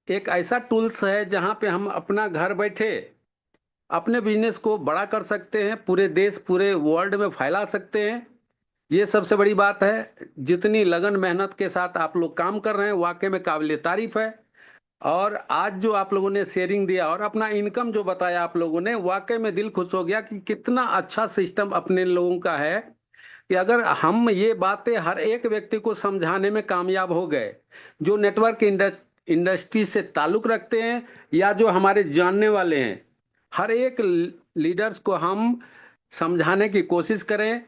एक ऐसा टूल्स है जहाँ पे हम अपना घर बैठे अपने बिजनेस को बड़ा कर सकते हैं, पूरे देश पूरे वर्ल्ड में फैला सकते हैं। ये सबसे बड़ी बात है। जितनी लगन मेहनत के साथ आप लोग काम कर रहे हैं वाकई में काबिल तारीफ है। और आज जो आप लोगों ने शेयरिंग दिया और अपना इनकम जो बताया आप लोगों ने, वाकई में दिल खुश हो गया कि कितना अच्छा सिस्टम अपने लोगों का है। कि अगर हम ये बातें हर एक व्यक्ति को समझाने में कामयाब हो गए, जो नेटवर्क इंडस्ट्री से ताल्लुक रखते हैं या जो हमारे जानने वाले हैं, हर एक लीडर्स को हम समझाने की कोशिश करें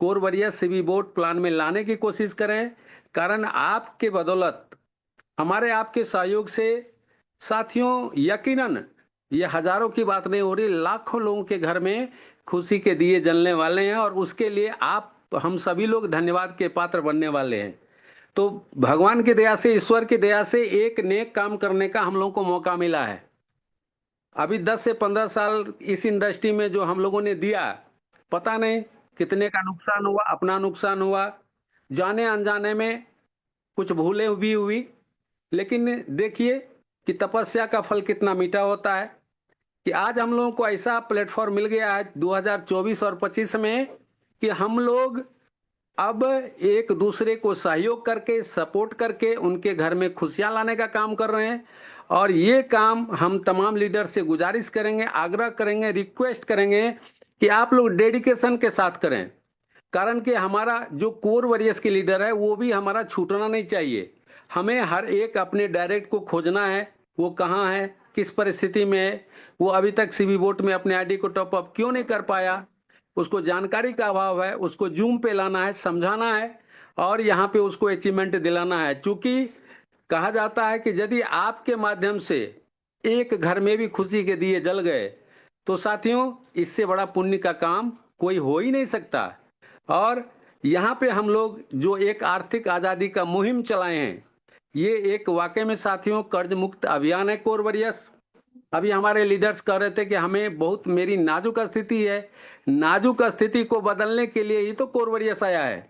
कोर वरीय सीवी बोर्ड प्लान में लाने की कोशिश करें, कारण आपके बदौलत, हमारे आपके सहयोग से साथियों, यकीनन ये हजारों की बात नहीं हो रही, लाखों लोगों के घर में खुशी के दिए जलने वाले हैं और उसके लिए आप, हम सभी लोग धन्यवाद के पात्र बनने वाले हैं। तो भगवान की दया से, ईश्वर की दया से एक नेक काम करने का हम लोगों को मौका मिला है। अभी 10 से 15 साल इस इंडस्ट्री में जो हम लोगों ने दिया, पता नहीं कितने का नुकसान हुआ, अपना नुकसान हुआ, जाने अनजाने में कुछ भूलें भी हुई, लेकिन देखिए कि तपस्या का फल कितना मीठा होता है कि आज हम लोगों को ऐसा प्लेटफॉर्म मिल गया है 2024 और 25 में कि हम लोग अब एक दूसरे को सहयोग करके, सपोर्ट करके उनके घर में खुशियां लाने का काम कर रहे हैं। और ये काम हम तमाम लीडर से गुजारिश करेंगे, आग्रह करेंगे, रिक्वेस्ट करेंगे कि आप लोग डेडिकेशन के साथ करें, कारण कि हमारा जो कोर वॉरियर्स के लीडर है वो भी हमारा छूटना नहीं चाहिए। हमें हर एक अपने डायरेक्ट को खोजना है, वो कहाँ है, किस परिस्थिति में है, वो अभी तक सीवी बोट में अपने आईडी को टॉप अप क्यों नहीं कर पाया, उसको जानकारी का अभाव है, उसको जूम पे लाना है, समझाना है और यहाँ पे उसको अचीवमेंट दिलाना है। चूंकि कहा जाता है कि यदि आपके माध्यम से एक घर में भी खुशी के दिए जल गए तो साथियों इससे बड़ा पुण्य का काम कोई हो ही नहीं सकता। और यहाँ पे हम लोग जो एक आर्थिक आजादी का मुहिम चलाए हैं, ये एक वाकई में साथियों कर्ज मुक्त अभियान है कोर वॉरियर्स। अभी हमारे लीडर्स कह रहे थे कि हमें बहुत, मेरी नाजुक स्थिति है, नाजुक स्थिति को बदलने के लिए ही तो कोर वॉरियर्स आया है।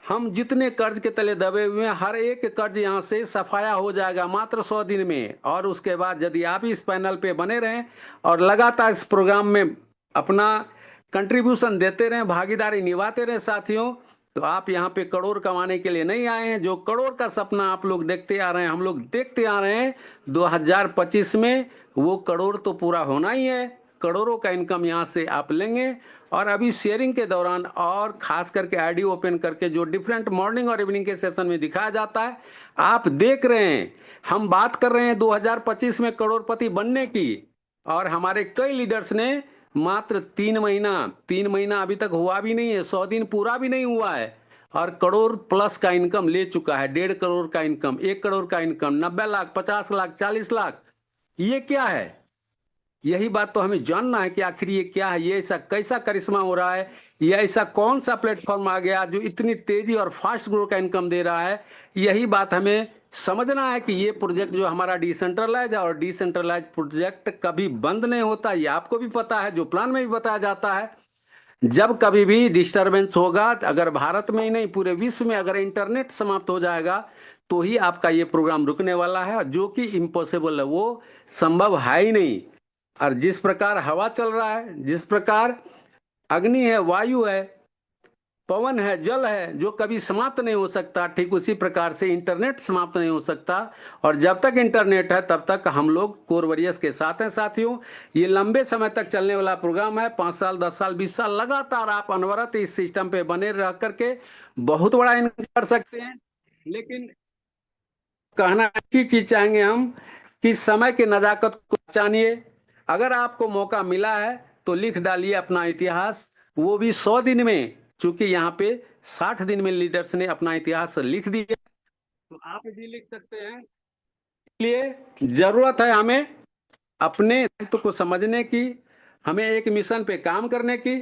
हम जितने कर्ज के तले दबे हुए हैं, हर एक कर्ज यहाँ से सफाया हो जाएगा मात्र 100 दिन में। और उसके बाद यदि आप इस पैनल पे बने रहें और लगातार इस प्रोग्राम में अपना कंट्रीब्यूशन देते रहें, भागीदारी निभाते रहें साथियों, तो आप यहाँ पे करोड़ कमाने के लिए नहीं आए हैं। जो करोड़ का सपना आप लोग देखते आ रहे हैं, हम लोग देखते आ रहे हैं, 2025 में वो करोड़ तो पूरा होना ही है। करोड़ों का इनकम यहाँ से आप लेंगे। और अभी शेयरिंग के दौरान और खास करके आईडी ओपन करके जो डिफरेंट मॉर्निंग और इवनिंग के सेशन में दिखाया जाता है, आप देख रहे हैं। हम बात कर रहे हैं 2025 में करोड़पति बनने की, और हमारे कई लीडर्स ने मात्र 3 महीना अभी तक हुआ भी नहीं है, 100 दिन पूरा भी नहीं हुआ है, और करोड़ प्लस का इनकम ले चुका है। 1.5 करोड़ का इनकम, 1 करोड़ का इनकम, 90 लाख, 50 लाख, 40 लाख। ये क्या है? यही बात तो हमें जानना है कि आखिर ये क्या है, ये ऐसा कैसा करिश्मा हो रहा है, ये ऐसा कौन सा प्लेटफॉर्म आ गया जो इतनी तेजी और फास्ट ग्रो का इनकम दे रहा है। यही बात हमें समझना है कि ये प्रोजेक्ट जो हमारा डिसेंट्रलाइज है, और डिसेंट्रलाइज प्रोजेक्ट कभी बंद नहीं होता, ये आपको भी पता है, जो प्लान में भी बताया जाता है। जब कभी भी डिस्टरबेंस होगा, अगर भारत में ही नहीं पूरे विश्व में अगर इंटरनेट समाप्त हो जाएगा तो ही आपका ये प्रोग्राम रुकने वाला है, जो कि इम्पॉसिबल है, वो संभव है ही नहीं। और जिस प्रकार हवा चल रहा है, जिस प्रकार अग्नि है, वायु है, पवन है, जल है, जो कभी समाप्त नहीं हो सकता, ठीक उसी प्रकार से इंटरनेट समाप्त नहीं हो सकता। और जब तक इंटरनेट है तब तक हम लोग कोर वॉरियर्स के साथ हैं साथियों। ये लंबे समय तक चलने वाला प्रोग्राम है, 5 साल, 10 साल, 20 साल लगातार आप अनवरत इस सिस्टम पे बने रह करके बहुत बड़ा इनकम कर सकते हैं। लेकिन कहना एक ही चीज चाहेंगे हम कि समय की नजाकत को पहचानिए। अगर आपको मौका मिला है तो लिख डालिए अपना इतिहास, वो भी 100 दिन में, चूंकि यहाँ पे 60 दिन में लीडर्स ने अपना इतिहास लिख दिया, तो आप भी लिख सकते हैं। इसलिए जरूरत है हमें अपने दायित्व को समझने की, हमें एक मिशन पे काम करने की।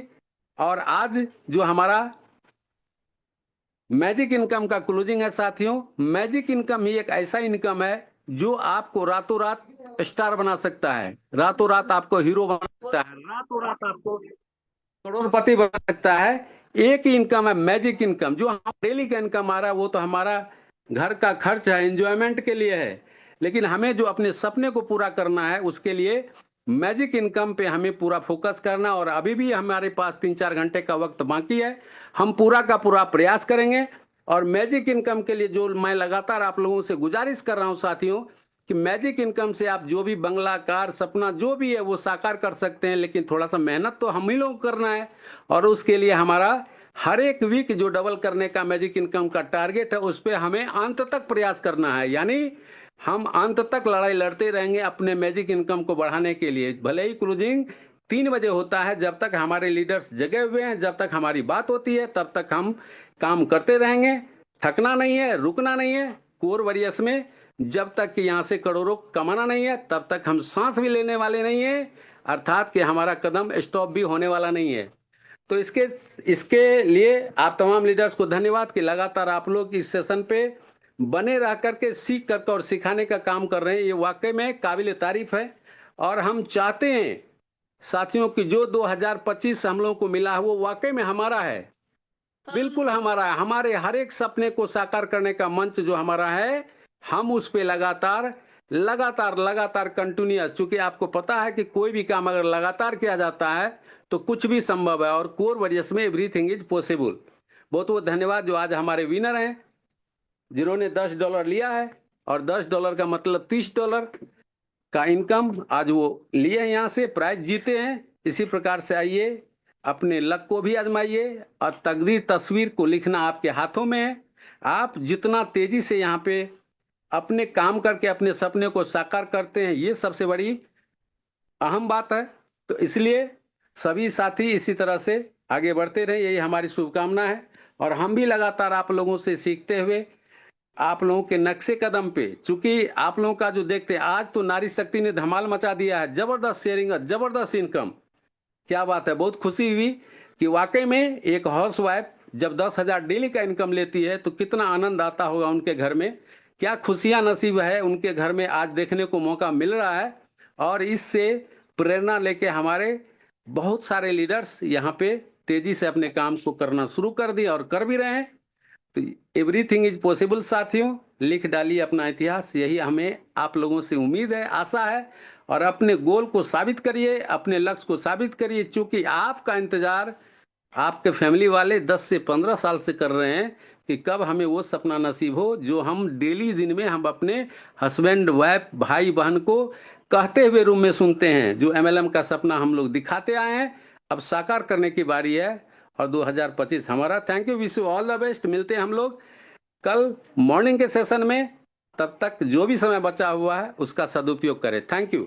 और आज जो हमारा मैजिक इनकम का क्लोजिंग है साथियों, मैजिक इनकम ही एक ऐसा इनकम है जो आपको रातों रात स्टार बना सकता है, रातों रात आपको हीरो बना सकता है, रातों रात आपको करोड़पति बना सकता है। एक ही इनकम है मैजिक इनकम। जो हम डेली का इनकम आ रहा है वो तो हमारा घर का खर्च है, एंजॉयमेंट के लिए है, लेकिन हमें जो अपने सपने को पूरा करना है उसके लिए मैजिक इनकम पे हमें पूरा फोकस करना। और अभी भी हमारे पास 3-4 घंटे का वक्त बाकी है, हम पूरा का पूरा प्रयास करेंगे। और मैजिक इनकम के लिए जो मैं लगातार आप लोगों से गुजारिश कर रहा हूं साथियों, कि मैजिक इनकम से आप जो भी बंगला, कार, सपना जो भी है वो साकार कर सकते हैं, लेकिन थोड़ा सा मेहनत तो हम ही लोग को करना है। और उसके लिए हमारा हर एक वीक जो डबल करने का मैजिक इनकम का टारगेट है, उस पर हमें अंत तक प्रयास करना है। यानी हम अंत तक लड़ाई लड़ते रहेंगे अपने मैजिक इनकम को बढ़ाने के लिए। भले ही क्लोजिंग 3 बजे होता है। जब तक हमारे लीडर्स जगे हुए हैं, जब तक हमारी बात होती है, तब तक हम काम करते रहेंगे। थकना नहीं है, रुकना नहीं है। कोर वॉरियर्स में जब तक कि यहाँ से करोड़ों कमाना नहीं है, तब तक हम सांस भी लेने वाले नहीं है, अर्थात कि हमारा कदम स्टॉप भी होने वाला नहीं है। तो इसके लिए आप तमाम लीडर्स को धन्यवाद कि लगातार आप लोग इस सेशन पे बने रह करके सीख करके और सिखाने का काम कर रहे हैं। ये वाकई में काबिल तारीफ है। और हम चाहते हैं साथियों कि जो 2025 हम लोगों को मिला है वो वाकई में हमारा है, बिल्कुल हमारा है। हमारे हर एक सपने को साकार करने का मंच जो हमारा है, हम उस पे लगातार कंटिन्यूअस, चूंकि आपको पता है कि कोई भी काम अगर लगातार किया जाता है तो कुछ भी संभव है, और कोर वॉरियर्स में एवरीथिंग इज पॉसिबल। बहुत बहुत धन्यवाद जो आज हमारे विनर हैं, जिन्होंने $10 लिया है, और $10 का मतलब $30 का इनकम आज वो लिए यहाँ से, प्राइज जीते हैं। इसी प्रकार से आइए, अपने लक को भी आजमाइए, और तकदीर तस्वीर को लिखना आपके हाथों में है। आप जितना तेजी से यहाँ पे अपने काम करके अपने सपने को साकार करते हैं, ये सबसे बड़ी अहम बात है। तो इसलिए सभी साथी इसी तरह से आगे बढ़ते रहे, यही हमारी शुभकामना है। और हम भी लगातार आप लोगों से सीखते हुए आप लोगों के नक्शे कदम पे, चूंकि आप लोगों का जो देखते हैं, आज तो नारी शक्ति ने धमाल मचा दिया है, जबरदस्त शेयरिंग, जबरदस्त इनकम। क्या बात है, बहुत खुशी हुई कि वाकई में एक हाउस वाइफ जब 10,000 डेली का इनकम लेती है तो कितना आनंद आता होगा उनके घर में, क्या खुशियां नसीब है उनके घर में आज देखने को मौका मिल रहा है। और इससे प्रेरणा लेके हमारे बहुत सारे लीडर्स यहाँ पे तेजी से अपने काम को करना शुरू कर दिया और कर भी रहे हैं। तो एवरीथिंग इज पॉसिबल साथियों, लिख डालिए अपना इतिहास, यही हमें आप लोगों से उम्मीद है, आशा है। और अपने गोल को साबित करिए, अपने लक्ष्य को साबित करिए, क्योंकि आपका इंतजार आपके फैमिली वाले 10 से 15 साल से कर रहे हैं कि कब हमें वो सपना नसीब हो जो हम डेली दिन में हम अपने हस्बैंड वाइफ भाई बहन को कहते हुए रूम में सुनते हैं। जो MLM का सपना हम लोग दिखाते आए हैं, अब साकार करने की बारी है, और 2025 हमारा। Thank you, wish you all the best. मिलते हैं हम लोग कल मॉर्निंग के सेशन में। तब तक जो भी समय बचा हुआ है उसका सदुपयोग करें। Thank you.